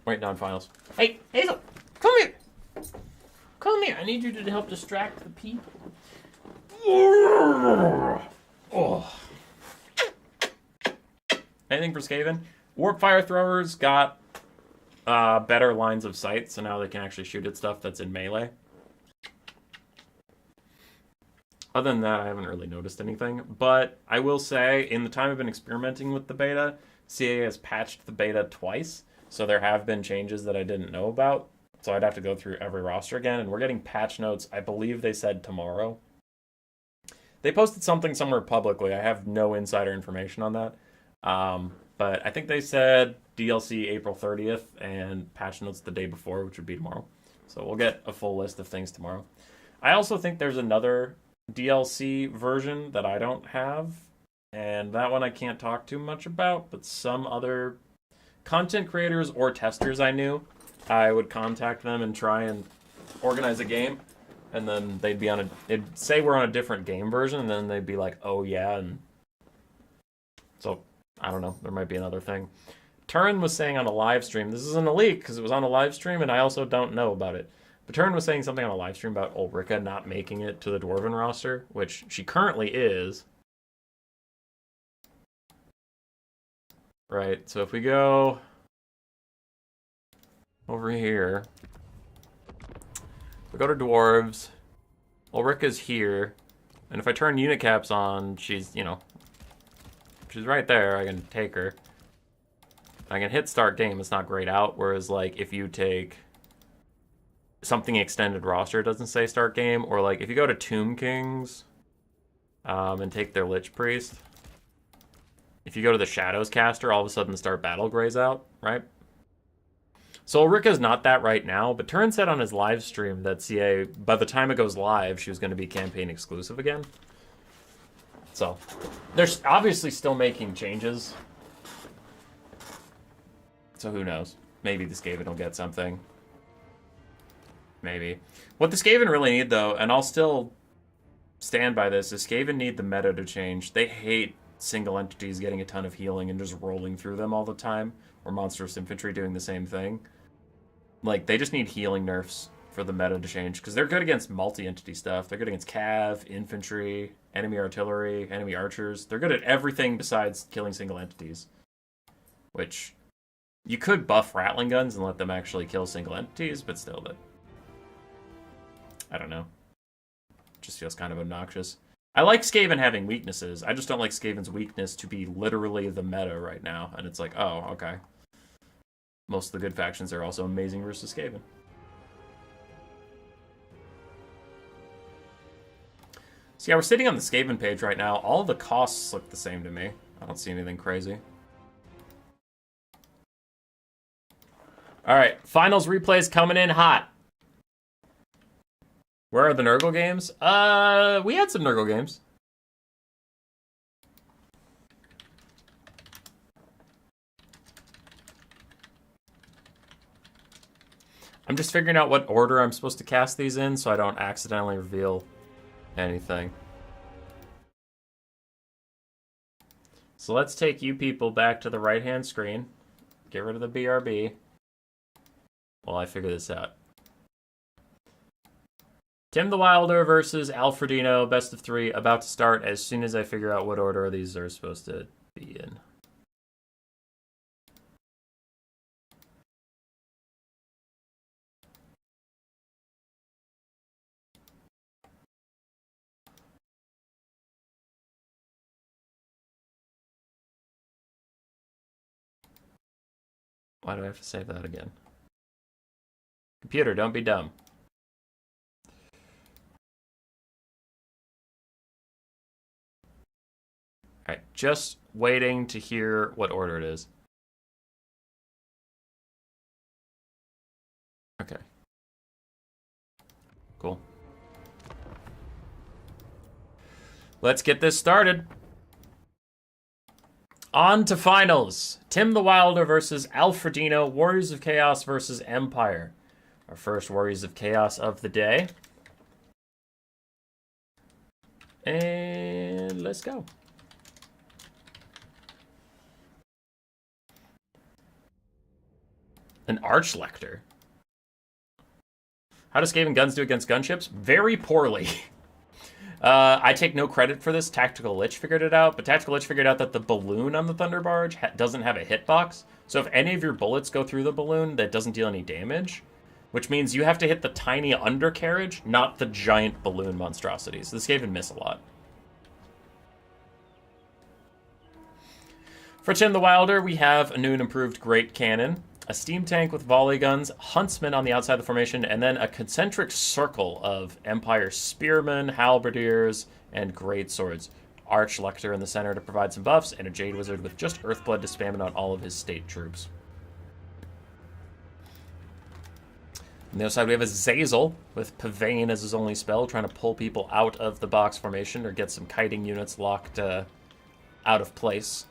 Waiting on finals. Hey, Hazel, come here. Come here. I need you to help distract the people. Oh. Anything for Skaven? Warp Fire Throwers got better lines of sight, so now they can actually shoot at stuff that's in melee. Other than that, I haven't really noticed anything. But I will say, in the time I've been experimenting with the beta, CA has patched the beta twice. So there have been changes that I didn't know about. So I'd have to go through every roster again. And we're getting patch notes, I believe they said tomorrow. They posted something somewhere publicly. I have no insider information on that. But I think they said DLC April 30th and patch notes the day before, which would be tomorrow. So we'll get a full list of things tomorrow. I also think there's another DLC version that I don't have, and that one I can't talk too much about, but some other content creators or testers I knew, I would contact them and try and organize a game, and then they'd be on it'd say we're on a different game version, and then they'd be like, oh yeah, and so, I don't know, there might be another thing. Turin was saying on a live stream, this isn't a leak, because it was on a live stream, and I also don't know about it, but Turin was saying something on a live stream about Ulrika not making it to the Dwarven roster, which she currently is. Right, so if we go over here, we go to Dwarves, Ulrika's here, and if I turn unit caps on, she's, you know, she's right there, I can take her. I can hit start game, it's not grayed out, whereas like if you take something extended roster, it doesn't say start game, or like if you go to Tomb Kings and take their Lich Priest, if you go to the Shadows caster, all of a sudden the start battle grays out, right? So Ulrika's not that right now, but Turin said on his live stream that CA, by the time it goes live, she was going to be campaign exclusive again. So, they're obviously still making changes. So who knows? Maybe the Skaven will get something. Maybe. What the Skaven really need, though, and I'll still stand by this, is Skaven need the meta to change. They hate single entities getting a ton of healing and just rolling through them all the time, or monstrous infantry doing the same thing. Like, they just need healing nerfs for the meta to change, because they're good against multi-entity stuff. They're good against cav, infantry, enemy artillery, enemy archers. They're good at everything besides killing single entities. Which, you could buff Rattling Guns and let them actually kill single entities, but still, that, I don't know. Just feels kind of obnoxious. I like Skaven having weaknesses. I just don't like Skaven's weakness to be literally the meta right now. And it's like, oh, okay. Most of the good factions are also amazing versus Skaven. So yeah, we're sitting on the Skaven page right now. All of the costs look the same to me. I don't see anything crazy. Alright, finals replays coming in hot. Where are the Nurgle games? We had some Nurgle games. I'm just figuring out what order I'm supposed to cast these in so I don't accidentally reveal anything. So let's take you people back to the right-hand screen. Get rid of the BRB while I figure this out. Tim the Wilder versus Alfredino, best of 3, about to start as soon as I figure out what order these are supposed to be in. Why do I have to save that again? Computer, don't be dumb. Alright, just waiting to hear what order it is. Okay. Cool. Let's get this started. On to finals. Tim the Wilder versus Alfredino. Warriors of Chaos versus Empire. Our first Warriors of Chaos of the day. And let's go. An Archlector. How do Skaven guns do against gunships? Very poorly. I take no credit for this. Tactical Lich figured it out, but Tactical Lich figured out that the balloon on the Thunder Barge doesn't have a hitbox. So if any of your bullets go through the balloon, that doesn't deal any damage, which means you have to hit the tiny undercarriage, not the giant balloon monstrosities. So this Skaven miss a lot. For Chin the Wilder, we have a new and improved Great Cannon, a steam tank with volley guns, huntsmen on the outside of the formation, and then a concentric circle of Empire spearmen, halberdiers, and great swords. Archlector in the center to provide some buffs, and a Jade Wizard with just Earthblood to spam it on all of his state troops. On the other side, we have a Zazel with Pavane as his only spell, trying to pull people out of the box formation or get some kiting units locked out of place.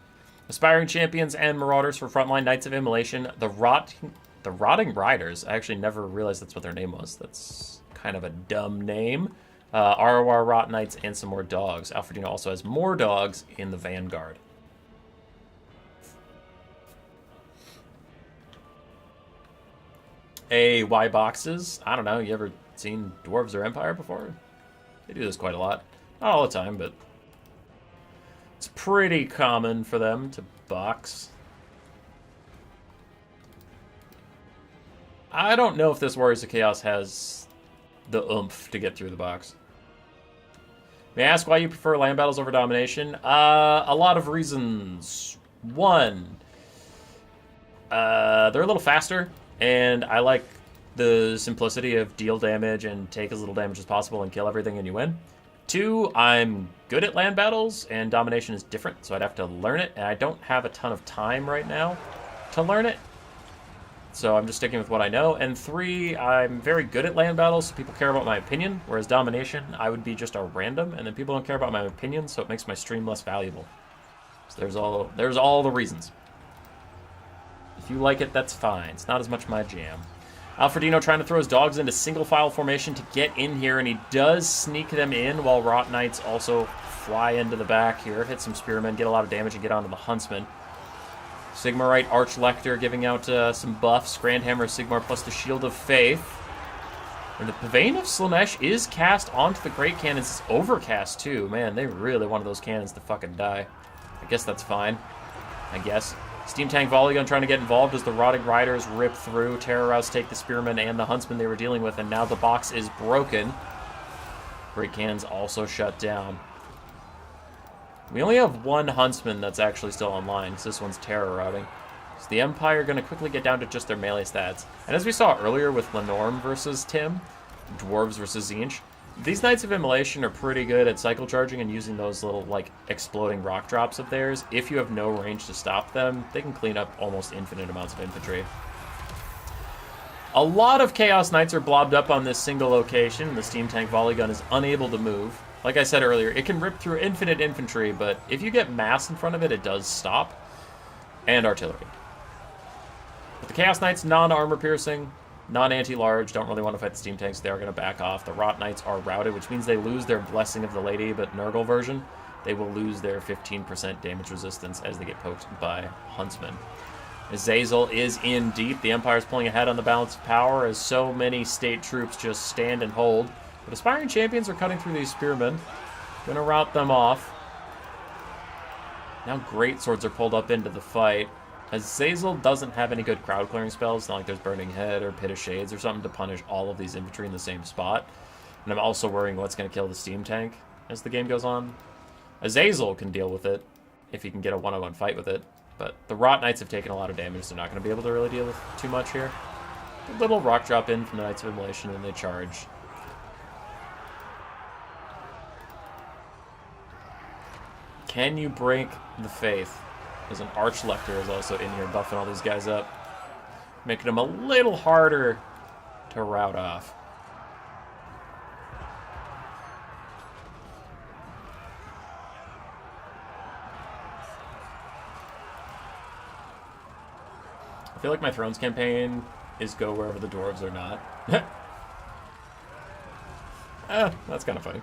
Aspiring Champions and Marauders for frontline Knights of Immolation. The Rotting Riders. I actually never realized that's what their name was. That's kind of a dumb name. ROR Rot Knights and some more dogs. Alfredino also has more dogs in the Vanguard. Y boxes. I don't know. You ever seen Dwarves or Empire before? They do this quite a lot. Not all the time, but it's pretty common for them to box. I don't know if this Warriors of Chaos has the oomph to get through the box. May I ask why you prefer land battles over domination? A lot of reasons. One, they're a little faster, and I like the simplicity of deal damage and take as little damage as possible and kill everything and you win. Two, I'm good at land battles, and domination is different, so I'd have to learn it, and I don't have a ton of time right now to learn it, so I'm just sticking with what I know. And three, I'm very good at land battles, so people care about my opinion, whereas domination, I would be just a random, and then people don't care about my opinion, so it makes my stream less valuable. So there's all the reasons. If you like it, that's fine. It's not as much my jam. Alfredino trying to throw his dogs into single file formation to get in here, and he does sneak them in while Rot Knights also fly into the back here, hit some spearmen, get a lot of damage, and get onto the huntsman. Sigmarite Archlector giving out some buffs. Grandhammer Sigmar plus the Shield of Faith. And the Pavane of Slanesh is cast onto the Great Cannons. It's overcast too. Man, they really wanted those cannons to fucking die. I guess that's fine. I guess. Steam Tank Volley Gun trying to get involved as the Rotting Riders rip through. Terror take the Spearmen and the Huntsmen they were dealing with, and now the box is broken. Great Cannons also shut down. We only have one Huntsman that's actually still online, because this one's Terror Routing. So the Empire are going to quickly get down to just their melee stats. And as we saw earlier with Lenorm versus Tim, Dwarves versus Tzeentch, these Knights of Immolation are pretty good at cycle charging and using those little, like, exploding rock drops of theirs. If you have no range to stop them, they can clean up almost infinite amounts of infantry. A lot of Chaos Knights are blobbed up on this single location. The Steam Tank Volley Gun is unable to move. Like I said earlier, it can rip through infinite infantry, but if you get mass in front of it, it does stop. And artillery. But the Chaos Knights, non-armor piercing, non-anti-large, don't really want to fight the Steam Tanks. They are going to back off. The Rot Knights are routed, which means they lose their Blessing of the Lady, but Nurgle version, they will lose their 15% damage resistance as they get poked by Huntsmen. Azazel is in deep. The Empire's pulling ahead on the balance of power as so many state troops just stand and hold. But Aspiring Champions are cutting through these Spearmen. Gonna rout them off. Now Great Swords are pulled up into the fight. Azazel doesn't have any good crowd clearing spells. It's not like there's Burning Head or Pit of Shades or something to punish all of these infantry in the same spot. And I'm also worrying what's going to kill the Steam Tank as the game goes on. Azazel can deal with it if he can get a one-on-one fight with it. But the Rot Knights have taken a lot of damage. They're not going to be able to really deal with too much here. A little rock drop in from the Knights of Immolation and they charge. Can you break the faith? As an Archlector is also in here buffing all these guys up. Making them a little harder to rout off. I feel like my Thrones campaign is go wherever the Dwarves are not. That's kind of funny.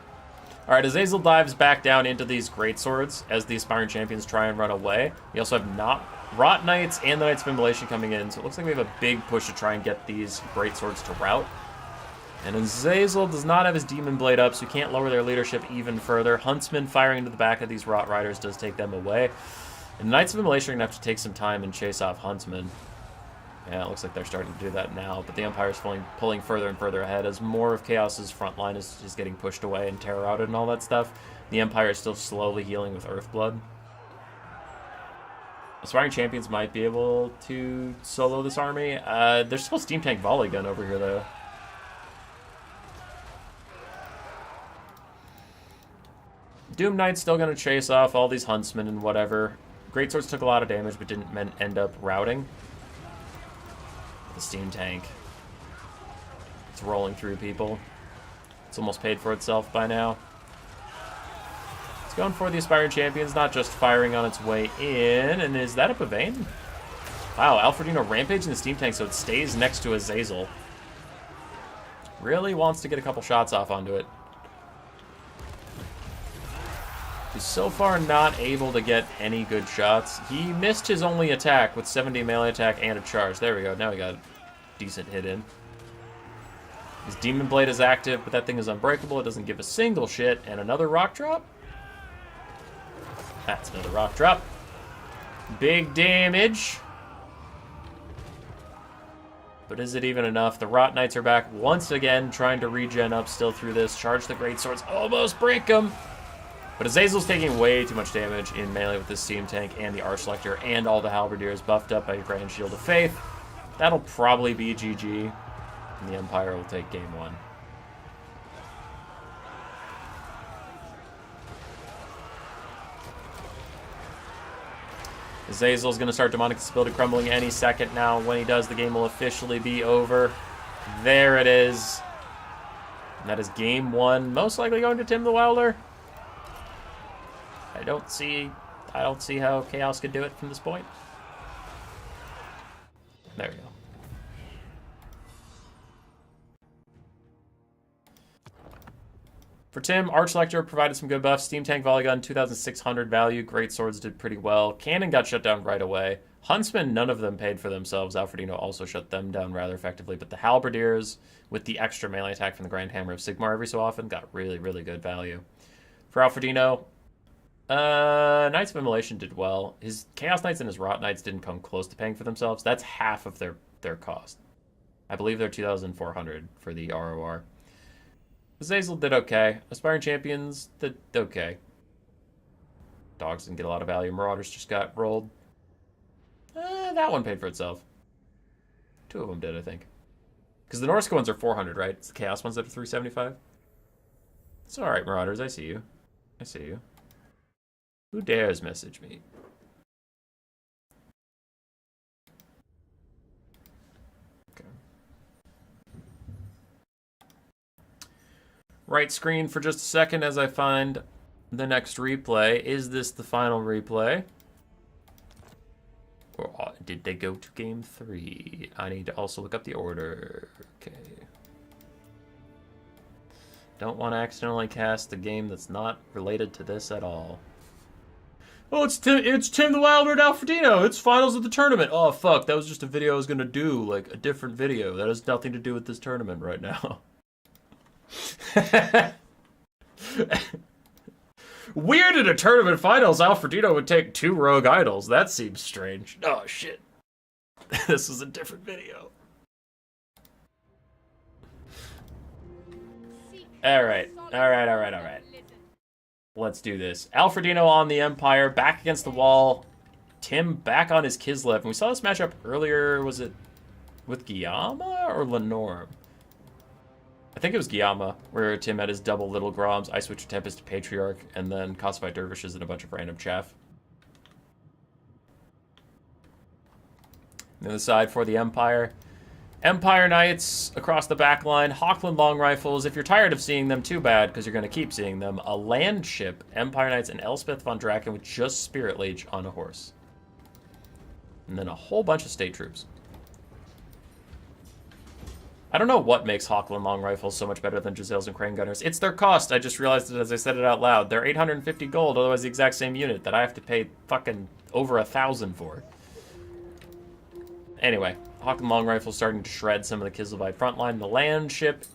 Alright, Azazel dives back down into these greatswords as the Aspiring Champions try and run away. We also have Rot Knights and the Knights of Immolation coming in, so it looks like we have a big push to try and get these greatswords to rout. And Azazel does not have his Demon Blade up, so he can't lower their leadership even further. Huntsman firing into the back of these Rot Riders does take them away. And Knights of Immolation are going to have to take some time and chase off Huntsman. Yeah, it looks like they're starting to do that now, but the Empire's pulling further and further ahead as more of Chaos's front line is just getting pushed away and terror outed and all that stuff. The Empire is still slowly healing with Earthblood. Aspiring Champions might be able to solo this army. There's still Steam Tank Volley Gun over here, though. Doom Knight's still going to chase off all these Huntsmen and whatever. Greatswords took a lot of damage, but didn't end up routing. The Steam Tank. It's rolling through people. It's almost paid for itself by now. It's going for the Aspiring Champions, not just firing on its way in. And is that up a vein? Wow, Alfredino rampaging the Steam Tank so it stays next to Azazel. Really wants to get a couple shots off onto it. He's so far not able to get any good shots. He missed his only attack with 70 melee attack and a charge. There we go. Now we got a decent hit in. His Demon Blade is active, but that thing is unbreakable. It doesn't give a single shit. And another rock drop? That's another rock drop. Big damage. But is it even enough? The Rot Knights are back once again, trying to regen up still through this. Charge the Greatswords. Almost break them. But Azazel's taking way too much damage in melee with this Steam Tank and the Archlector and all the Halberdiers buffed up by Grand Shield of Faith. That'll probably be GG, and the Empire will take game one. Azazel's going to start Demonic Disability crumbling any second now. When he does, the game will officially be over. There it is. And that is game one, most likely going to Tim the Wilder. I don't see how Chaos could do it from this point. There we go. For Tim, Archlector provided some good buffs. Steam Tank Volley Gun, 2,600 value. Great Swords did pretty well. Cannon got shut down right away. Huntsmen, none of them paid for themselves. Alfredino also shut them down rather effectively. But the Halberdiers, with the extra melee attack from the Grand Hammer of Sigmar every so often, got really, really good value. For Alfredino, Knights of Immolation did well. His Chaos Knights and his Rot Knights didn't come close to paying for themselves. That's half of their cost. I believe they're 2,400 for the ROR. Azazel did okay. Aspiring Champions did okay. Dogs didn't get a lot of value. Marauders just got rolled. That one paid for itself. Two of them did, I think. Because the Norse ones are 400, right? It's the Chaos ones that are 375. It's alright, Marauders. I see you. I see you. Who dares message me? Okay. Right screen for just a second as I find the next replay. Is this the final replay? Or did they go to game 3? I need to also look up the order. Okay. Don't want to accidentally cast a game that's not related to this at all. Oh, it's Tim the Wilder and Alfredino. It's finals of the tournament. Oh, fuck. That was just a video I was going to do, like a different video. That has nothing to do with this tournament right now. Weird in a tournament finals, Alfredino would take 2 rogue idols. That seems strange. Oh, shit. This is a different video. Alright. Let's do this. Alfredino on the Empire, back against the wall. Tim back on his Kislev. And we saw this matchup earlier, was it with Guillaume or Lenormand? I think it was Guillaume, where Tim had his double Little Groms, Ice Witcher Tempest, Patriarch, and then Cosified Dervishes and a bunch of random chaff. On the other side for the Empire. Empire Knights across the back line. Hawkland Long Rifles. If you're tired of seeing them, too bad, because you're going to keep seeing them. A land ship, Empire Knights, and Elspeth von Draken with just Spirit Lage on a horse. And then a whole bunch of state troops. I don't know what makes Hawkland long rifles so much better than Giselles and Crane Gunners. It's their cost. I just realized it as I said it out loud. They're 850 gold, otherwise the exact same unit that I have to pay fucking over 1,000 for. Anyway, Hawkland long rifles starting to shred some of the Kislevite frontline. The land ship.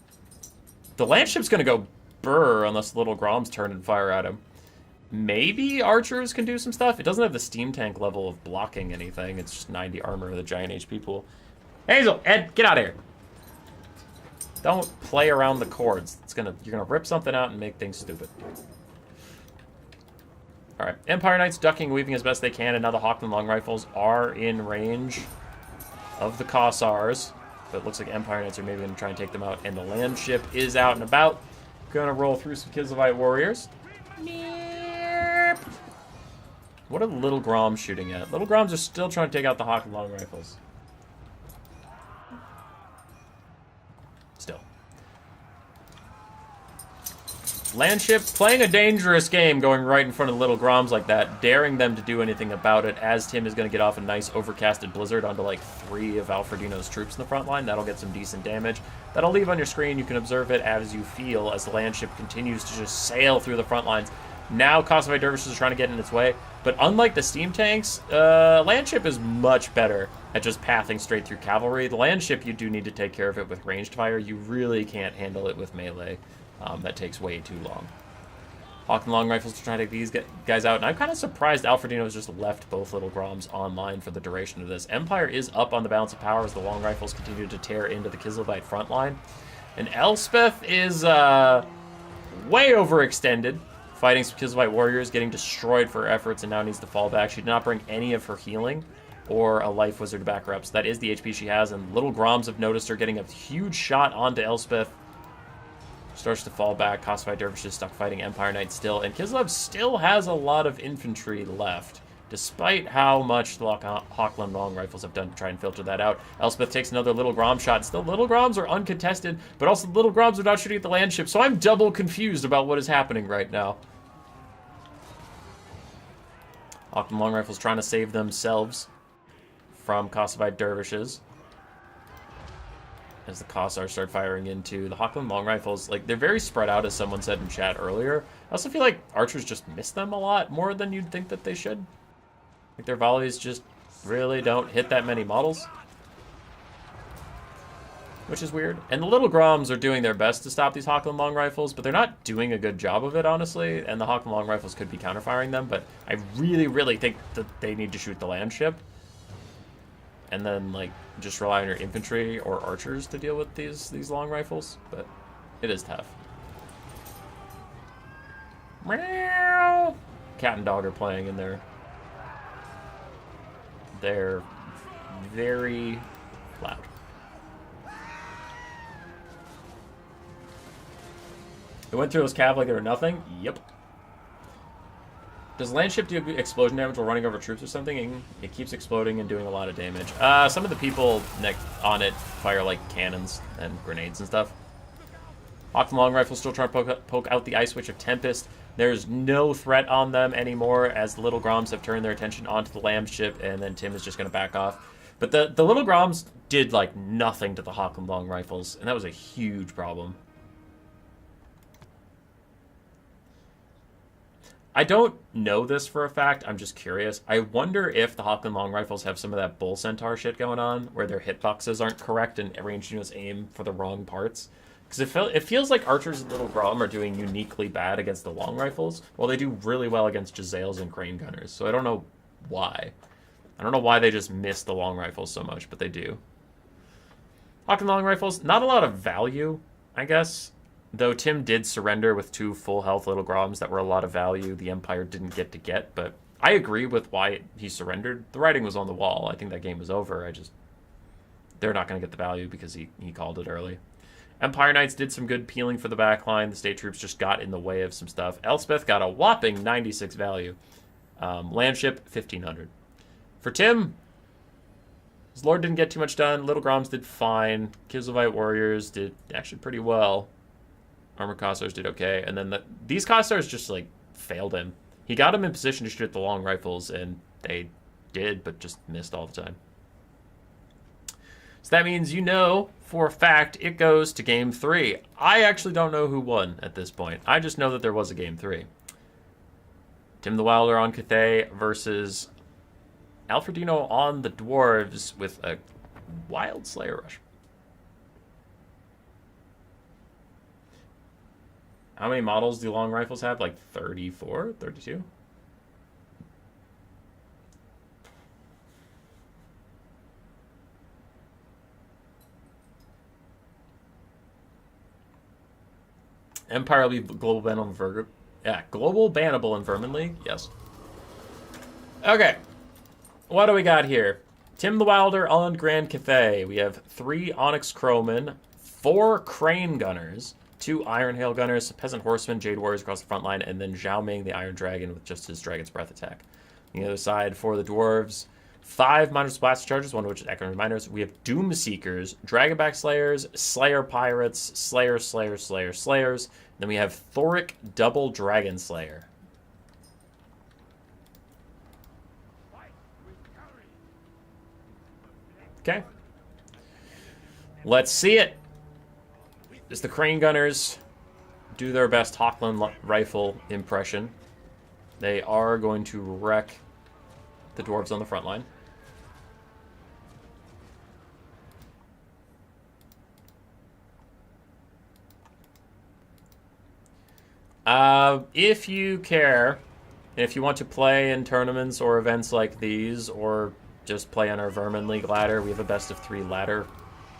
The land ship's gonna go burr unless the little Groms turn and fire at him. Maybe archers can do some stuff. It doesn't have the steam tank level of blocking anything. It's just 90 armor with a giant HP pool. Hazel, Ed, get out of here. Don't play around the cords. You're gonna rip something out and make things stupid. Alright, Empire Knights ducking, weaving as best they can, and now the Hawkland long rifles are in range of the Kossars. But it looks like Empire Knights are maybe gonna try and take them out, and the land ship is out and about. Gonna roll through some Kislevite warriors. What are the little Groms shooting at? Little Groms are still trying to take out the Hawkland long rifles. Still. Landship playing a dangerous game, going right in front of the little Groms like that, daring them to do anything about it, as Tim is going to get off a nice overcasted blizzard onto like 3 of Alfredino's troops in the front line. That'll get some decent damage. That'll leave on your screen. You can observe it as you feel as the landship continues to just sail through the front lines. Now Kossovite Dervishes are trying to get in its way, but unlike the steam tanks, landship is much better at just pathing straight through cavalry. The landship, you do need to take care of it with ranged fire. You really can't handle it with melee. That takes way too long. Hawkland long rifles to try to take these guys out, and I'm kind of surprised Alfredino has just left both little Groms online for the duration of this. Empire is up on the balance of power as the long rifles continue to tear into the Kislevite front line, and Elspeth is way overextended, fighting some Kislevite warriors, getting destroyed for her efforts, and now needs to fall back. She did not bring any of her healing or a life wizard to back her up, so that is the HP she has, and little Groms have noticed her getting a huge shot onto Elspeth. Starts to fall back. Kossovite Dervishes stuck fighting Empire Knights still, and Kislev still has a lot of infantry left, despite how much the Hawkland long rifles have done to try and filter that out. Elspeth takes another little Grom shot. Still, little Groms are uncontested, but also little Groms are not shooting at the land ship, so I'm double confused about what is happening right now. Hawkland long rifles trying to save themselves from Kossovite Dervishes. As the Kossars start firing into the Hawkland long rifles, like, they're very spread out, as someone said in chat earlier. I also feel like archers just miss them a lot more than you'd think that they should. Like, their volleys just really don't hit that many models, which is weird. And the little Groms are doing their best to stop these Hawkland long rifles, but they're not doing a good job of it, honestly. And the Hawkland long rifles could be counterfiring them, but I really, really think that they need to shoot the land ship. And then, like, just rely on your infantry or archers to deal with these long rifles. But it is tough. Meow. Cat and dog are playing in there. They're very loud. It went through those cav like they were nothing? Yep. Does landship do explosion damage while running over troops or something? It keeps exploding and doing a lot of damage. Some of the people on it fire like cannons and grenades and stuff. Hawkland long rifles still trying to poke out the Ice Witch of Tempest. There's no threat on them anymore as the little Groms have turned their attention onto the land ship, and then Tim is just going to back off. But the little Groms did like nothing to the Hawkland long rifles, and that was a huge problem. I don't know this for a fact, I'm just curious. I wonder if the Hawkland long rifles have some of that Bull Centaur shit going on, where their hitboxes aren't correct and ranged units aim for the wrong parts. Because it feels like archers and little Grom are doing uniquely bad against the long rifles, while they do really well against Giselles and Crane Gunners. So I don't know why. I don't know why they just miss the long rifles so much, but they do. Hawkland long rifles, not a lot of value, I guess. Though Tim did surrender with 2 full health little Groms that were a lot of value the Empire didn't get, but I agree with why he surrendered. The writing was on the wall. I think that game was over. They're not going to get the value because he called it early. Empire Knights did some good peeling for the backline. The state troops just got in the way of some stuff. Elspeth got a whopping 96 value. Landship, 1,500. For Tim, his Lord didn't get too much done. Little Groms did fine. Kislevite warriors did actually pretty well. Armored Kossars did okay, and then these Kossars just, like, failed him. He got him in position to shoot at the long rifles, and they did, but just missed all the time. So that means you know for a fact it goes to game 3. I actually don't know who won at this point. I just know that there was a game 3. Tim the Wilder on Cathay versus Alfredino on the Dwarves with a Wild Slayer Rush. How many models do long rifles have? Like 34? 32? Empire will be global bannable. Yeah, global bannable in Vermin League. Yes. Okay. What do we got here? Tim the Wilder on Grand Cathay. We have 3 Onyx Crowmen, 4 Crane Gunners, 2 Iron Hail Gunners, Peasant Horsemen, Jade Warriors across the front line, and then Zhao Ming, the Iron Dragon, with just his Dragon's Breath attack. On the other side, for the Dwarves, 5 Miners Blast Charges, one of which is Echoing Reminders. We have Doom Seekers, Dragonback Slayers, Slayer Pirates, Slayers. Then we have Thoric Double Dragon Slayer. Okay. Let's see it. As the Crane Gunners do their best Hochland rifle impression, they are going to wreck the Dwarves on the front line. If you care, if you want to play in tournaments or events like these, or just play on our Vermin League ladder, we have a best of 3 ladder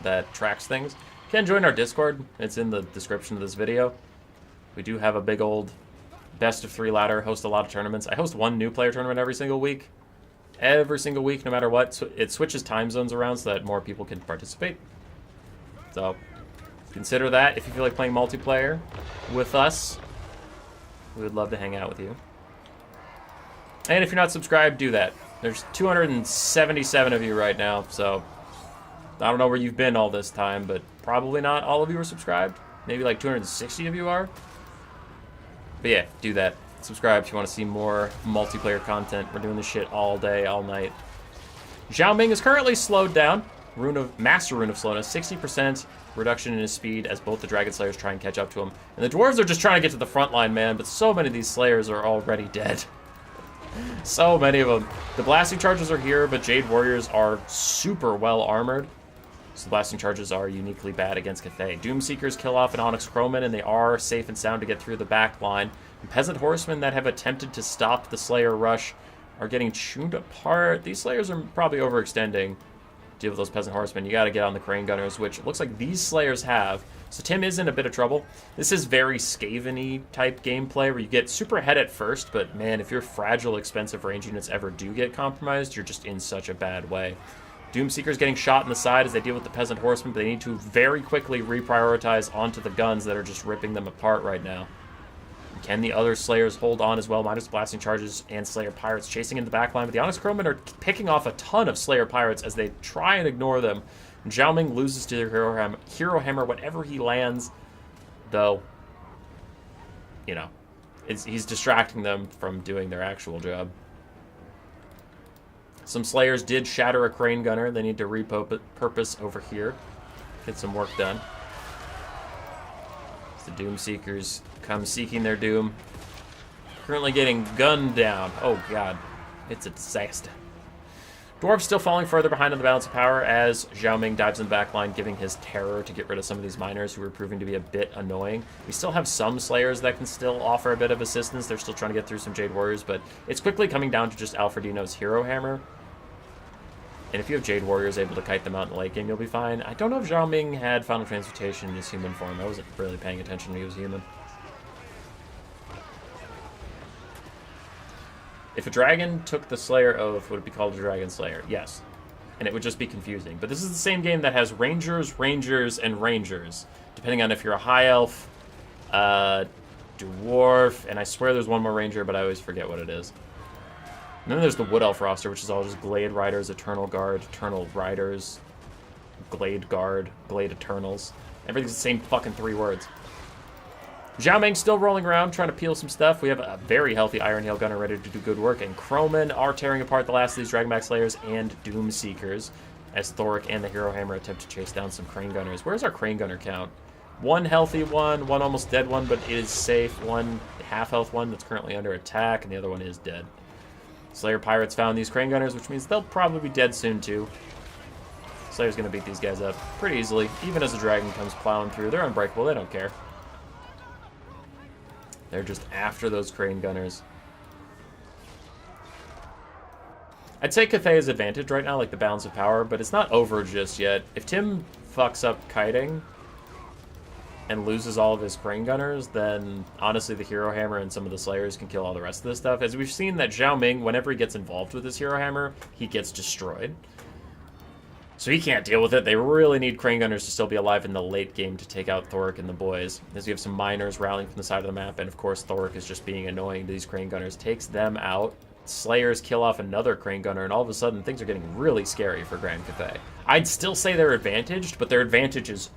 that tracks things. You can join our Discord. It's in the description of this video. We do have a big old best of 3 ladder, host a lot of tournaments. I host 1 new player tournament every single week. Every single week, no matter what. So it switches time zones around so that more people can participate. So consider that if you feel like playing multiplayer with us. We would love to hang out with you. And if you're not subscribed, do that. There's 277 of you right now, so I don't know where you've been all this time, but probably not all of you are subscribed. Maybe like 260 of you are. But yeah, do that. Subscribe if you want to see more multiplayer content. We're doing this shit all day, all night. Zhao Ming is currently slowed down. Master Rune of Slowness, 60% reduction in his speed as both the Dragon Slayers try and catch up to him. And the Dwarves are just trying to get to the front line, man, but so many of these Slayers are already dead. So many of them. The Blasting Charges are here, but Jade Warriors are super well armored. So the Blasting Charges are uniquely bad against Cathay. Doom Seekers kill off an Onyx Crowman, and they are safe and sound to get through the back line. And Peasant Horsemen that have attempted to stop the Slayer rush are getting chewed apart. These Slayers are probably overextending. Deal with those Peasant Horsemen. You got to get on the Crane Gunners, which it looks like these Slayers have. So Tim is in a bit of trouble. This is very Skaven-y type gameplay where you get super ahead at first, but man, if your fragile, expensive range units ever do get compromised, you're just in such a bad way. Doomseeker's getting shot in the side as they deal with the Peasant Horsemen, but they need to very quickly reprioritize onto the guns that are just ripping them apart right now. Can the other Slayers hold on as well? Minus Blasting Charges and Slayer Pirates chasing in the backline, but the Onyx Crowmen are picking off a ton of Slayer Pirates as they try and ignore them. Zhao Ming loses to their Hero Hammer whenever he lands, though, you know, he's distracting them from doing their actual job. Some Slayers did shatter a Crane Gunner. They need to repurpose over here, get some work done. The Doom Seekers come seeking their doom. Currently getting gunned down. Oh god, it's a disaster. Dwarves still falling further behind on the balance of power as Zhao Ming dives in the back line, giving his terror to get rid of some of these miners who are proving to be a bit annoying. We still have some Slayers that can still offer a bit of assistance. They're still trying to get through some Jade Warriors, but it's quickly coming down to just Alfredino's Hero Hammer. And if you have Jade Warriors able to kite them out in the late game, you'll be fine. I don't know if Zhao Ming had Final Transmutation in his human form. I wasn't really paying attention when he was human. If a dragon took the Slayer Oath, would it be called a Dragon Slayer? Yes. And it would just be confusing. But this is the same game that has Rangers, Rangers, and Rangers. Depending on if you're a High Elf, Dwarf, and I swear there's one more Ranger, but I always forget what it is. And then there's the Wood Elf roster, which is all just Glade Riders, Eternal Guard, Eternal Riders, Glade Guard, Glade Eternals. Everything's the same fucking 3 words. Zhao Ming's still rolling around, trying to peel some stuff. We have a very healthy Iron Hail Gunner ready to do good work, and Crowmen are tearing apart the last of these Dragonback Slayers and Doom Seekers. as Thoric and the Hero Hammer attempt to chase down some Crane Gunners. Where's our Crane Gunner count? One healthy one almost dead one, but is safe, one half-health one that's currently under attack, and the other one is dead. Slayer Pirates found these Crane Gunners, which means they'll probably be dead soon, too. Slayer's going to beat these guys up pretty easily, even as the dragon comes plowing through. They're unbreakable, they don't care. They're just after those Crane Gunners. I'd say Cathay is advantage right now, like the balance of power, but it's not over just yet. If Tim fucks up kiting and loses all of his Crane Gunners, then honestly the Hero Hammer and some of the Slayers can kill all the rest of this stuff. As we've seen that Zhao Ming, whenever he gets involved with his Hero Hammer, he gets destroyed. So he can't deal with it. They really need Crane Gunners to still be alive in the late game to take out Thoric and the boys. As we have some miners rallying from the side of the map, and of course Thoric is just being annoying to these Crane Gunners. Takes them out. Slayers kill off another Crane Gunner, and all of a sudden things are getting really scary for Grand Cathay. I'd still say they're advantaged, but their advantage is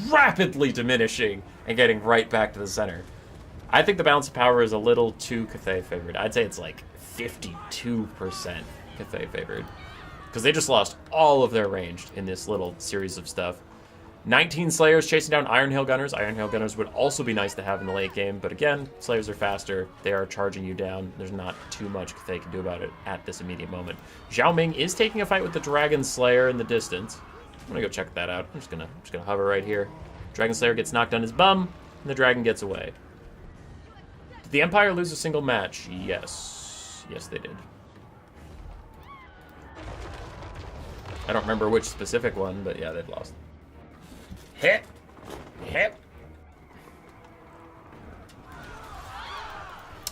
rapidly diminishing and getting right back to the center. I think the balance of power is a little too Cathay favored. I'd say it's like 52% Cathay favored. Because they just lost all of their range in this little series of stuff. 19 Slayers chasing down Iron Hail Gunners. Iron Hail Gunners would also be nice to have in the late game, but again, Slayers are faster. They are charging you down. There's not too much they can do about it at this immediate moment. Zhao Ming is taking a fight with the Dragon Slayer in the distance. I'm gonna go check that out. I'm just gonna hover right here. Dragon Slayer gets knocked on his bum, and the dragon gets away. Did the Empire lose a single match? Yes. Yes, they did. I don't remember which specific one, but yeah, they've lost. Hit! Hit!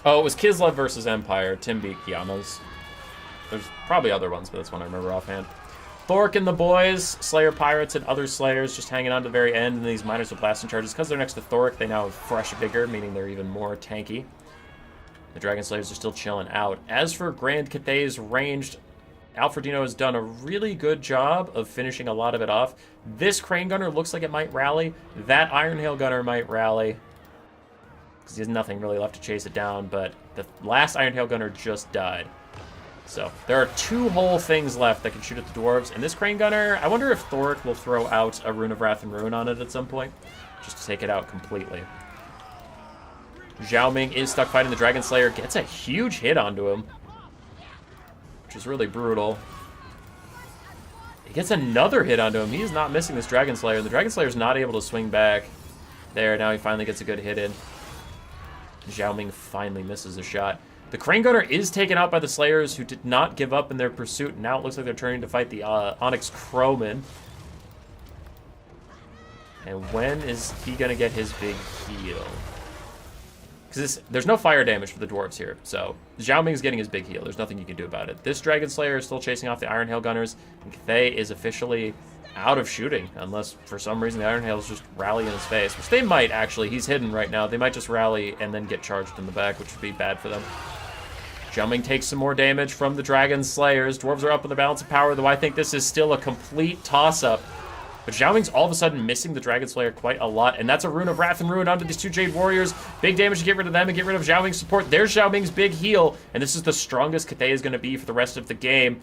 Oh, it was Kislev versus Empire. Tim beat Kiama's. There's probably other ones, but that's one I remember offhand. Thoric and the boys, Slayer Pirates and other Slayers just hanging on to the very end, and these miners with blasting charges. Because they're next to Thoric, they now have fresh vigor, meaning they're even more tanky. The Dragon Slayers are still chilling out. As for Grand Cathay's ranged, Alfredino has done a really good job of finishing a lot of it off. This Crane Gunner looks like it might rally. That Iron Hail Gunner might rally, because he has nothing really left to chase it down, but the last Iron Hail Gunner just died. So there are two whole things left that can shoot at the Dwarves, and this Crane Gunner, I wonder if Thoric will throw out a Rune of Wrath and Ruin on it at some point, just to take it out completely. Zhao Ming is stuck fighting the Dragon Slayer, gets a huge hit onto him, which is really brutal. He gets another hit onto him. He is not missing this Dragon Slayer, and the Dragon Slayer is not able to swing back. There, now he finally gets a good hit in. Zhao Ming finally misses a shot. The Crane Gunner is taken out by the Slayers, who did not give up in their pursuit. And now it looks like they're turning to fight the Onyx Crowman. And when is he going to get his big heal? Because there's no fire damage for the Dwarves here. So Zhao Ming's getting his big heal. There's nothing you can do about it. This Dragon Slayer is still chasing off the Iron Hail Gunners. And Cathay is officially out of shooting. Unless for some reason the Iron Hails just rally in his face. Which they might actually. He's hidden right now. They might just rally and then get charged in the back, which would be bad for them. Zhao Ming takes some more damage from the Dragon Slayers. Dwarves are up on the balance of power, though I think this is still a complete toss-up. But Zhao Ming's all of a sudden missing the Dragon Slayer quite a lot, and that's a Rune of Wrath and Ruin onto these two Jade Warriors. Big damage to get rid of them and get rid of Zhao Ming's support. There's Zhao Ming's big heal, and this is the strongest Cathay is going to be for the rest of the game.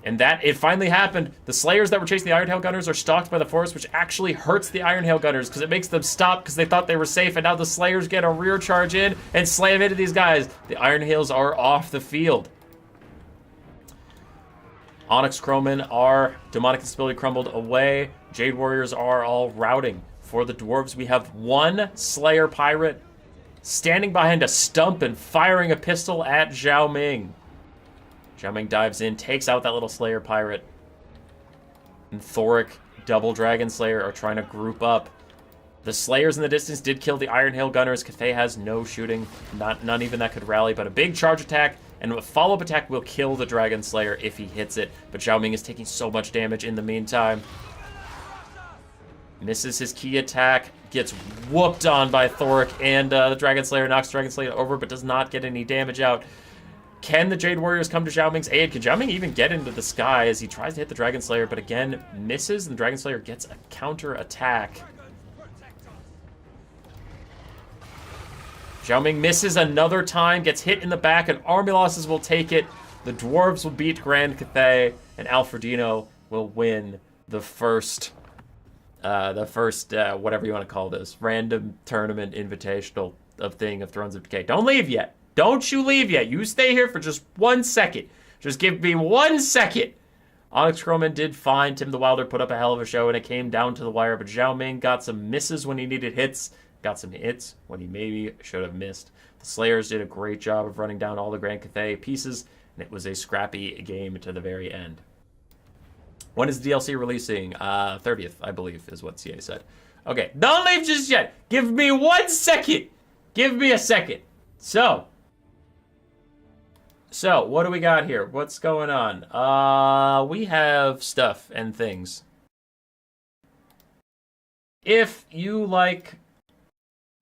And that, it finally happened. The Slayers that were chasing the Iron Hail Gunners are stalked by the Forest, which actually hurts the Iron Hail Gunners because it makes them stop because they thought they were safe, and now the Slayers get a rear charge in and slam into these guys. The Iron Hails are off the field. Onyx Crowmen are demonic instability crumbled away. Jade Warriors are all routing. For the Dwarves, we have one Slayer Pirate standing behind a stump and firing a pistol at Zhao Ming. Zhao Ming dives in, takes out that little Slayer Pirate. And Thoric, double Dragon Slayer are trying to group up. The Slayers in the distance did kill the Iron Hail Gunners. Cathay has no shooting, none even that could rally, but a big charge attack and a follow-up attack will kill the Dragon Slayer if he hits it. But Zhao Ming is taking so much damage in the meantime. Misses his key attack, gets whooped on by Thoric, and the Dragon Slayer knocks Dragon Slayer over, but does not get any damage out. Can the Jade Warriors come to Zhao Ming's aid? Can Zhao Ming even get into the sky as he tries to hit the Dragon Slayer, but again, misses, and the Dragon Slayer gets a counter attack. Zhao Ming misses another time, gets hit in the back, and army losses will take it. The Dwarves will beat Grand Cathay, and Alfredino will win the first whatever you want to call this, random tournament invitational of Thrones of Decay. Don't leave yet. Don't you leave yet. You stay here for just 1 second. Just give me 1 second. Onyx Croman did fine. Tim the Wilder put up a hell of a show, and it came down to the wire. But Zhao Ming got some misses when he needed hits. Got some hits when he maybe should have missed. The Slayers did a great job of running down all the Grand Cathay pieces, and it was a scrappy game to the very end. When is the DLC releasing? 30th, I believe, is what CA said. Okay, don't leave just yet. Give me 1 second. Give me a second. So, what do we got here? What's going on? We have stuff and things. If you like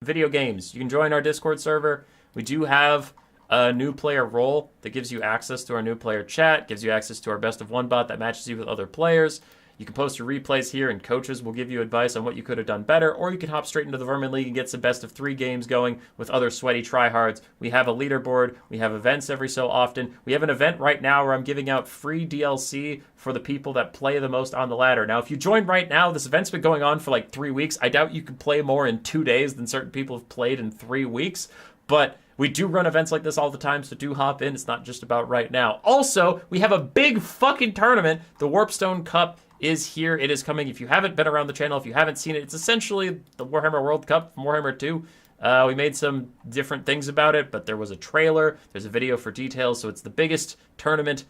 video games, you can join our Discord server. We do have a new player role that gives you access to our new player chat, gives you access to our best of one bot that matches you with other players. You can post your replays here, and coaches will give you advice on what you could have done better, or you can hop straight into the Vermin League and get some best of 3 games going with other sweaty tryhards. We have a leaderboard. We have events every so often. We have an event right now where I'm giving out free DLC for the people that play the most on the ladder. Now, if you join right now, this event's been going on for like 3 weeks. I doubt you can play more in 2 days than certain people have played in 3 weeks, but we do run events like this all the time, so do hop in. It's not just about right now. Also, we have a big fucking tournament. The Warpstone Cup is here. It is coming. If you haven't been around the channel, if you haven't seen it, it's essentially the Warhammer World Cup from Warhammer 2. We made some different things about it, but there was a trailer. There's a video for details, so it's the biggest tournament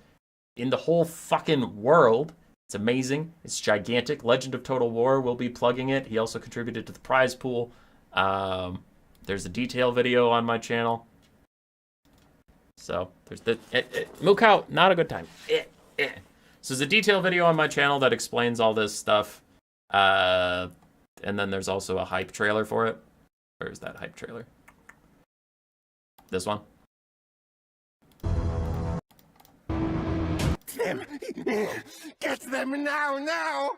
in the whole fucking world. It's amazing. It's gigantic. Legend of Total War will be plugging it. He also contributed to the prize pool. There's a detail video on my channel. So there's the Mook out. Not a good time. So there's a detail video on my channel that explains all this stuff. And then there's also a hype trailer for it. Where's that hype trailer? This one. Them. Get them now!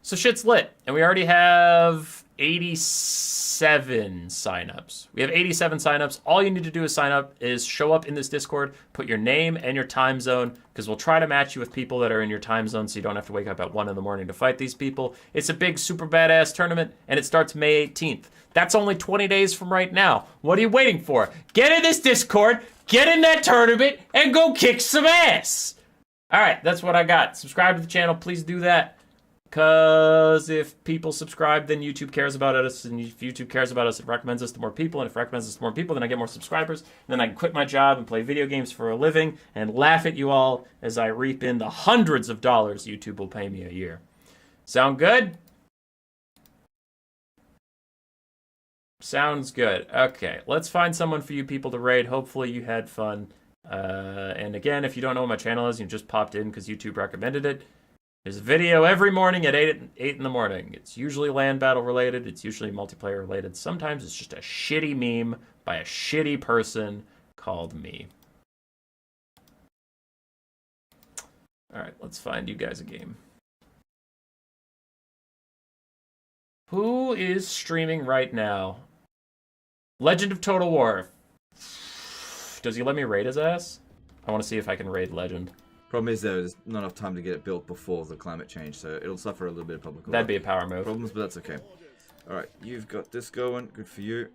So shit's lit, and we already have 87 signups. We have 87 signups. All you need to do is sign up, is show up in this Discord, put your name and your time zone, because we'll try to match you with people that are in your time zone so you don't have to wake up at 1 in the morning to fight these people. It's a big, super badass tournament, and it starts May 18th. That's only 20 days from right now. What are you waiting for? Get in this Discord, get in that tournament, and go kick some ass! Alright, that's what I got. Subscribe to the channel, please do that. Because if people subscribe, then YouTube cares about us, and if YouTube cares about us, it recommends us to more people, and if it recommends us to more people, then I get more subscribers, and then I can quit my job and play video games for a living, and laugh at you all as I reap in the hundreds of dollars YouTube will pay me a year. Sound good? Sounds good. Okay, let's find someone for you people to raid. Hopefully you had fun. And again, if you don't know what my channel is, you just popped in because YouTube recommended it. There's a video every morning at 8 in the morning. It's usually land battle related. It's usually multiplayer related. Sometimes it's just a shitty meme by a shitty person called me. Alright, let's find you guys a game. Who is streaming right now? Legend of Total War. Does he let me raid his ass? I want to see if I can raid Legend. Problem is there's not enough time to get it built before the climate change, so it'll suffer a little bit of public. That'd be a power move. Problems, but that's okay. Alright, you've got this going. Good for you.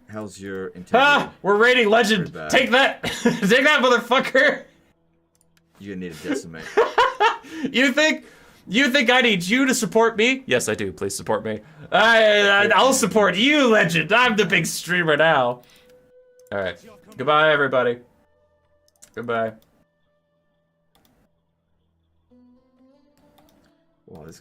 How's your integrity? Ah! We're raiding Legend! Take that! Take that, motherfucker! You're gonna need a decimate. You think I need you to support me? Yes, I do. Please support me. I'll support you, Legend. I'm the big streamer now. Alright. Goodbye, everybody. Goodbye. Wow, this